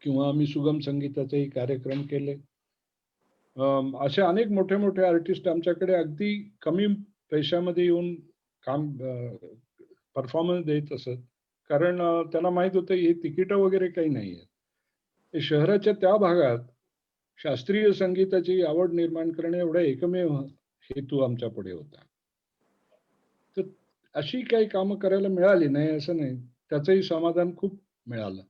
किंवा आम्ही सुगम संगीताचेही कार्यक्रम केले, असे अनेक मोठे मोठे आर्टिस्ट आमच्याकडे अगदी कमी पैशामध्ये येऊन काम परफॉर्मन्स देत असत. कारण त्यांना माहित होतं हे तिकीट वगैरे काही नाहीये. शहराच्या त्या भागात शास्त्रीय संगीताची आवड निर्माण करणे एवढा एकमेव हेतू आमच्या पुढे होता. तर अशी काही कामं करायला मिळाली नाही असं नाही, त्याचंही समाधान खूप मिळालं.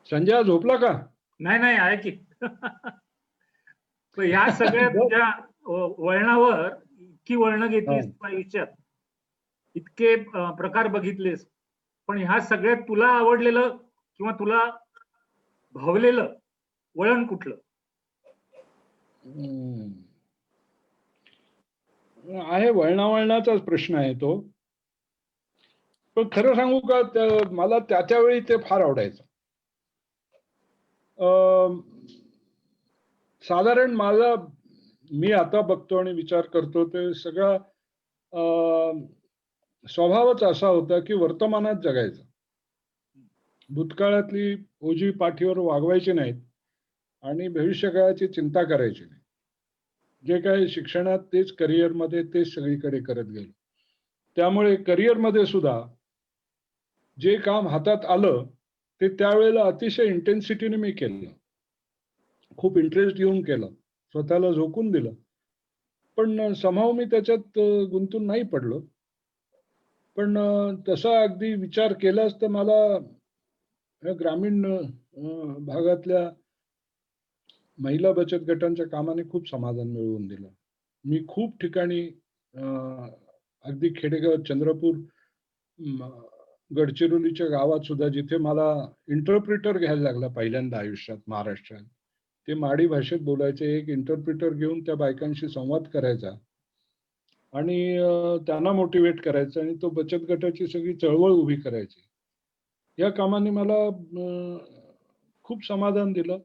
संजय झोपला का? नाही आहे की. ह्या सगळ्या तुझ्या वळणावर इतकी वळणं घेतलीस आयुष्यात, इतके प्रकार बघितलेस, पण ह्या सगळ्यात तुला आवडलेलं किंवा तुला भावलेलं वळण कुठलं आहे? वळणाचाच प्रश्न आहे तो. पण खरं सांगू का, मला त्याच्या वेळी ते फार आवडायचं. साधारण माझा, मी आता बघतो आणि विचार करतो, ते सगळा स्वभावच असा होता की वर्तमानात जगायचं. भूतकाळातली ओझी पाठीवर वागवायची नाहीत आणि भविष्यकाळाची चिंता करायची नाही. जे काही शिक्षणात तेच, करिअरमध्ये तेच सगळीकडे करत गेलो. त्यामुळे करिअरमध्ये सुद्धा जे काम हातात आलं ते त्यावेळेला अतिशय इंटेन्सिटीने मी केलं, खूप इंटरेस्ट घेऊन केलं, स्वतःला झोकून दिलं. पण somehow मी त्याच्यात गुंतून नाही पडलो. पण तसा अगदी विचार केलाच तर मला या ग्रामीण भागातल्या महिला बचत गटांच्या कामाने खूप समाधान मिळवून दिलं. मी खूप ठिकाणी अगदी खेडेगाव, चंद्रपूर, गडचिरोलीच्या गावात सुद्धा, जिथे मला इंटरप्रिटर घ्यायला लागला पहिल्यांदा आयुष्यात महाराष्ट्रात. ते माडी भाषेत बोलायचे, एक इंटरप्रिटर घेऊन त्या बायकांशी संवाद करायचा आणि त्यांना मोटिवेट करायचं आणि तो बचत गटाची सगळी चळवळ उभी करायची. या कामाने मला खूप समाधान दिलं.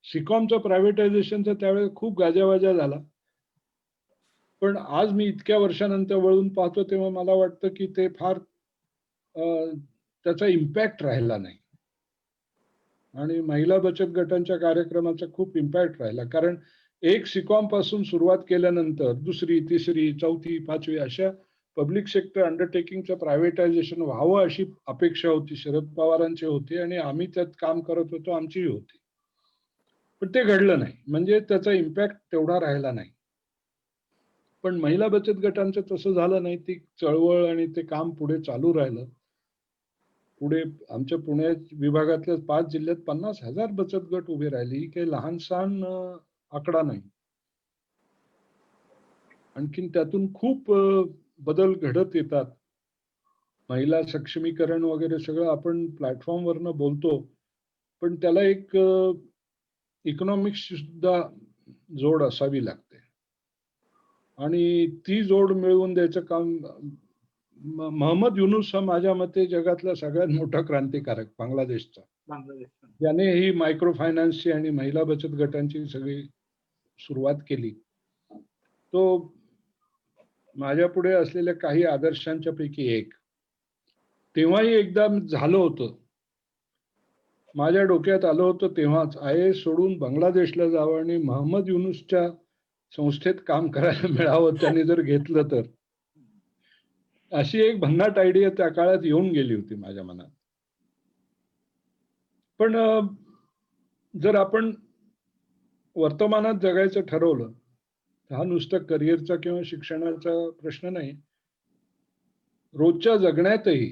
सिकॉमचं प्रायव्हेटायझेशनचा त्यावेळेस खूप गाजावाजा झाला. पण आज मी इतक्या वर्षानंतर वळून पाहतो तेव्हा मला वाटतं की ते फार त्याचा इम्पॅक्ट राहिला नाही. आणि महिला बचत गटांच्या कार्यक्रमाचा खूप इम्पॅक्ट राहिला. कारण एक सिकॉम पासून सुरुवात केल्यानंतर दुसरी, तिसरी, चौथी, पाचवी अशा पब्लिक सेक्टर अंडरटेकिंगचं प्रायव्हेटायझेशन व्हावं अशी अपेक्षा होती, शरद पवारांची होती आणि आम्ही त्यात काम करत होतो, आमचीही होती. पण ते घडलं नाही, म्हणजे त्याचा इम्पॅक्ट तेवढा राहिला नाही. पण महिला बचत गटांचं तसं झालं नाही. ती चळवळ आणि ते काम पुढे चालू राहिलं. पुढे आमच्या पुणे विभागातल्या 5 जिल्ह्यात 50,000 बचत गट उभे राहिले. ही काही लहान सहान आकडा नाही. आणखीन त्यातून खूप बदल घडत येतात. महिला सक्षमीकरण वगैरे सगळं आपण प्लॅटफॉर्मवरनं बोलतो, पण त्याला एक इकॉनॉमिक्स सुद्धा जोड असावी लागते आणि ती जोड मिळवून द्यायचं काम मोहम्मद युनूस हा माझ्या मते जगातला सगळ्यात मोठा क्रांतिकारक बांगलादेशचा, ज्याने ही मायक्रो फायनान्सची आणि महिला बचत गटांची सगळी सुरुवात केली. तो माझ्या पुढे असलेल्या काही आदर्शांच्या पैकी एक. तेव्हाही एकदा झालं होतं, माझ्या डोक्यात आलं होतं तेव्हाच, IAS सोडून बांगलादेशला जावं आणि मोहम्मद युनूसच्या संस्थेत काम करायला मिळावं त्यांनी जर घेतलं तर. अशी एक भन्नाट आयडिया त्या काळात येऊन गेली होती माझ्या मनात. पण जर आपण वर्तमानात जगायचं ठरवलं तर हा नुसता करिअरचा किंवा शिक्षणाचा प्रश्न नाही. रोजच्या जगण्यातही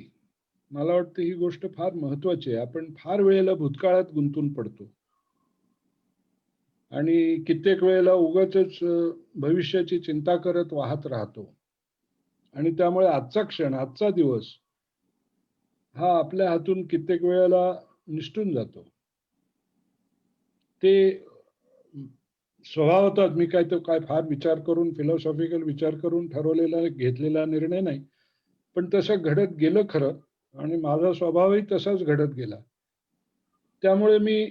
मला वाटतं ही गोष्ट फार महत्वाची आहे. आपण फार वेळेला भूतकाळात गुंतून पडतो आणि कित्येक वेळेला उगाचच भविष्याची चिंता करत वाहत राहतो आणि त्यामुळे आजचा क्षण, आजचा दिवस हा आपल्या हातून कित्येक वेळेला निसटून जातो. ते स्वभावतः मी काय फार विचार करून, फिलॉसॉफिकल विचार करून ठरवलेला घेतलेला निर्णय नाही, पण तसं घडत गेलं खरं आणि माझा स्वभावही तसाच घडत गेला. त्यामुळे मी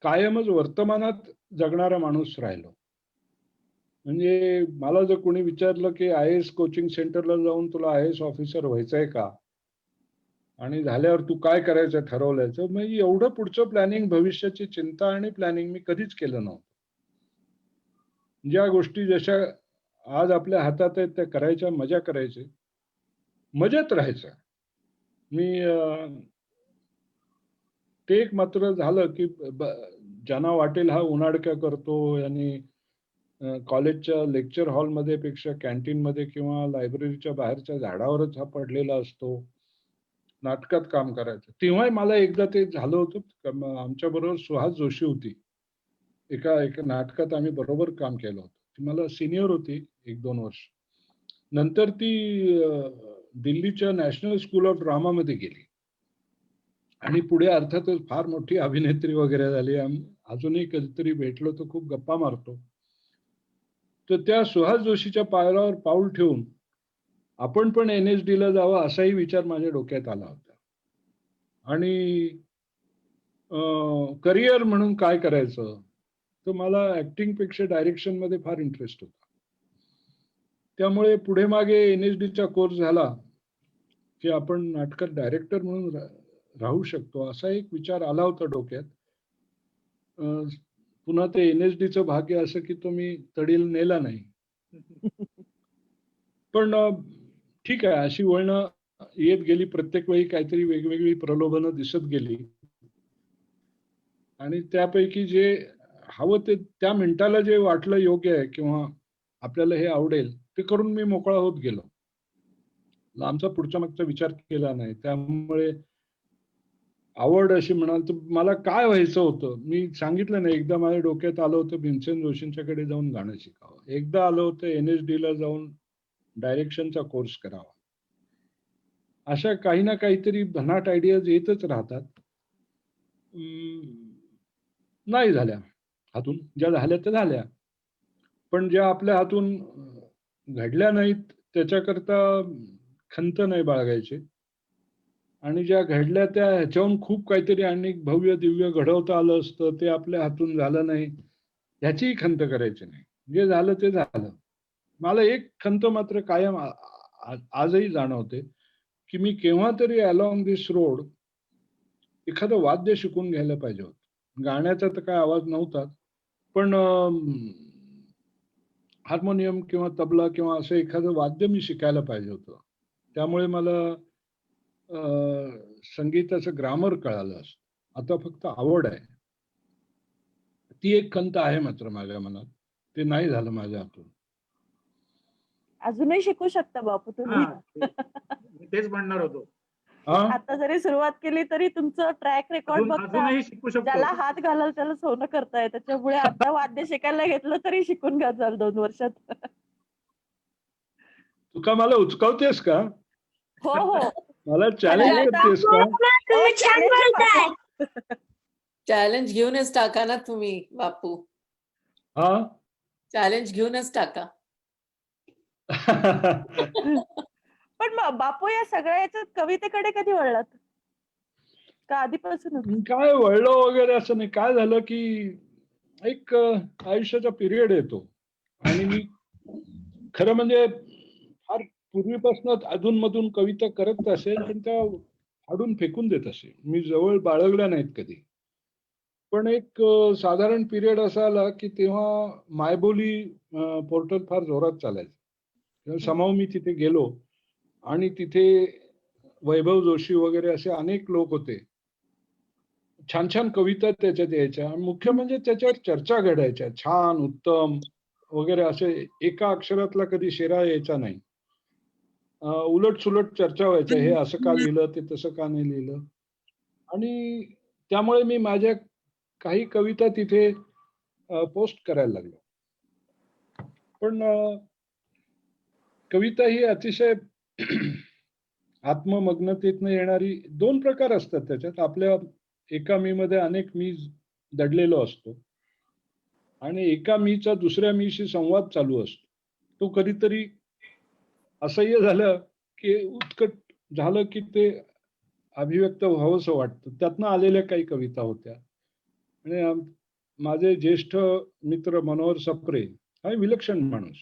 कायमच वर्तमानात जगणारा माणूस राहिलो. म्हणजे मला जर कोणी विचारलं की IAS कोचिंग सेंटरला जाऊन तुला IAS ऑफिसर व्हायचंय का आणि झाल्यावर तू काय करायचं ठरवल्याचं, मग एवढं पुढचं प्लॅनिंग, भविष्याची चिंता आणि प्लॅनिंग मी कधीच केलं नव्हतं. ज्या गोष्टी जशा आज आपल्या हातात आहेत त्या करायच्या, मजा करायची, मजेत राहायचं. मी ते एक मात्र झालं की ज्यांना वाटेल हा उनाडक्या करतो आणि कॉलेजच्या लेक्चर हॉलमध्ये पेक्षा कॅन्टीनमध्ये किंवा लायब्ररीच्या बाहेरच्या झाडावरच हा पडलेला असतो, नाटकात काम करायचं. तेव्हा मला एकदा ते झालं होतं. आमच्या बरोबर सुहास जोशी होती, एका नाटकात आम्ही बरोबर काम केलं होतं. ती मला सिनियर होती 1-2 वर्ष. नंतर ती दिल्लीच्या नॅशनल स्कूल ऑफ ड्रामा मध्ये गेली आणि पुढे अर्थातच फार मोठी अभिनेत्री वगैरे झाली. अजूनही कधीतरी भेटलो तर खूप गप्पा मारतो. तर त्या सुहास जोशीच्या पावलावर पाऊल ठेवून आपण पण NSD ला जावं असाही विचार माझ्या डोक्यात आला होता. आणि करिअर म्हणून काय करायचं, तर मला ऍक्टिंग पेक्षा डायरेक्शन मध्ये फार इंटरेस्ट होता. त्यामुळे पुढे मागे NSDचा कोर्स झाला की आपण नाटकात डायरेक्टर म्हणून राहू शकतो असा एक विचार आला होता डोक्यात. पुन्हा ते NSDचं भाग्य असं की तो मी तडीला नेला नाही. पण ठीक आहे, अशी वळणं येत गेली. प्रत्येक वेळी काहीतरी वेगवेगळी प्रलोभनं दिसत गेली आणि त्यापैकी जे हवं ते त्या मिनिटाला जे वाटलं योग्य आहे किंवा आपल्याला हे आवडेल ते करून मी मोकळा होत गेलो. आमचा पुढचा मागचा विचार केला नाही. त्यामुळे आवड अशी म्हणाल तर मला काय व्हायचं होतं, मी सांगितलं नाही, एकदा माझ्या डोक्यात आलं होतं भीमसेन जोशींच्याकडे जाऊन गाणं शिकावं. एकदा आलं होतं NSD ला जाऊन डायरेक्शनचा कोर्स करावा. अशा काही ना काहीतरी भन्नाट आयडियाज येतच राहतात. नाही झाल्या हातून, ज्या झाल्या त्या झाल्या, पण ज्या आपल्या हातून घडल्या नाहीत त्याच्याकरता खंत नाही बाळगायची. आणि ज्या घडल्या त्या ह्याच्याहून खूप काहीतरी आणि भव्य दिव्य घडवता आलं असतं, ते आपल्या हातून झालं नाही ह्याचीही खंत करायची नाही. जे झालं ते झालं. मला एक खंत मात्र कायम आजही जाणवते की मी केव्हा तरी अलॉंग दिस रोड एखादं वाद्य शिकून घ्यायला पाहिजे होतं. गाण्याचा तर काय आवाज नव्हता, पण हार्मोनियम किंवा तबला किंवा असं एखादं वाद्य मी शिकायला पाहिजे होतं. त्यामुळे मला संगीताचं ग्रामर कळालं असतं. आता फक्त आवड आहे. ती एक खंत आहे मात्र माझ्या मनात. ते नाही झालं माझ्या हातून. अजूनही शिकू शकता बापू तुम्ही. मी तेच म्हणणार होतो. आता जरी सुरुवात केली तरी तुमचं ट्रॅक रेकॉर्ड बघता अजूनही शिकू शकतो. ज्याला हात घालाल त्याला सोनं करताय. त्याच्यामुळे आता वाद्य शिकायला घेतलं तरी शिकून घ्याल 2 वर्षात. तू का मला उचकावतेस का? हो हो, मला चॅलेंज करतेस का? चॅलेंज घेऊनच टाका ना तुम्ही बापू. हा, चॅलेंज घेऊनच टाका. पण बापू या सगळ्या याच्यात कवितेकडे कधी वळलात का आधीपासूनच? काय वळलं वगैरे असं नाही. काय झालं की एक आयुष्याचा पिरियड येतो आणि मी खरं म्हणजे फार पूर्वीपासूनच अधूनमधून कविता करत असेल, पण त्या फाडून फेकून देत असेल. मी जवळ बाळगल्या नाहीत कधी. पण एक साधारण पिरियड असा आला की तेव्हा मायबोली पोर्टल फार जोरात चालायचं. समाव मी तिथे गेलो आणि तिथे वैभव जोशी वगैरे असे अनेक लोक होते. छान छान कविता त्याच्यात यायच्या. मुख्य म्हणजे त्याच्यावर चर्चा घडायच्या, छान उत्तम वगैरे. असे एका अक्षरातला कधी शेरा यायचा नाही. उलट सुलट चर्चा व्हायच्या, हे असं का लिहिलं, ते तसं का नाही लिहिलं. आणि त्यामुळे मी माझ्या काही कविता तिथे पोस्ट करायला लागलो. पण कविता ही अतिशय आत्ममग्नतेतनं येणारी. 2 प्रकार असतात त्याच्यात. आपल्या एका मी मध्ये अनेक मी दडलेलो असतो आणि एका मीचा दुसऱ्या मीशी संवाद चालू असतो. तो कधीतरी असह्य झालं की उत्कट झालं की ते अभिव्यक्त व्हावंसं वाटतं. त्यातनं आलेल्या काही कविता होत्या. आणि माझे ज्येष्ठ मित्र मनोहर सप्रे हा विलक्षण माणूस,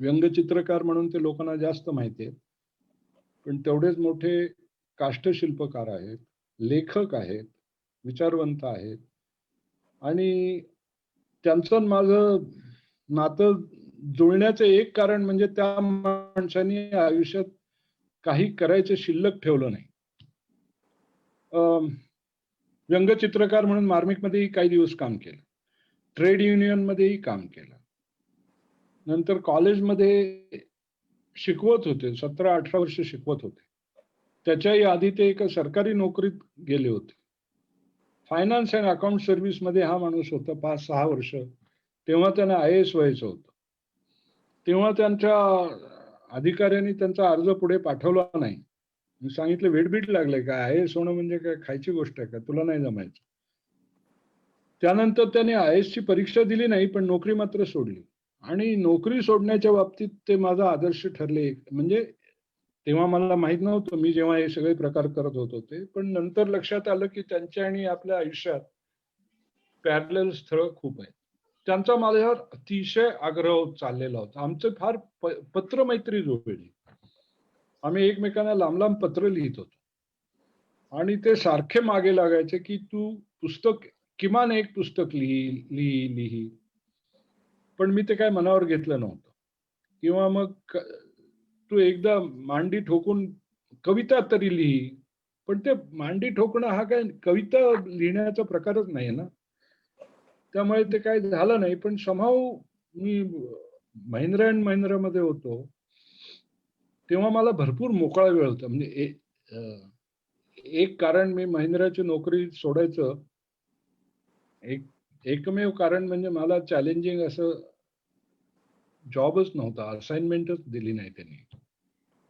व्यंगचित्रकार म्हणून ते लोकांना जास्त माहिती आहे, पण तेवढेच मोठे काष्ठशिल्पकार आहेत, लेखक आहेत, विचारवंत आहेत. आणि त्यांचं माझं नातं जुळण्याचं एक कारण म्हणजे त्या माणसाने आयुष्यात काही करायचं शिल्लक ठेवलं नाही. व्यंगचित्रकार म्हणून मार्मिकमध्येही काही दिवस काम केलं, ट्रेड युनियन मध्येही काम केलं. नंतर कॉलेजमध्ये शिकवत होते, 17-18 वर्ष शिकवत होते. त्याच्याही आधी ते एका सरकारी नोकरीत गेले होते. फायनान्स अँड अकाउंट सर्व्हिस मध्ये हा माणूस होता 5-6 वर्ष. तेव्हा त्यांना IAS व्हायचं होतं. तेव्हा त्यांच्या अधिकाऱ्यांनी त्यांचा अर्ज पुढे पाठवला नाही. मी सांगितलं, वेडबीट लागले का, IAS होणं म्हणजे काय खायची गोष्ट आहे का, तुला नाही जमायचं. त्यानंतर त्याने IAS ची परीक्षा दिली नाही, पण नोकरी मात्र सोडली आणि नोकरी सोडण्याच्या बाबतीत ते माझा आदर्श ठरले. म्हणजे तेव्हा मला माहित नव्हतं, मी जेव्हा हे सगळे प्रकार करत होतो ते, पण नंतर लक्षात आलं की त्यांच्या आणि आपल्या आयुष्यात पॅरलल स्थळं खूप आहेत. त्यांचा माझ्यावर अतिशय आग्रह चाललेला होता. आमचं फार पत्र मैत्री जुळली. आम्ही एकमेकांना लांब लांब पत्र लिहित होतो आणि ते सारखे मागे लागायचे की तू पुस्तक, किमान एक पुस्तक लिही. पण मी ते काय मनावर घेतलं नव्हतं. किंवा मग तू एकदा मांडी ठोकून कविता तरी लिही. पण ते मांडी ठोकणं हा काय कविता लिहिण्याचा प्रकारच नाही ना. त्यामुळे ते काय झालं नाही. पण somehow मी महिंद्रा अँड महिंद्रामध्ये होतो तेव्हा मला भरपूर मोकळा वेळ होता. म्हणजे एक कारण मी महिंद्राची नोकरी सोडायचं एकमेव कारण म्हणजे मला चॅलेंजिंग असं जॉबच नव्हता. असाइनमेंटच दिली नाही त्यांनी.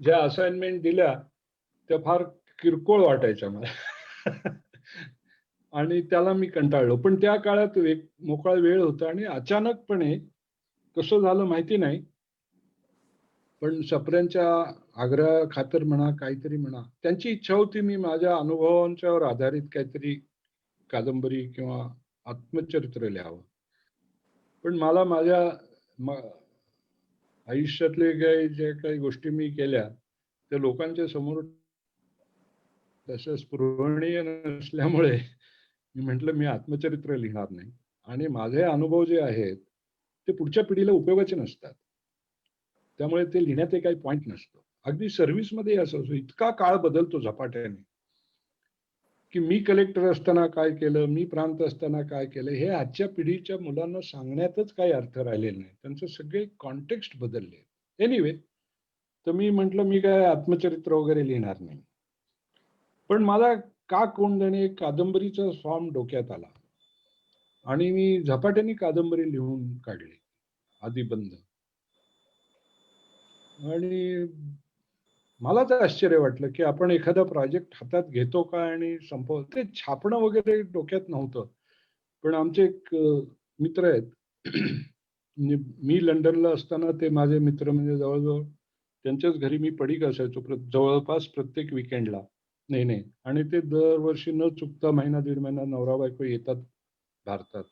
ज्या असाइनमेंट दिल्या त्या फार किरकोळ वाटायच्या मला आणि त्याला मी कंटाळलो. पण त्या काळात एक मोकळा वेळ होता आणि अचानकपणे कसं झालं माहिती नाही, पण सप्रेंच्या आग्रह खातर म्हणा, काहीतरी म्हणा, त्यांची इच्छा होती मी माझ्या अनुभवांच्यावर आधारित काहीतरी कादंबरी किंवा आत्मचरित्र लिहावं. पण मला माझ्या आयुष्यातले जे काही गोष्टी मी केल्या त्या लोकांच्या समोर तसं स्पृहणीय नसल्यामुळे मी म्हटलं मी आत्मचरित्र लिहिणार नाही आणि माझे अनुभव जे आहेत ते पुढच्या पिढीला उपयोगाचे नसतात. त्यामुळे ते लिहिण्यात काही पॉइंट नसतो. अगदी सर्व्हिसमध्ये असं इतका काळ बदलतो झपाट्याने की मी कलेक्टर असताना काय केलं, मी प्रांत असताना काय केलं, हे आजच्या पिढीच्या मुलांना सांगण्यातच काही अर्थ राहिलेला नाही. त्यांचं सगळे कॉन्टेक्स्ट बदलले. एनिवे, तर मी म्हटलं मी काय आत्मचरित्र वगैरे लिहिणार नाही. पण मला का कोंडणे कादंबरीचा फॉर्म डोक्यात आला आणि मी झपाट्याने कादंबरी लिहून काढली आदिबंध. आणि मला तर आश्चर्य वाटलं की आपण एखादा प्रोजेक्ट हातात घेतो का आणि संपवतो. ते छापणं वगैरे डोक्यात नव्हतं. पण आमचे एक मित्र आहेत म्हणजे मी लंडनला असताना ते माझे मित्र, म्हणजे जवळजवळ त्यांच्याच घरी मी पडीक असायचो जवळपास प्रत्येक विकेंडला नाही आणि ते दरवर्षी न चुकता महिना दीड महिना नवरा बायको येतात भारतात.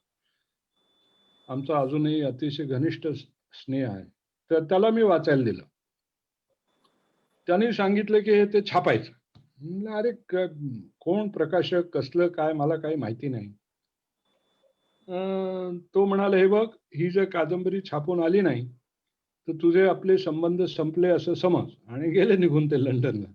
आमचा अजूनही अतिशय घनिष्ठ स्नेह आहे. तर त्याला मी वाचायला दिलं. त्याने सांगितलं की ते छापायचं. अरे कोण प्रकाशक, कसलं काय, मला काही माहिती नाही. तो म्हणाला हे बघ, ही जर कादंबरी छापून आली नाही तर तुझे आपले संबंध संपले असं समज, आणि गेले निघून ते लंडनला.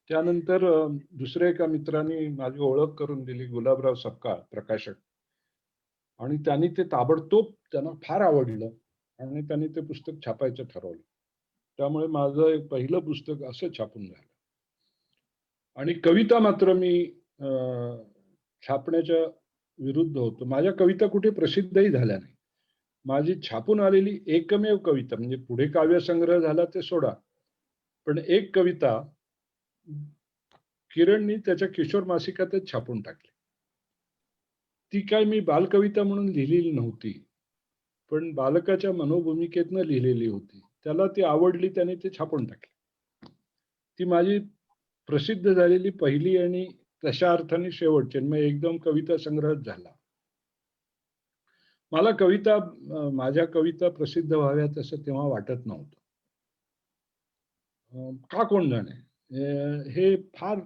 त्यानंतर दुसऱ्या एका मित्राने माझी ओळख करून दिली, गुलाबराव सपकाळ प्रकाशक, आणि त्यांनी ते ताबडतोब त्यांना फार आवडलं आणि त्यांनी ते पुस्तक छापायचं ठरवलं. त्यामुळे माझं एक पहिलं पुस्तक असं छापून झालं. आणि कविता मात्र मी छापण्याच्या विरुद्ध होतो. माझ्या कविता कुठे प्रसिद्धही झाल्या नाही. माझी छापून आलेली एकमेव कविता, म्हणजे पुढे काव्यसंग्रह झाला ते सोडा, पण एक कविता किरणनी त्याच्या किशोर मासिकातच छापून टाकली. ती काय मी बालकविता म्हणून लिहिलेली नव्हती, पण बालकाच्या मनोभूमिकेतनं लिहिलेली होती. त्याला ती आवडली, त्याने ते छापून टाकली. ती माझी प्रसिद्ध झालेली पहिली आणि तशा अर्थाने शेवटची, मग एकदम कविता संग्रहच झाला. मला माझ्या कविता प्रसिद्ध व्हाव्यात असं तेव्हा वाटत नव्हतं. का कोण जाणे, हे फार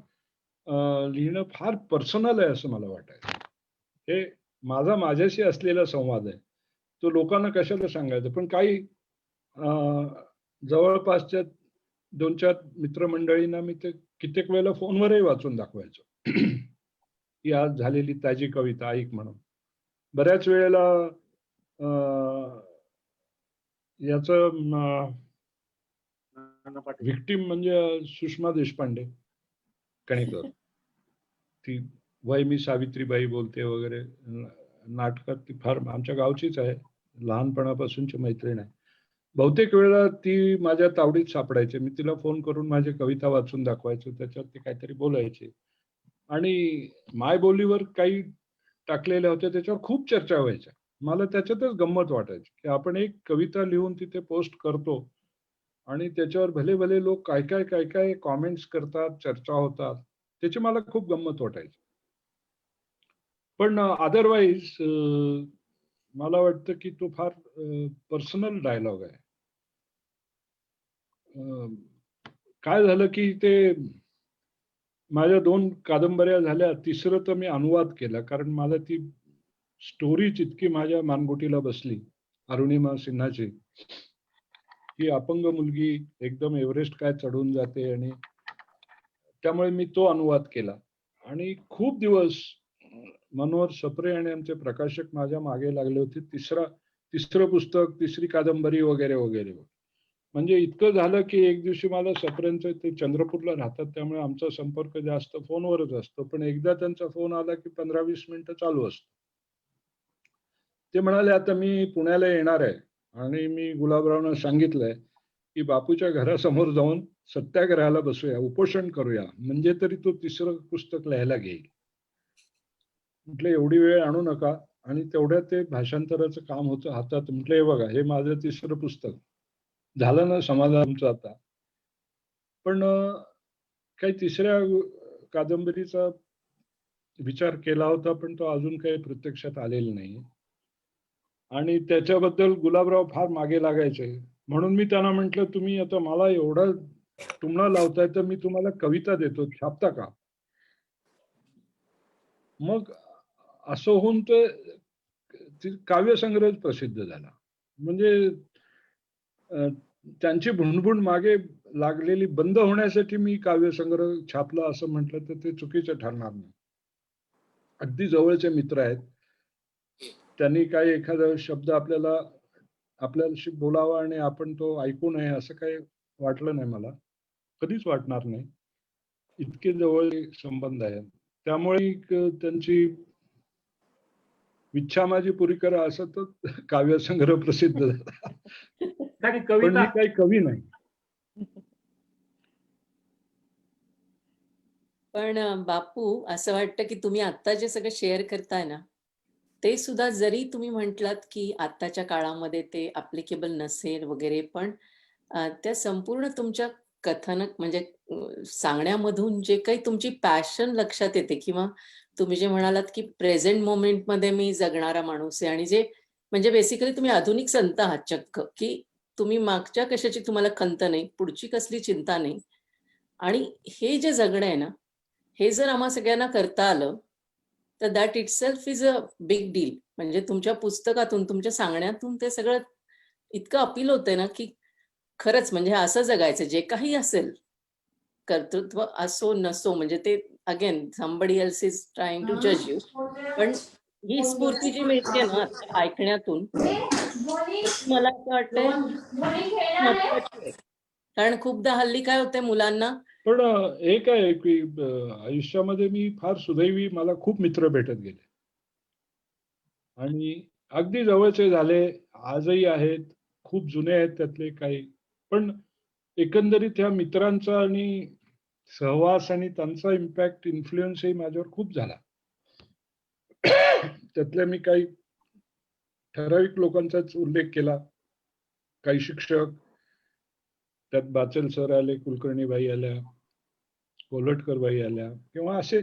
लिहिणं फार पर्सनल आहे असं मला वाटायचं. हे माझ्याशी असलेला संवाद आहे, तो लोकांना कशाला सांगायचं. पण काही जवळपासच्या 2-4 मित्रमंडळींना मी ते कित्येक वेळेला फोनवरही वाचून दाखवायचो की आज झालेली ताजी कविता ऐक म्हणून. बऱ्याच वेळेला याचं व्हिक्टीम म्हणजे सुषमा देशपांडे कणेकर, ती वय मी सावित्रीबाई बोलते वगैरे नाटकात, ती फार आमच्या गावचीच आहे, लहानपणापासूनची मैत्रीण आहे. बहुतेक वेळा ती माझ्या तावडीत सापडायचे. मी तिला फोन करून माझी कविता वाचून दाखवायचो, त्याच्यात ती काहीतरी बोलायची आणि मायबोलीवर काही टाकलेल्या होत्या त्याच्यावर खूप चर्चा व्हायच्या. मला त्याच्यातच गंमत वाटायची की आपण एक कविता लिहून तिथे पोस्ट करतो आणि त्याच्यावर भले भले लोक काय काय काय काय कॉमेंट्स करतात, चर्चा होतात, त्याची मला खूप गंमत वाटायची. पण अदरवाईज मला वाटतं की तो फार पर्सनल डायलॉग आहे. काय झालं की ते माझ्या 2 कादंबऱ्या झाल्या, तिसरं तर मी अनुवाद केला, कारण मला ती स्टोरीच इतकी माझ्या मानगुटीला बसली, अरुणिमा सिन्हाची. ही अपंग मुलगी एकदम एव्हरेस्ट काय चढून जाते, आणि त्यामुळे मी तो अनुवाद केला. आणि खूप दिवस मनोहर सप्रे आणि आमचे प्रकाशक माझ्या मागे लागले होते. तिसरं पुस्तक, तिसरी कादंबरी वगैरे वगैरे. म्हणजे इतकं झालं की एक दिवशी मला सप्रेंचं, ते चंद्रपूरला राहतात त्यामुळे आमचा संपर्क जास्त फोनवरच असतो, पण एकदा त्यांचा फोन आला की 15-20 मिनिटं चालू असतो. ते म्हणाले आता मी पुण्याला येणार आहे आणि मी गुलाबरावना सांगितलंय की बापूच्या घरासमोर जाऊन सत्याग्रहाला बसूया, उपोषण करूया, म्हणजे तरी तो तिसरं पुस्तक लिहायला घेईल. म्हटलं एवढी वेळ आणू नका. आणि तेवढ्यात ते भाषांतराचं काम होतं हातात. म्हटलं हे बघा, हे माझं तिसरं पुस्तक झालं ना, समाधान आमचं आता. पण काही तिसऱ्या कादंबरीचा विचार केला होता, पण तो अजून काही प्रत्यक्षात आलेला नाही. आणि त्याच्याबद्दल गुलाबराव फार मागे लागायचे, म्हणून मी त्यांना म्हटलं तुम्ही आता मला एवढं टुमणा लावताय तर मी तुम्हाला कविता देतो, छापता का? मग असं होऊन ते काव्यसंग्रह प्रसिद्ध झाला. म्हणजे त्यांची भुणभुण मागे लागलेली बंद होण्यासाठी मी काव्यसंग्रह छापला असं म्हटलं तर ते चुकीचं ठरणार नाही. अगदी जवळचे मित्र आहेत, त्यांनी काही एखादा शब्द आपल्याशी बोलावा आणि आपण तो ऐकू नये असं काही वाटलं नाही मला, कधीच वाटणार नाही. इतके जवळ संबंध आहेत, त्यामुळे त्यांची इच्छा माझी पुरी करा असं तर काव्यसंग्रह प्रसिद्ध झाला. पण मी काही कवी नाही. पण बापू, असं वाटतं की तुम्ही आता जे सगळं शेअर करताय ना, ते सुद्धा जरी तुम्ही म्हटलात की आत्ताच्या काळामध्ये ते ऍप्लिकेबल नसेल वगैरे, पण त्या संपूर्ण तुमच्या कथानक म्हणजे सांगण्यामधून जे काही तुमची पॅशन लक्षात येते, किंवा तुम्ही जे म्हणालात की प्रेझेंट मोमेंटमध्ये मी जगणारा माणूस आहे, आणि जे म्हणजे बेसिकली तुम्ही आधुनिक संत आहात चक्क, की तुम्ही मागच्या कशाची तुम्हाला खंत नाही, पुढची कसली चिंता नाही. आणि हे जे जगणं आहे ना, हे जर आम्हा सगळ्यांना करता आलं तर that itself is a big deal. म्हणजे तुमच्या पुस्तकातून, तुमच्या सांगण्यातून ते सगळं इतकं अपील होतंय ना, की खरंच म्हणजे असं जगायचं, जे काही असेल, कर्तृत्व असो नसो, म्हणजे ते again somebody else is trying to जज यू. पण ही स्फूर्ती जी मिळते ना ऐकण्यातून, मला असं वाटतंय महत्वाची आहे. कारण खूपदा हल्ली काय होतंय मुलांना, पण एक आहे की आयुष्यामध्ये मी फार सुदैवी, मला खूप मित्र भेटत गेले आणि अगदी जवळचे झाले, आजही आहेत, खूप जुने आहेत त्यातले काही. पण एकंदरीत ह्या मित्रांचा आणि सहवास आणि त्यांचा इम्पॅक्ट, इन्फ्लुएन्सही माझ्यावर खूप झाला. त्यातल्या मी काही ठराविक लोकांचाच उल्लेख केला. काही शिक्षक, त्यात बाचल सर आले, कुलकर्णी बाई आल्या, कोल्हटकर बाई आल्या, किंवा असे,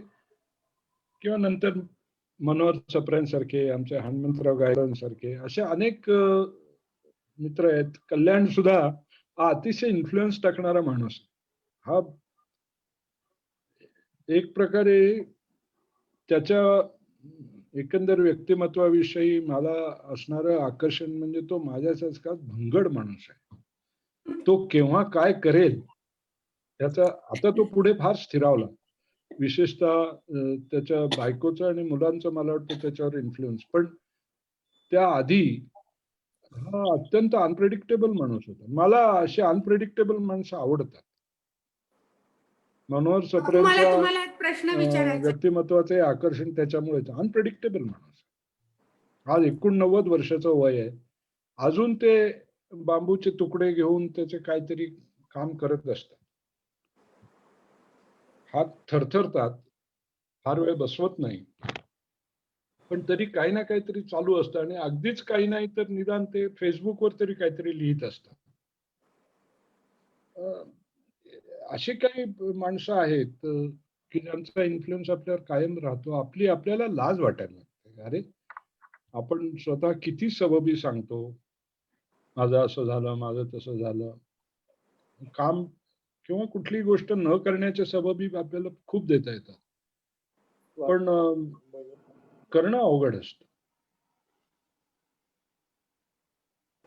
किंवा नंतर मनोहर सप्रेंसारखे, आमचे हनुमंतराव गायकवाडांसारखे असे अनेक मित्र आहेत. कल्याण सुद्धा हा अतिशय इन्फ्लुएन्स टाकणारा माणूस. हा एक प्रकारे त्याच्या एकंदर व्यक्तिमत्वाविषयी मला असणारं आकर्षण म्हणजे तो माझ्यासारखाच भंगड माणूस आहे. तो केव्हा काय करेल त्याचा, आता तो पुढे फार स्थिरावला. विशेषतः त्याच्या बायकोचा आणि मुलांचा मला वाटतं त्याच्यावर इन्फ्लुएन्स. पण त्याआधी हा अत्यंत अनप्रेडिक्टेबल माणूस होता. मला असे अनप्रेडिक्टेबल माणसं आवडतात. मनोहर सप्रेंचा तुम्हाला एक प्रश्न विचारायचा. व्यक्तिमत्वाचे आकर्षण त्याच्यामुळे, अनप्रेडिक्टेबल माणूस. आज 89 वर्षाचं वय आहे, अजून ते बांबूचे तुकडे घेऊन त्याचे काहीतरी काम करत असतात. हात थरथरतात, फार वेळ बसवत नाही. पण तरी काही ना काहीतरी चालू असतं आणि अगदीच काही नाही तर निदान ते फेसबुकवर तरी काहीतरी लिहित असतात. अशी काही माणसं आहेत की ज्यांचा इन्फ्लुएन्स आपल्यावर कायम राहतो. आपल्याला लाज वाटायला लागते. अरे आपण स्वतः किती सबबी सांगतो, माझं असं झालं, माझं तसं झालं. काम किंवा कुठलीही गोष्ट न करण्याच्या सबबी आपल्याला खूप देता येतात, पण करणं अवघड असतं.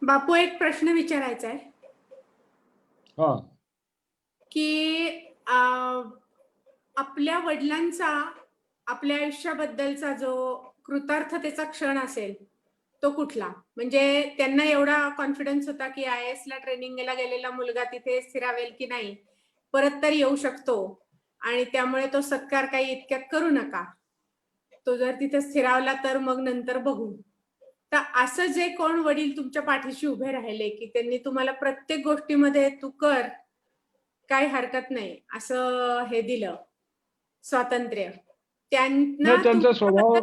बापू, एक प्रश्न विचारायचा आहे हा, की आपल्या वडिलांचा आपल्या आयुष्याबद्दलचा जो कृतार्थतेचा क्षण असेल तो कुठला? म्हणजे त्यांना एवढा कॉन्फिडन्स होता की IAS ला ट्रेनिंगला गेलेला मुलगा तिथे स्थिरावेल की नाही, परत तर येऊ शकतो, आणि त्यामुळे तो सत्कार काही इतक्यात करू नका, तो जर तिथे स्थिरावला तर मग नंतर बघू. तर असं जे कोण वडील तुमच्या पाठीशी उभे राहिले की त्यांनी तुम्हाला प्रत्येक गोष्टीमध्ये तू कर, काही हरकत नाही असं हे दिलं स्वातंत्र्य, त्यांचा स्वभाव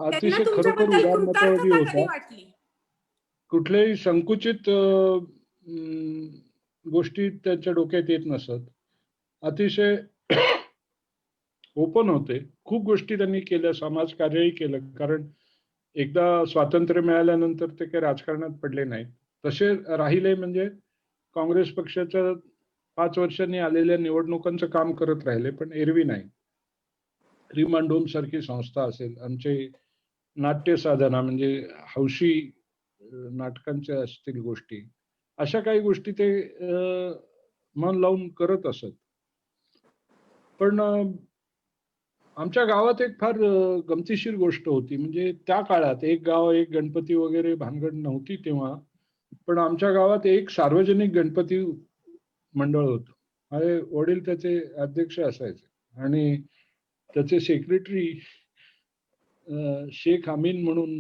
अतिशय खरोखर उदारमतवादी कृतार्थता कधी होता. वाटली? कुठल्याही संकुचित गोष्टी त्यांच्या डोक्यात येत नसत. अतिशय ओपन होते. खूप गोष्टी त्यांनी केल्या, समाजकार्यही केलं. कारण एकदा स्वातंत्र्य मिळाल्यानंतर ते काही राजकारणात पडले नाहीत. तसे राहिले म्हणजे काँग्रेस पक्षाच्या 5 वर्षांनी आलेल्या निवडणुकांचं काम करत राहिले, पण एरवी नाही. रिमांडोम सारखी संस्था असेल, आमचे नाट्य साधना म्हणजे हौशी नाटकांच्या असतील गोष्टी, अशा काही गोष्टी ते मन लावून करत असत. पण आमच्या गावात एक फार गमतीशीर गोष्ट होती. म्हणजे त्या काळात एक गाव एक गणपती वगैरे भानगड नव्हती तेव्हा, पण आमच्या गावात एक सार्वजनिक गणपती मंडळ होतं. माझे वडील त्याचे अध्यक्ष असायचे आणि त्याचे सेक्रेटरी शेख अमीन म्हणून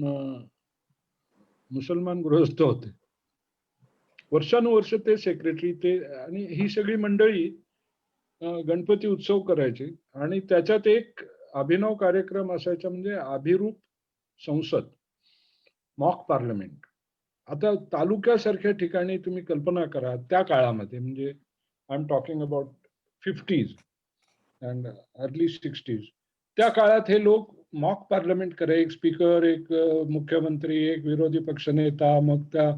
मुसलमान गृहस्थ होते. वर्षानुवर्ष ते सेक्रेटरी ते, आणि ही सगळी मंडळी गणपती उत्सव करायचे. आणि त्याच्यात एक अभिनव कार्यक्रम असायचा, म्हणजे अभिरूप संसद, मॉक पार्लमेंट. आता तालुक्यासारख्या ठिकाणी तुम्ही कल्पना करा त्या काळामध्ये, म्हणजे I am talking about 50s and early 60s, त्या काळात हे लोक मॉक पार्लमेंट करायचे. एक स्पीकर, एक मुख्यमंत्री, एक विरोधी पक्षनेता, मग त्या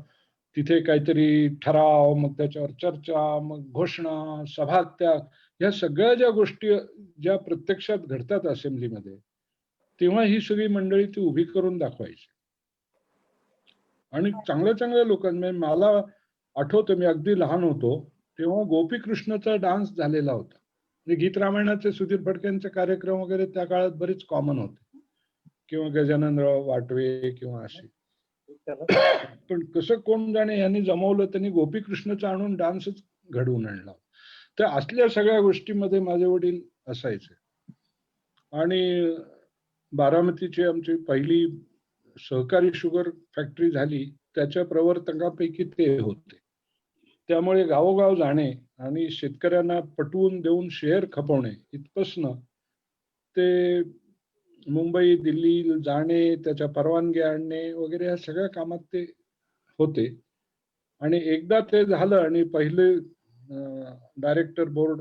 तिथे काहीतरी ठराव, मग त्याच्यावर चर्चा, मग घोषणा, सभात्याग, या सगळ्या ज्या गोष्टी ज्या प्रत्यक्षात घडतात असेंब्लीमध्ये, तेव्हा ही सगळी मंडळी ती उभी करून दाखवायची. आणि चांगल्या चांगल्या लोकांनी, मला आठवतं मी अगदी लहान होतो तेव्हा गोपीकृष्णाचा डान्स झालेला होता. गीत रामायणाचे सुधीर फडकेंचे कार्यक्रम वगैरे त्या काळात बरेच कॉमन होते, किंवा गजाननराव वाटवे किंवा असे. पण कसं कोण जाणे यांनी जमवलं, त्यांनी गोपीकृष्णाचा आणून डान्सच घडवून आणला. तर असल्या सगळ्या गोष्टीमध्ये माझे वडील असायचे. आणि बारामतीची आमची पहिली सहकारी शुगर फॅक्टरी झाली, त्याच्या प्रवर्तकांपैकी ते होते. त्यामुळे गावोगाव जाणे आणि शेतकऱ्यांना पटवून देऊन शेअर खपवणे इथपासनं ते मुंबई दिल्ली जाणे, त्याच्या परवानगी आणणे वगैरे, या सगळ्या कामात ते होते. आणि एकदा ते झालं आणि पहिले डायरेक्टर बोर्ड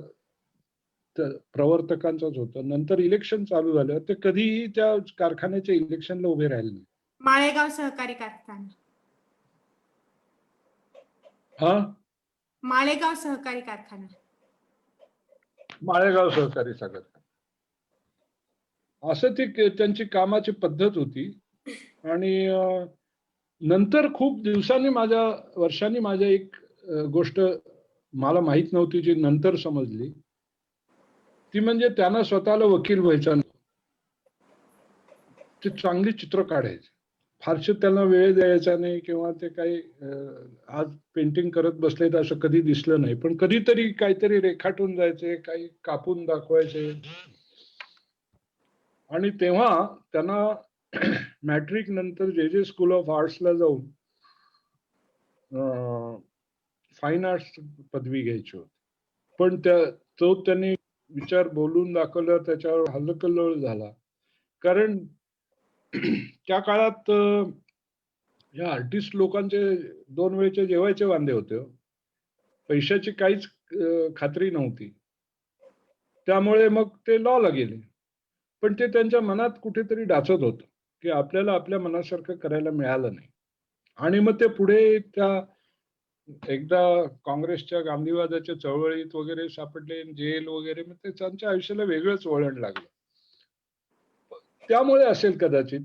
प्रवर्तकांचंच होतं. नंतर इलेक्शन चालू झालं, ते कधीही त्या कारखान्याच्या इलेक्शनला उभे राहिले नाही. माळेगाव सहकारी कारखाना. हा, माळेगाव सहकारी कारखाना. माळेगाव सहकारी साखर, असं ती त्यांची कामाची पद्धत होती. आणि नंतर खूप दिवसांनी वर्षांनी माझ्या एक गोष्ट मला माहित नव्हती, जी नंतर समजली, ती म्हणजे त्यांना स्वतःला वकील व्हायचा नव्हता. ते चांगली चित्र काढायचे, फारसे त्यांना वेळ द्यायचा नाही, किंवा ते काही आज पेंटिंग करत बसले तर असं कधी दिसलं नाही, पण कधीतरी काहीतरी रेखाटून जायचे, काही कापून दाखवायचे. आणि तेव्हा त्यांना मॅट्रिक नंतर जे स्कूल ऑफ आर्ट्सला जाऊन फाईन आर्ट्स पदवी घ्यायची होती. पण तो त्यांनी विचार बोलून दाखवल्यावर त्याच्यावर हल्लकल्लोळ झाला. कारण त्या काळात या आर्टिस्ट लोकांचे 2 वेळचे जेवायचे वांदे होते हो. पैशाची काहीच खात्री नव्हती. त्यामुळे मग ते लॉला गेले. पण ते त्यांच्या मनात कुठेतरी डाचत होतं की आपल्याला आपल्या मनासारखं करायला मिळालं नाही. आणि मग ते पुढे त्या एकदा काँग्रेसच्या गांधीवादाच्या चळवळीत वगैरे सापडले, जेल वगैरे, मग ते त्यांच्या आयुष्याला वेगळंच वळण लागलं. त्यामुळे असेल कदाचित.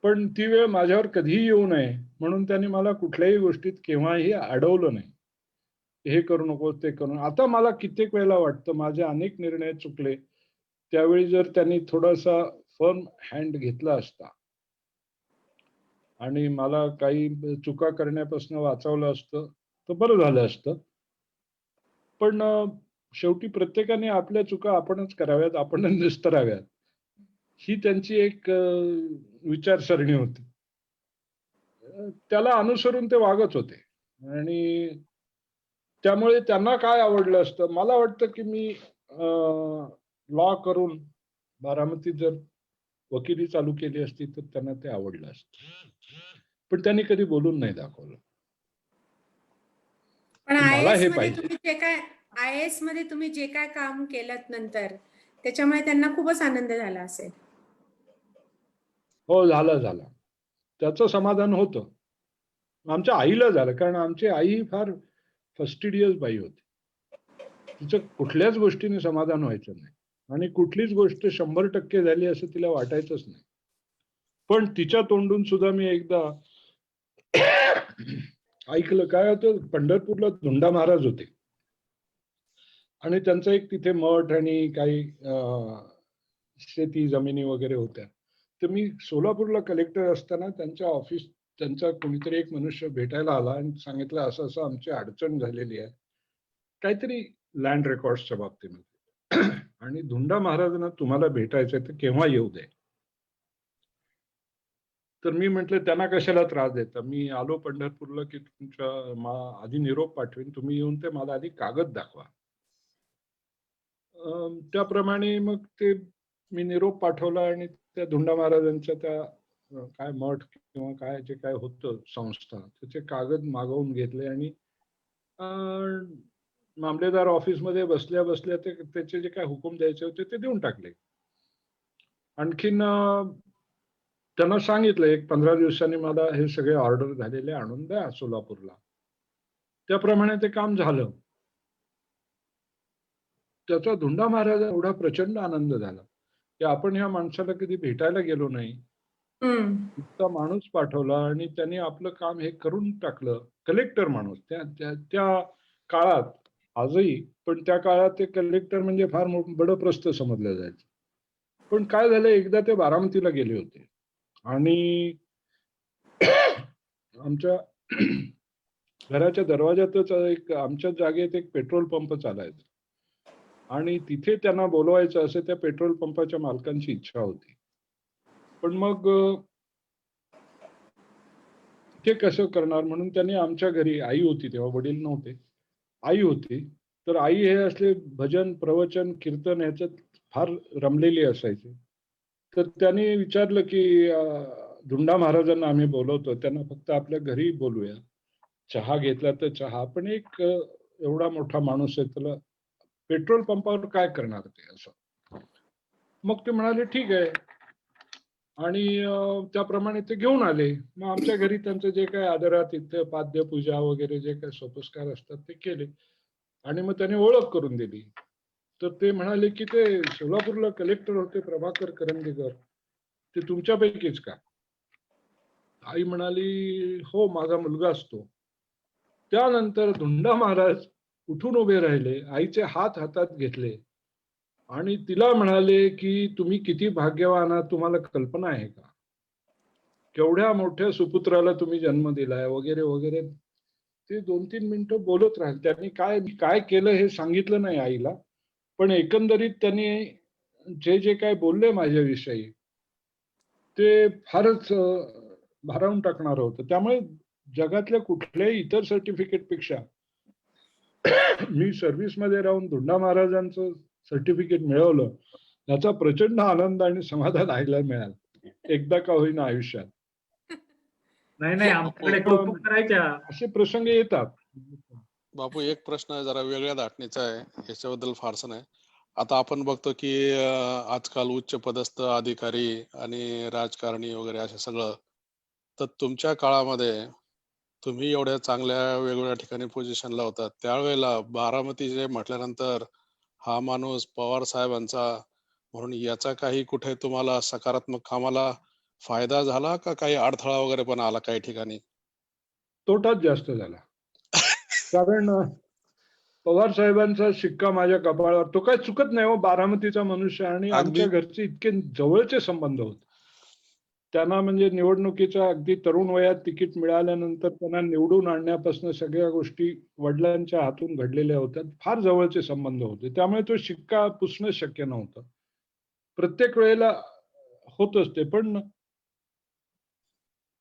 पण ती वेळ माझ्यावर कधीही येऊ नये म्हणून त्यांनी मला कुठल्याही गोष्टीत केव्हाही अडवलं नाही. हे करू नको, ते करू. आता मला कित्येक वेळेला वाटतं माझे अनेक निर्णय चुकले. त्यावेळी जर त्यांनी थोडासा फर्म हँड घेतला असता आणि मला काही चुका करण्यापासून वाचवलं असतं तर बरं झालं असतं. पण शेवटी प्रत्येकाने आपल्या चुका आपणच कराव्यात, आपणच निस्तराव्यात, ही त्यांची एक विचारसरणी होती. त्याला अनुसरून ते वागत होते. आणि त्यामुळे त्यांना काय आवडलं असतं, मला वाटतं की मी लॉ करून बारामतीत जर वकिली चालू केली असती तर त्यांना ते आवडलं असतं. पण त्यांनी कधी बोलून नाही दाखवलं. पण मला आय-ए-एस हे मध्ये पाहिजे. तुम्ही जे काय आय-ए-एस मध्ये तुम्ही जे काय काम केलं नंतर त्याच्यामुळे त्यांना खूपच आनंद झाला असेल. हो, झालं. त्याचं समाधान होतं. आमच्या आईला झालं, कारण आमची आई फार फस्टिडियस बाई होती. तिचं कुठल्याच गोष्टीने समाधान व्हायचं नाही आणि कुठलीच गोष्ट 100% झाली असं तिला वाटायचंच नाही. पण तिच्या तोंडून सुद्धा मी एकदा ऐकलं, काय होतं, पंढरपूरला धुंडा महाराज होते आणि त्यांचा एक तिथे मठ आणि काही शेती जमिनी वगैरे होत्या. तर मी सोलापूरला कलेक्टर असताना त्यांचा कोणीतरी एक मनुष्य भेटायला आला आणि सांगितलं असं असं आमची अडचण झालेली आहे काहीतरी लँड रेकॉर्ड्सच्या बाबतीमध्ये आणि धुंडा महाराजांना तुम्हाला भेटायचंय तर केव्हा येऊ दे. तर मी म्हटलं त्यांना कशाला त्रास देता, मी आलो पंढरपूरला की तुमच्या आधी निरोप पाठवेन, तुम्ही येऊन ते मला आधी कागद दाखवा. त्याप्रमाणे मग ते मी निरोप पाठवला आणि त्या धुंडा महाराजांच्या त्या काय मठ किंवा काय जे काय होतं संस्था त्याचे कागद मागवून घेतले आणि मामलेदार ऑफिसमध्ये बसल्या बसल्या त्याचे जे काय हुकूम द्यायचे होते ते देऊन टाकले. आणखीन त्यांना सांगितलं 15 दिवसांनी मला हे सगळे ऑर्डर झालेले आणून द्या सोलापूरला. त्याप्रमाणे ते काम झालं. त्याचा धुंडा महाराज एवढा प्रचंड आनंद झाला की आपण ह्या माणसाला कधी भेटायला गेलो नाही, इतका माणूस पाठवला आणि त्यांनी आपलं काम हे करून टाकलं. कलेक्टर माणूस त्या काळात, आजही, पण त्या काळात ते कलेक्टर म्हणजे फार बडप्रस्त समजलं जायचं. पण काय झालं, एकदा ते बारामतीला गेले होते आणि आमच्या घराच्या दरवाजातच आमच्या जागेत एक पेट्रोल पंप चालायचा आणि तिथे त्यांना बोलवायचं असं त्या पेट्रोल पंपाच्या मालकांची इच्छा होती. पण मग ते कसं करणार म्हणून त्यांनी आमच्या घरी, आई होती तेव्हा, वडील नव्हते, आई होती, तर आई हे असले भजन, प्रवचन, कीर्तन ह्याच्यात फार रमलेली असायची. तर त्यांनी विचारलं की धुंडा महाराजांना आम्ही बोलवतो, त्यांना फक्त आपल्या घरी बोलूया, चहा घेतला तर चहा, पण एक एवढा मोठा माणूस आहे त्याला पेट्रोल पंपावर काय करणार ते असं. मग ते म्हणाले ठीक आहे आणि त्याप्रमाणे ते घेऊन आले. मग आमच्या घरी त्यांचं जे काय आदरातिथ्य, पाद्य पूजा वगैरे जे काय सोपस्कार असतात ते केले आणि मग त्याने ओळख करून दिली. तर ते म्हणाले की ते सोलापूरला कलेक्टर होते प्रभाकर करंदीकर, ते तुमच्यापैकीच का? आई म्हणाली हो, माझा मुलगा असतो. त्यानंतर धुंडा महाराज उठून उभे राहिले, आईचे हात हातात घेतले आणि तिला म्हणाले की तुम्ही किती भाग्यवान आहात, तुम्हाला कल्पना आहे का, केवढ्या मोठ्या सुपुत्राला तुम्ही जन्म दिलाय वगैरे वगैरे. ते 2-3 मिनिटं बोलत राहिले. त्यांनी काय केलं हे सांगितलं नाही आईला, पण एकंदरीत त्यांनी जे जे काय बोलले माझ्याविषयी ते फारच भारावून टाकणार होतं. त्यामुळे जगातल्या कुठल्याही इतर सर्टिफिकेट पेक्षा मी सर्व्हिसमध्ये राहून धुंडा महाराजांचं सर्टिफिकेट मिळवलं याचा प्रचंड आनंद आणि समाधान आईला मिळालं. एकदा का होईना आयुष्यात. नाही नाही, आमच्याकडे कौतुक करायच्या. असे प्रसंग येतात. बापू एक प्रश्न जरा वेगळ्या धाटणीचा आहे, याच्याबद्दल फारसं नाही. आता आपण बघतो की आजकाल उच्च पदस्थ अधिकारी आणि राजकारणी वगैरे असं सगळं, तर तुमच्या काळामध्ये तुम्ही एवढ्या चांगल्या वेगवेगळ्या ठिकाणी पोझिशनला होता, त्यावेळेला बारामतीचे म्हटल्यानंतर हा माणूस पवार साहेबांचा म्हणून याचा काही कुठे तुम्हाला सकारात्मक कामाला फायदा झाला का काही अडथळा वगैरे पण आला काही ठिकाणी? तोटाच जास्त झाला. कारण पवार साहेबांचा शिक्का माझ्या कपाळावर, तो काय चुकत नाही हो, बारामतीचा मनुष्य, आणि आमच्या घरचे इतके जवळचे संबंध होते. त्यांना म्हणजे निवडणुकीच्या अगदी तरुण वयात तिकीट मिळाल्यानंतर त्यांना निवडून आणण्यापासून सगळ्या गोष्टी वडिलांच्या हातून घडलेल्या होत्या. फार जवळचे संबंध होते, त्यामुळे तो शिक्का पुसणं शक्य नव्हतं. प्रत्येक वेळेला होतच ते, पण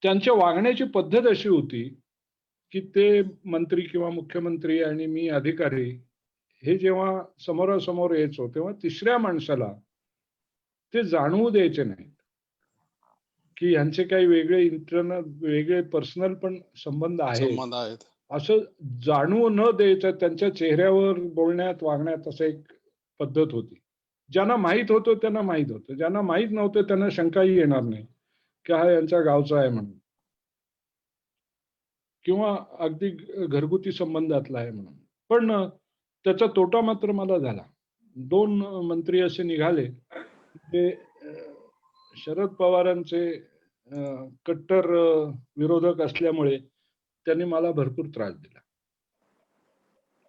त्यांच्या वागण्याची पद्धत अशी होती की ते मंत्री किंवा मुख्यमंत्री आणि मी अधिकारी हे जेव्हा समोरासमोर यायचो तेव्हा तिसऱ्या माणसाला ते जाणवू द्यायचे नाहीत की यांचे काही वेगळे इंटरनल वेगळे पर्सनल पण संबंध आहेत, असं जाणवू न द्यायचं. त्यांच्या चेहऱ्यावर, बोलण्यात, वागण्यात असं एक पद्धत होती. ज्यांना माहित होतं त्यांना माहित होतं, ज्यांना माहित नव्हतं त्यांना शंकाही येणार नाही की हा यांच्या गावचा आहे म्हणून, किंवा अगदी घरगुती संबंधातला आहे म्हणून. पण त्याचा तोटा मात्र मला झाला. 2 मंत्री असे निघाले ते शरद पवारांचे कट्टर विरोधक असल्यामुळे त्यांनी मला भरपूर त्रास दिला.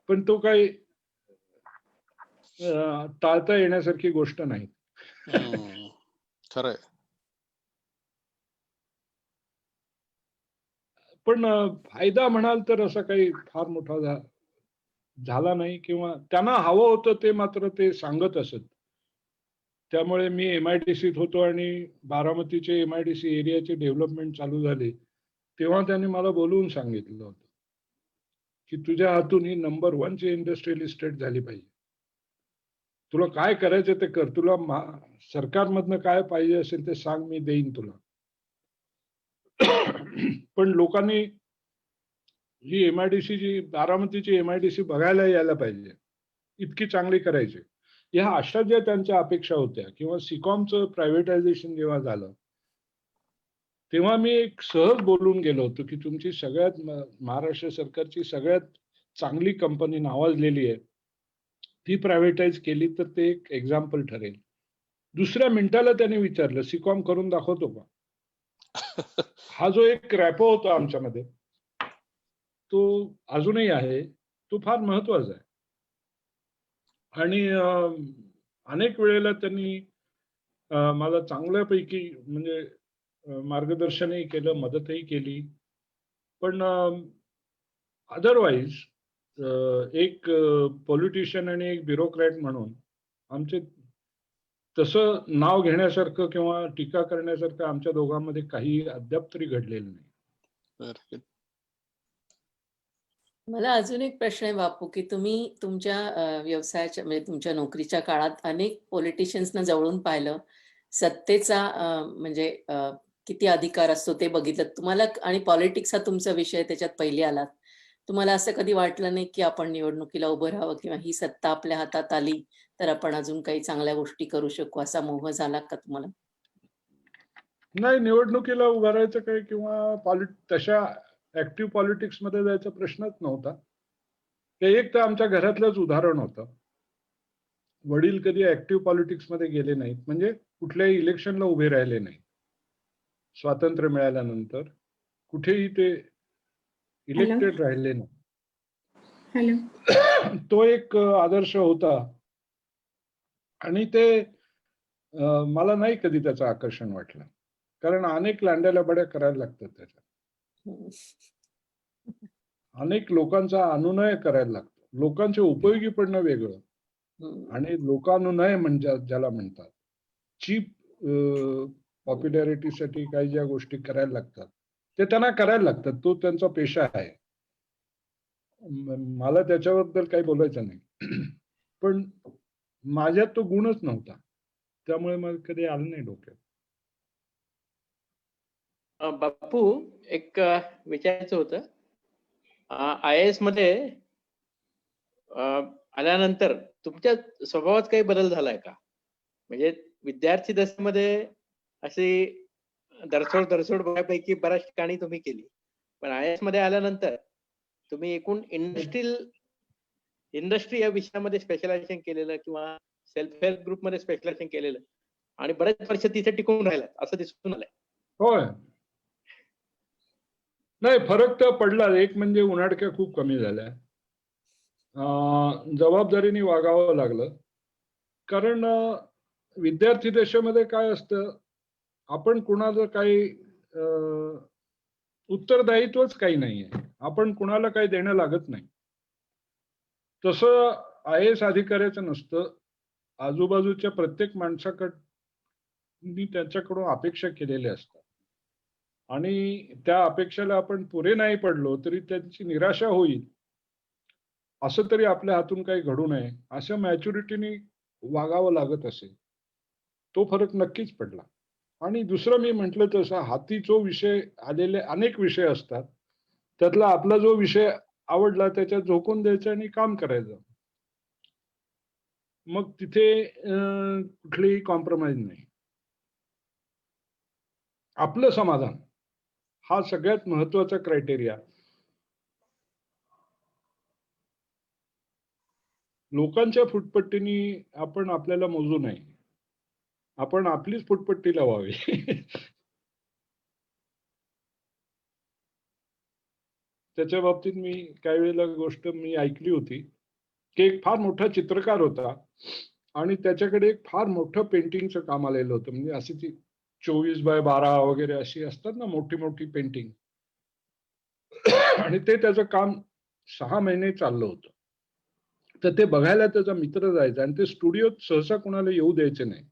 पण तो काही टाळता येण्यासारखी गोष्ट नाही. खरंय. पण फायदा म्हणाल तर असा काही फार मोठा झाला नाही, किंवा त्यांना हवं होतं ते मात्र ते सांगत असत. त्यामुळे मी MIDCत होतो आणि बारामतीचे MIDC एरियाचे डेव्हलपमेंट चालू झाले तेव्हा त्यांनी मला बोलवून सांगितलं होतं की तुझ्या हातून ही नंबर 1 ची इंडस्ट्रियल इस्टेट झाली पाहिजे. तुला काय करायचं ते कर, तुला सरकारमधनं काय पाहिजे असेल ते सांग, मी देईन तुला. पण लोकांनी ही MIDC बारामतीची MIDC बघायला यायला पाहिजे, इतकी चांगली करायची. ह्या अशा ज्या त्यांच्या अपेक्षा होत्या, किंवा सिकॉमचं प्रायव्हेटायझेशन जेव्हा झालं तेव्हा मी एक सहज बोलून गेलो होतो की तुमची सगळ्यात महाराष्ट्र सरकारची सगळ्यात चांगली कंपनी नावाजलेली आहे, ती प्रायव्हेटाईज केली तर ते एक एक्झाम्पल ठरेल. दुसऱ्या मिनिटाला त्यांनी विचारलं सिकॉम करून दाखवतो का. हा जो एक रॅपो होता आमच्यामध्ये तो अजूनही आहे, तो फार महत्वाचा आहे. आणि अनेक वेळेला त्यांनी मला चांगल्यापैकी म्हणजे मार्गदर्शनही केलं, मदतही केली. पण अदरवाईज एक पॉलिटिशियन आणि एक ब्युरोक्रॅट म्हणून आमचे तसं नाव घेण्यासारखं किंवा टीका करण्यासारखं आमच्या दोघांमध्ये काही अद्याप तरी घडलेलं नाही. मला अजून एक प्रश्न आहे बापू, की तुम्ही तुमच्या व्यवसायाच्या म्हणजे तुमच्या नोकरीच्या काळात अनेक पॉलिटिशियन्सना जवळून पाहिलं, सत्तेचा म्हणजे किती अधिकार असतो ते बघितलं तुम्हाला, आणि पॉलिटिक्स हा तुमचा विषय त्याच्यात पहिले आलात. तुम्हाला असं कधी वाटलं नाही की आपण निवडणुकीला उभं राहावं किंवा ही सत्ता आपल्या हातात आली तर आपण अजून काही चांगल्या गोष्टी करू शकू, असा मोह झाला का तुम्हाला? नाही, निवडणुकीला उभं राहायचं काय किंवा तशा ऍक्टिव्ह पॉलिटिक्स मध्ये जायचा प्रश्नच नव्हता. ते एक तर आमच्या घरातलंच उदाहरण होतं. वडील कधी ऍक्टिव्ह पॉलिटिक्स मध्ये गेले नाहीत, म्हणजे कुठल्याही इलेक्शनला उभे राहिले नाही. स्वातंत्र्य मिळाल्यानंतर कुठेही ते इलेक्टेड राहिले नाही. तो एक आदर्श होता आणि ते मला नाही कधी त्याचं आकर्षण वाटलं, कारण अनेक लांड्याला बड्या करायला लागतात त्याच्यात. अनेक लोकांचा अनुनय करायला लागतो, लोकांचे उपयोगी पडणं वेगळं आणि लोकानुनय म्हणजे ज्याला म्हणतात, चीप पॉप्युलॅरिटीसाठी काही ज्या गोष्टी करायला लागतात ते त्यांना करायला लागतात, तो त्यांचा पेशा आहे. मला त्याच्याबद्दल काही बोलायचं नाही. पण माझ्यात तो गुणच नव्हता, त्यामुळे मला कधी आलं नाही डोक्यात. बापू एक विचारायचं होतं. IAS मध्ये आल्यानंतर तुमच्या स्वभावात काही बदल झालाय का? म्हणजे विद्यार्थी दशेमध्ये अशी दरसोड बऱ्यापैकी बऱ्याच ठिकाणी तुम्ही केली, पण IAS मध्ये आल्यानंतर तुम्ही एकूण इंडस्ट्री या विषयामध्ये स्पेशलायझेशन केलेलं किंवा सेल्फ हेल्प ग्रुप मध्ये स्पेशलायझेशन केलेलं आणि बरेच वर्ष तिथे टिकून राहिलात असं दिसून आलंय. होय. नाही, फरक तर पडला. एक म्हणजे उनाडक्या खूप कमी झाल्या. जबाबदारीने वागावं लागलं. कारण विद्यार्थी दशेमध्ये काय असतं, आपण कुणाचं काही उत्तरदायित्वच काही नाहीये. आपण कुणाला काही देणं लागत नाही. तसं IAS अधिकाऱ्याचं नसतं. आजूबाजूच्या प्रत्येक माणसाकडनी त्याच्याकडून अपेक्षा केलेल्या असतात आणि त्या अपेक्षेला आपण पुरे नाही पडलो तरी त्यांची निराशा होईल असं तरी आपल्या हातून काही घडू नये अशा मॅच्युरिटीने वागावं लागत असेल. तो फरक नक्कीच पडला. आणि दुसरं मी म्हटलं तसं हाती जो विषय आलेले अनेक विषय असतात, त्यातला आपला जो विषय आवडला त्याच्यात झोकून द्यायचं आणि काम करायचं. मग तिथे कुठलीही कॉम्प्रोमाइज नाही. आपलं समाधान हा सगळ्यात महत्वाचा क्रायटेरिया. लोकांच्या फुटपट्टीनी आपण आपल्याला मोजू नये. आपण आपलीच फुटपट्टी लावावी. त्याच्या बाबतीत मी काही वेळेला गोष्ट मी ऐकली होती की एक फार मोठा चित्रकार होता आणि त्याच्याकडे एक फार मोठं पेंटिंगचं काम आलेलं होतं. म्हणजे अशी ती 24x12 वगैरे अशी असतात ना मोठी मोठी पेंटिंग. आणि ते त्याचं काम 6 महिने चाललं होतं. तर ते बघायला त्याचा मित्र जायचा आणि ते स्टुडिओत सहसा कोणाला येऊ द्यायचे नाही.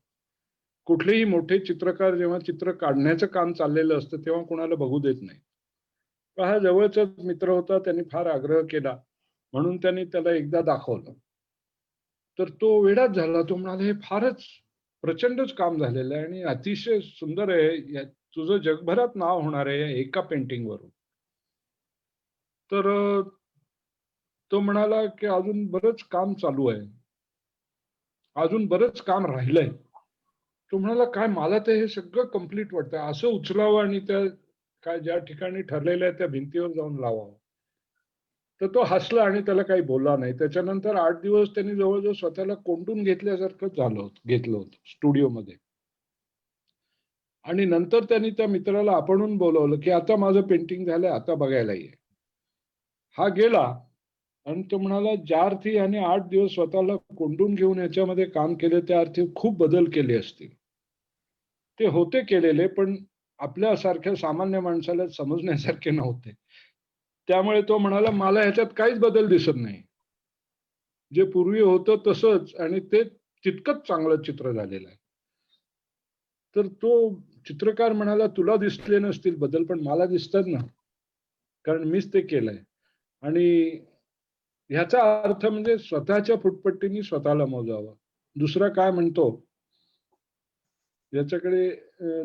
कुठलेही मोठे चित्रकार जेव्हा चित्र काढण्याचं काम चाललेलं असतं तेव्हा कोणाला बघू देत नाही. हा जवळचाच मित्र होता. त्यांनी फार आग्रह केला म्हणून त्यांनी त्याला एकदा दाखवलं. तर तो वेडाच झाला. तो म्हणाला, हे फारच प्रचंडच काम झालेलं आहे आणि अतिशय सुंदर आहे. तुझं जगभरात नाव होणार आहे या एका पेंटिंगवरून. तर तो म्हणाला की अजून बरंच काम चालू आहे. अजून बरंच काम राहिलंय. तो म्हणाला, काय मला तर हे सगळं कंप्लीट वाटतं. असं उचलावं आणि त्या काय ज्या ठिकाणी ठरलेलं आहे त्या भिंतीवर जाऊन लावावं. तर तो हसला आणि त्याला काही बोलला नाही. त्याच्यानंतर 8 दिवस त्यांनी जवळजवळ स्वतःला कोंडून घेतल्यासारखं घेतलं होतं स्टुडिओमध्ये. आणि नंतर त्यांनी त्या मित्राला आपणून बोलवलं की आता माझं पेंटिंग झालंय, आता बघायला ये. हा गेला आणि तो म्हणाला, ज्या अर्थी याने 8 दिवस स्वतःला कोंडून घेऊन याच्यामध्ये काम केले त्या अर्थी खूप बदल केले असतील. ते होते केलेले पण आपल्यासारख्या सामान्य माणसाला समजण्यासारखे नव्हते. त्यामुळे तो म्हणाला, मला ह्याच्यात काहीच बदल दिसत नाही. जे पूर्वी होतं तसंच आणि ते तितकंच चांगलं चित्र झालेलं आहे. तर तो चित्रकार म्हणाला, तुला दिसले नसतील बदल पण मला दिसतात ना, कारण मीच ते केलंय. आणि ह्याचा अर्थ म्हणजे स्वतःच्या फुटपट्टीने स्वतःला मोजावं. दुसरा काय म्हणतो याच्याकडे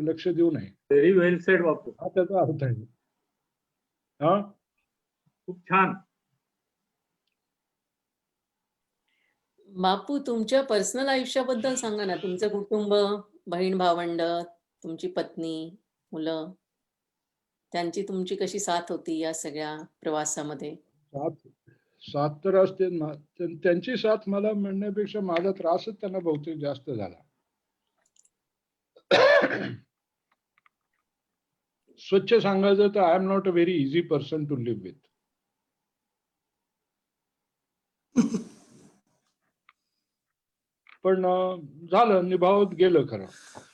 लक्ष देऊ नये. व्हेरी वेल सेड बापू. हा त्याचा अर्थ आहे. हा, खूप छान. बापू तुमच्या पर्सनल आयुष्याबद्दल सांगा ना. तुमचं कुटुंब, बहीण भावंड, तुमची पत्नी, मुलं, त्यांची तुमची कशी साथ होती या सगळ्या प्रवासामध्ये? साथ तर असते. त्यांची साथ मला म्हणण्यापेक्षा माझा त्रासच त्यांना बहुतेक जास्त झाला. स्वच्छ सांगायचं तर I am not a very easy person to live with. पण झालं, निभावत गेलं. खरं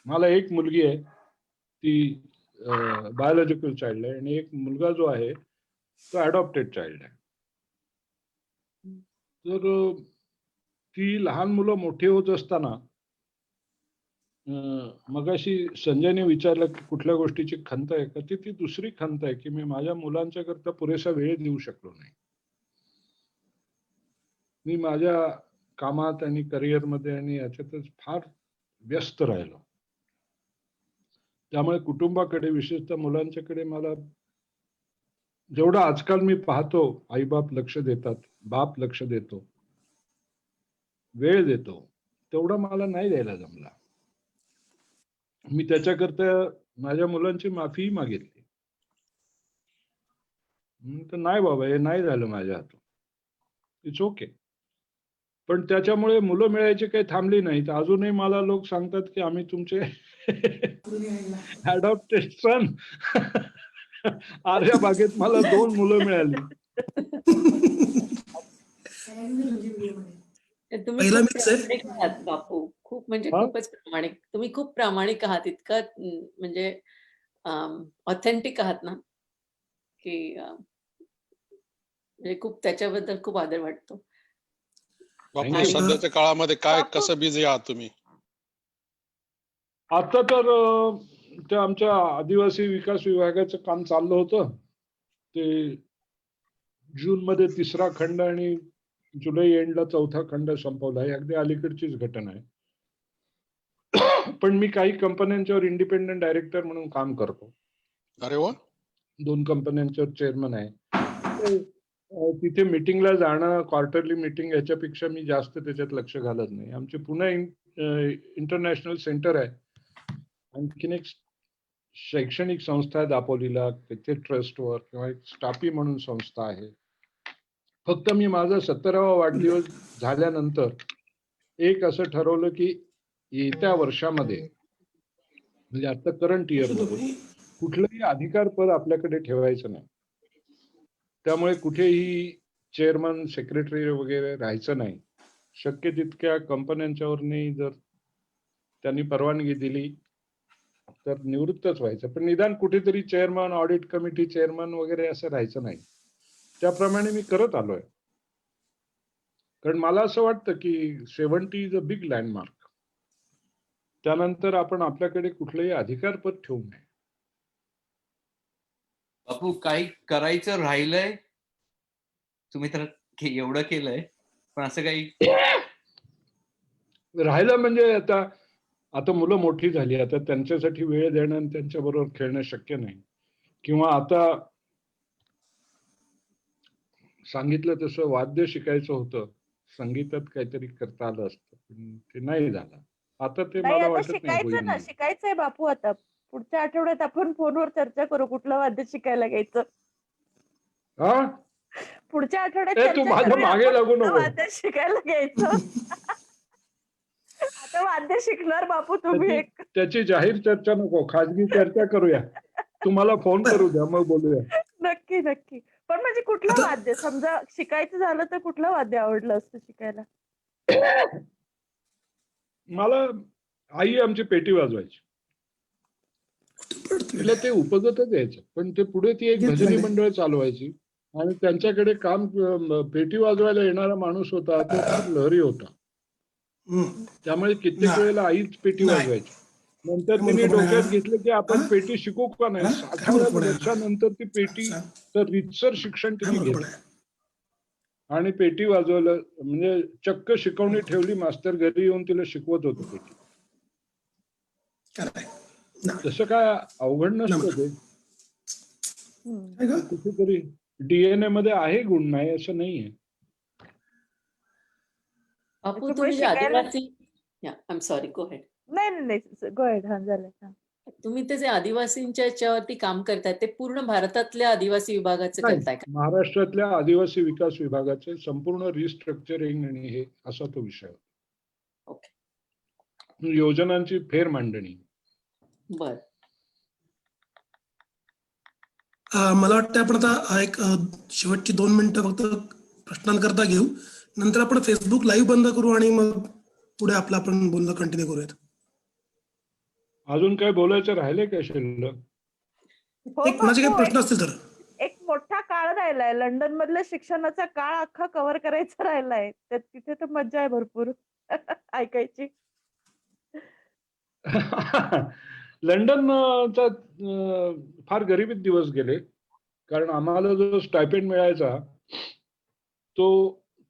मला एक मुलगी आहे, ती बायोलॉजिकल चाइल्ड आहे आणि एक मुलगा जो आहे तो अडॉप्टेड चाइल्ड आहे. तर ती लहान मुलं मोठी होत असताना मगाशी संजयने विचारलं की कुठल्या गोष्टीची खंत आहे का, ती दुसरी खंत आहे की मी माझ्या मुलांच्या करता पुरेसा वेळ देऊ शकलो नाही. मी माझ्या कामात आणि करिअरमध्ये आणि याच्यातच फार व्यस्त राहिलो. त्यामुळे कुटुंबाकडे, विशेषतः मुलांच्याकडे मला जेवढं आजकाल मी पाहतो आईबाप लक्ष देतात, बाप लक्ष देतो, वेळ देतो, तेवढं मला नाही द्यायला जमला. मी त्याच्याकरता माझ्या मुलांची माफीही मागितली. तर नाही बाबा, हे नाही झालं माझ्या हातून, इट्स ओके. पण त्याच्यामुळे मुलं मिळायची काही थांबली नाहीत. अजूनही मला लोक सांगतात की आम्ही तुमचे अडॉप्टेड सन. आर्या बागेत मला 2 मुलं मिळाली. तुम्ही पहिला खूप मीच आहे. प्रामाणिक आहात बापू, खूप म्हणजे हा? खूपच प्रामाणिक. तुम्ही खूप प्रामाणिक आहात, इतकं म्हणजे ऑथेंटिक आहात ना, की म्हणजे खूप त्याच्याबद्दल खूप आदर वाटतो. बापू Thank you. सध्याच्या काळामध्ये काय बापू- कसं बिझी आहात तुम्ही? आता तर ते आमच्या आदिवासी विकास विभागाचं काम चाललं होतं. ते जून मध्ये 3रा खंड आणि जुलै एंडला 4था खंड संपवला. ही अगदी अलीकडचीच घटना आहे. पण मी काही कंपन्यांच्यावर इंडिपेंडंट डायरेक्टर म्हणून काम करतो. अरे वा. 2 कंपन्यांच्यावर चेअरमन आहे. तिथे मीटिंगला जाणं, क्वार्टरली मीटिंग याच्यापेक्षा मी जास्त त्याच्यात लक्ष घालत नाही. आमचे पुणे इंटरनॅशनल सेंटर आहे. आणखीन एक शैक्षणिक संस्था आहे दापोलीला, तिथे ट्रस्टवर किंवा एक स्टापी म्हणून संस्था आहे. फक्त मी माझा 17वा वाढदिवस झाल्यानंतर एक असं ठरवलं की येत्या वर्षामध्ये, म्हणजे आता करंट इयरमध्ये कुठलंही अधिकारपद आपल्याकडे ठेवायचं नाही. त्यामुळे कुठेही चेअरमन, सेक्रेटरी वगैरे राहायचं नाही. शक्य तितक्या कंपन्यांच्यावरनी जर त्यांनी परवानगी दिली तर निवृत्तच व्हायचं. पण निदान कुठेतरी चेअरमन, ऑडिट कमिटी चेअरमन वगैरे असं राहायचं नाही. त्याप्रमाणे मी करत आलोय. कारण मला असं वाटतं की 70 इज अ बिग लँडमार्क. त्यानंतर आपण आपल्याकडे कुठलंही अधिकारपद ठेवू नये. बापू काही करायचं राहिलंय, तुम्ही तर एवढं केलंय, पण असं काही राहिलं म्हणजे आता मुलं मोठी झाली, आता त्यांच्यासाठी वेळ देणं आणि त्यांच्याबरोबर खेळणं शक्य नाही. किंवा आता सांगितलं तसं वाद्य शिकायचं होतं, संगीतात काहीतरी करता आलं असतं, पण ते नाही झालं. आता ते नाही, मला आता वाटत नाही शिकायचं होईल ना, म्हणून. शिकायचंय बापू. आता पुढच्या आठवड्यात आपण फोनवर चर्चा करू कुठलं वाद्य शिकायला घ्यायचं. हा, पुढच्या आठवड्यात तू चर्चा माझ्या करूया मागे आपण लागू कुठलं नको. वाद्य शिकायला घ्यायचं. आता वाद्य शिकणार बापू तुम्ही एक. त्याची जाहीर चर्चा नको, खाजगी चर्चा करूया. तुम्हाला फोन करू द्या, मग बोलूया. नक्की नक्की. पण म्हणजे कुठलं वाद्य, समजा शिकायचं झालं तर कुठलं वाद्य आवडलं असतं शिकायला? मला आई आमची पेटी वाजवायची. तिला ते उपगतच यायचं, पण ते पुढे ती एक भजनी मंडळ चालवायची आणि त्यांच्याकडे काम पेटी वाजवायला येणारा माणूस होता, तो फार लहरी होता. त्यामुळे कित्येक वेळेला आईच पेटी वाजवायची. नंतर तिने डोक्यात घेतलं की आपण पेटी शिकू का नाही. 60 वर्षानंतर ती पेटी तर रीतसर शिक्षण तिने घेतलं आणि पेटी वाजवलं. म्हणजे चक्क शिकवणी ठेवली, मास्तर घरी येऊन तिला शिकवत होतो पेटी. तसं काय अवघड नसतं ते. कुठेतरी डीएनए मध्ये आहे गुण, नाही असं नाहीये. बापू त्याच्यामुळे तुम्ही जे शिकायला- आदिवासी, I am sorry, go head. नाही, गो हेड. हा, झालं. तुम्ही ते जे आदिवासींच्या याच्यावरती काम करताय ते पूर्ण भारतातल्या आदिवासी विभागाचं नाही, करताय का? महाराष्ट्रातल्या आदिवासी विकास विभागाचे संपूर्ण रिस्ट्रक्चरिंग आणि हे असा तो विषय होता. योजनांची फेर मांडणी. बर. मला वाटतं आपण आता एक शेवटची 2 मिनिटं फक्त प्रश्नांकरता घेऊ. नंतर आपण फेसबुक लाईव्ह बंद करू आणि मग पुढे आपलं आपण बोलणं कंटिन्यू करूयात. अजून काय बोलायचं राहिले का शिल्लक? हो कोणाचे काही बापू, प्रश्न असतील तर. एक मोठा काळ राहिलाय. लंडन मधल्या शिक्षणाचा काळ अख्खा कव्हर करायचा राहिलाय. तिथे तर मज्जा आहे भरपूर ऐकायची. लंडनचा फार गरिबीत दिवस गेले. कारण आम्हाला जो स्टायपेंड मिळायचा तो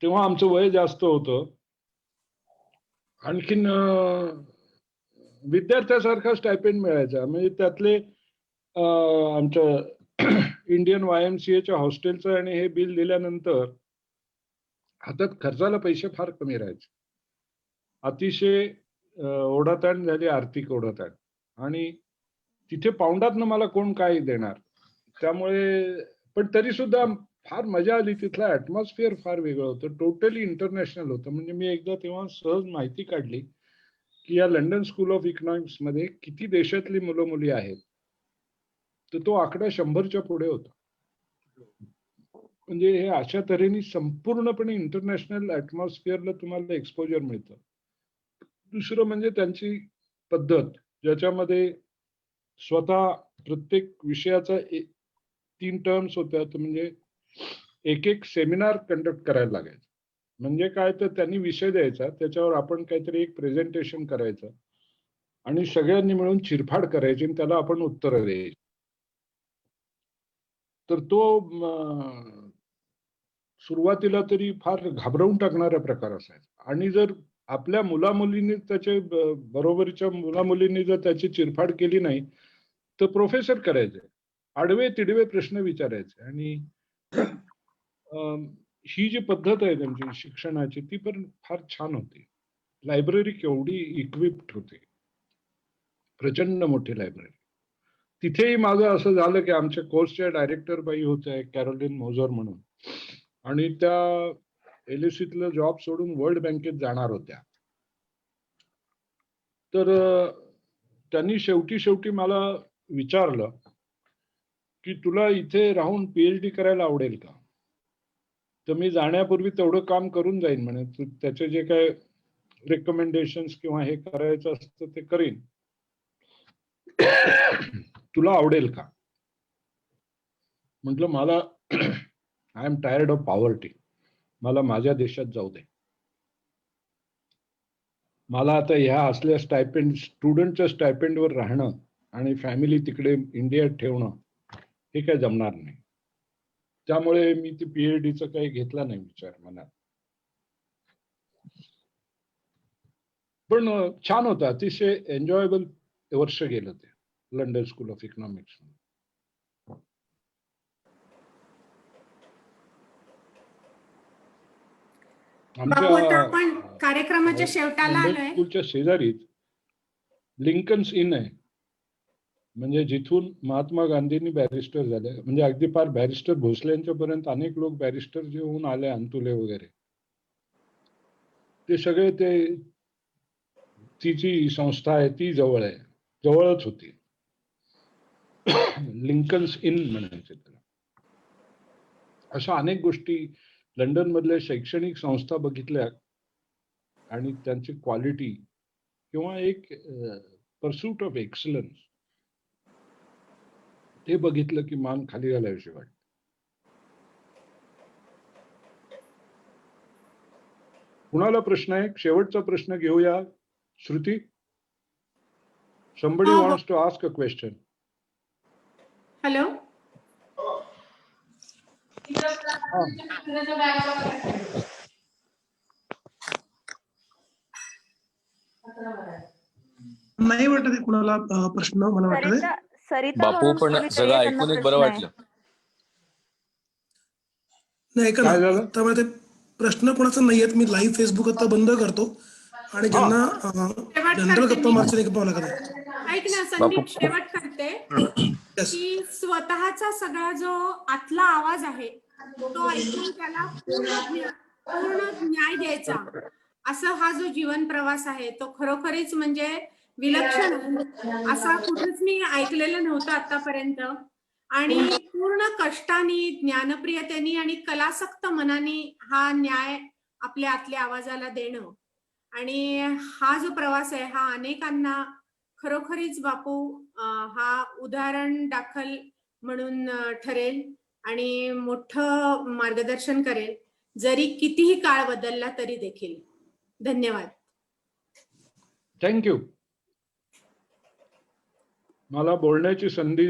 तेव्हा आमचं वय जास्त होतं. आणखीन विद्यार्थ्यासारखा स्टायपेंड मिळायचा. म्हणजे त्यातले आमच्या इंडियन YMCAच्या हॉस्टेलचं आणि हे बिल दिल्यानंतर हातात खर्चाला पैसे फार कमी राहायचे. अतिशय ओढाताण झाली, आर्थिक ओढाताण. आणि तिथे पाऊंडातनं मला कोण काय देणार. त्यामुळे पण तरी सुद्धा फार मजा आली. तिथलं ऍटमॉस्फिअर फार वेगळं होतं. टोटली इंटरनॅशनल होतं. म्हणजे मी एकदा तेव्हा सहज माहिती काढली की या लंडन स्कूल ऑफ इकॉनॉमिक्स मध्ये किती देशातली मुलं मुली आहेत. तर तो आकडा 100च्या पुढे होता. म्हणजे हे अशा तऱ्हेने संपूर्णपणे इंटरनॅशनल ऍटमॉस्फिअरला तुम्हाला एक्सपोजर मिळतं. दुसरं म्हणजे त्यांची पद्धत, ज्याच्यामध्ये स्वतः प्रत्येक विषयाचा 3 टर्म्स होत्या. म्हणजे एक सेमिनार कंडक्ट करायला लागायचं. म्हणजे काय, तर त्यांनी विषय द्यायचा, त्याच्यावर आपण काहीतरी एक प्रेझेंटेशन करायचं आणि सगळ्यांनी मिळून चिरफाड करायची आणि त्याला आपण उत्तरं द्यायची. तर तो सुरुवातीला तरी फार घाबरवून टाकणारा प्रकार असायचा. आणि जर आपल्या मुलामुलींनी त्याचे बरोबरीच्या मुलामुलींनी जर त्याची चिरफाड केली नाही तर प्रोफेसर करायचे, आडवे तिडवे प्रश्न विचारायचे. आणि ही जी पद्धत आहे त्यांची शिक्षणाची ती पण फार छान होती. लायब्ररी केवढी इक्विप्ड होती, प्रचंड मोठी लायब्ररी. तिथेही माझं असं झालं की आमच्या कोर्सच्या डायरेक्टर बाई होत्या कॅरोलिन मोझर म्हणून, आणि त्या LSEतलं जॉब सोडून वर्ल्ड बँकेत जाणार होत्या. तर त्यांनी शेवटी मला विचारलं की तुला इथे राहून PhD करायला आवडेल का. तर मी जाण्यापूर्वी तेवढं काम करून जाईन म्हणे. त्याचे जे काय रेकमेंडेशन्स किंवा हे करायचं असतं ते करीन. तुला आवडेल का. म्हटलं मला I am tired of poverty. मला माझ्या देशात जाऊ दे. मला आता ह्या असल्या स्टायपेंड, स्टुडंटच्या स्टायपेंडवर राहणं आणि फॅमिली तिकडे इंडियात ठेवणं हे काय जमणार नाही. त्यामुळे मी ती PhDचं काही घेतला नाही विचार मनात. पण छान होतं, अतिशय एन्जॉयबल वर्ष गेलं ते लंडन स्कूल ऑफ इकॉनॉमिक्स. बापू, आता आपण कार्यक्रमाच्या शेवटाला लंडन आलोय. स्कूलच्या शेजारीच लिंकन्स इन आहे. म्हणजे जिथून महात्मा गांधींनी बॅरिस्टर झाले. म्हणजे अगदी फार बॅरिस्टर भोसलेंच्या पर्यंत अनेक लोक बॅरिस्टर जे होऊन आले, अंतुले वगैरे, ते सगळे ती जी संस्था आहे ती जवळच होती. लिंकन्स इन म्हणायचे त्याला. अशा अनेक गोष्टी लंडन मधल्या शैक्षणिक संस्था बघितल्या आणि त्यांची क्वालिटी किंवा एक परस्यूट ऑफ एक्सलन्स हे बघितलं की मान खाली घालावीशी वाटते. कुणाला प्रश्न आहे? शेवटचा प्रश्न घेऊया. Shruti, somebody wants to ask a question. Hello. नाही वाटत आहे कुणाला प्रश्न. मला वाटत सरिता बापू, पण सगळं ऐकून एक बरं वाटलं. नाही ऐका ना, त्यामुळे ते प्रश्न कोणाचा नाही आहेत. मी लाईव्ह फेसबुक आता बंद करतो आणि ज्यांना जनरल गप्पा मारचे गप्पा मला करतो. ऐक ना संदीप, शेवट करते की स्वतःचा सगळा जो आतला आवाज आहे तो ऐकून त्याला पूर्ण न्याय द्यायचा, असा हा जो जीवन प्रवास आहे तो खरोखरीच म्हणजे विलक्षण आहे. असा कुठेच मी ऐकलेलं नव्हतं आतापर्यंत. आणि पूर्ण कष्टाने, ज्ञानप्रियतेने आणि कलासक्त मनाने हा न्याय आपल्या आतल्या आवाजाला देणं, आणि हा जो प्रवास आहे हा अनेकांना खरोखरीच बापू हा उदाहरण दाखल म्हणून ठरेल आणि मोठं मार्गदर्शन करेल, जरी कितीही काळ बदलला तरी देखील. धन्यवाद. थँक्यू. मला बोलण्याची संधी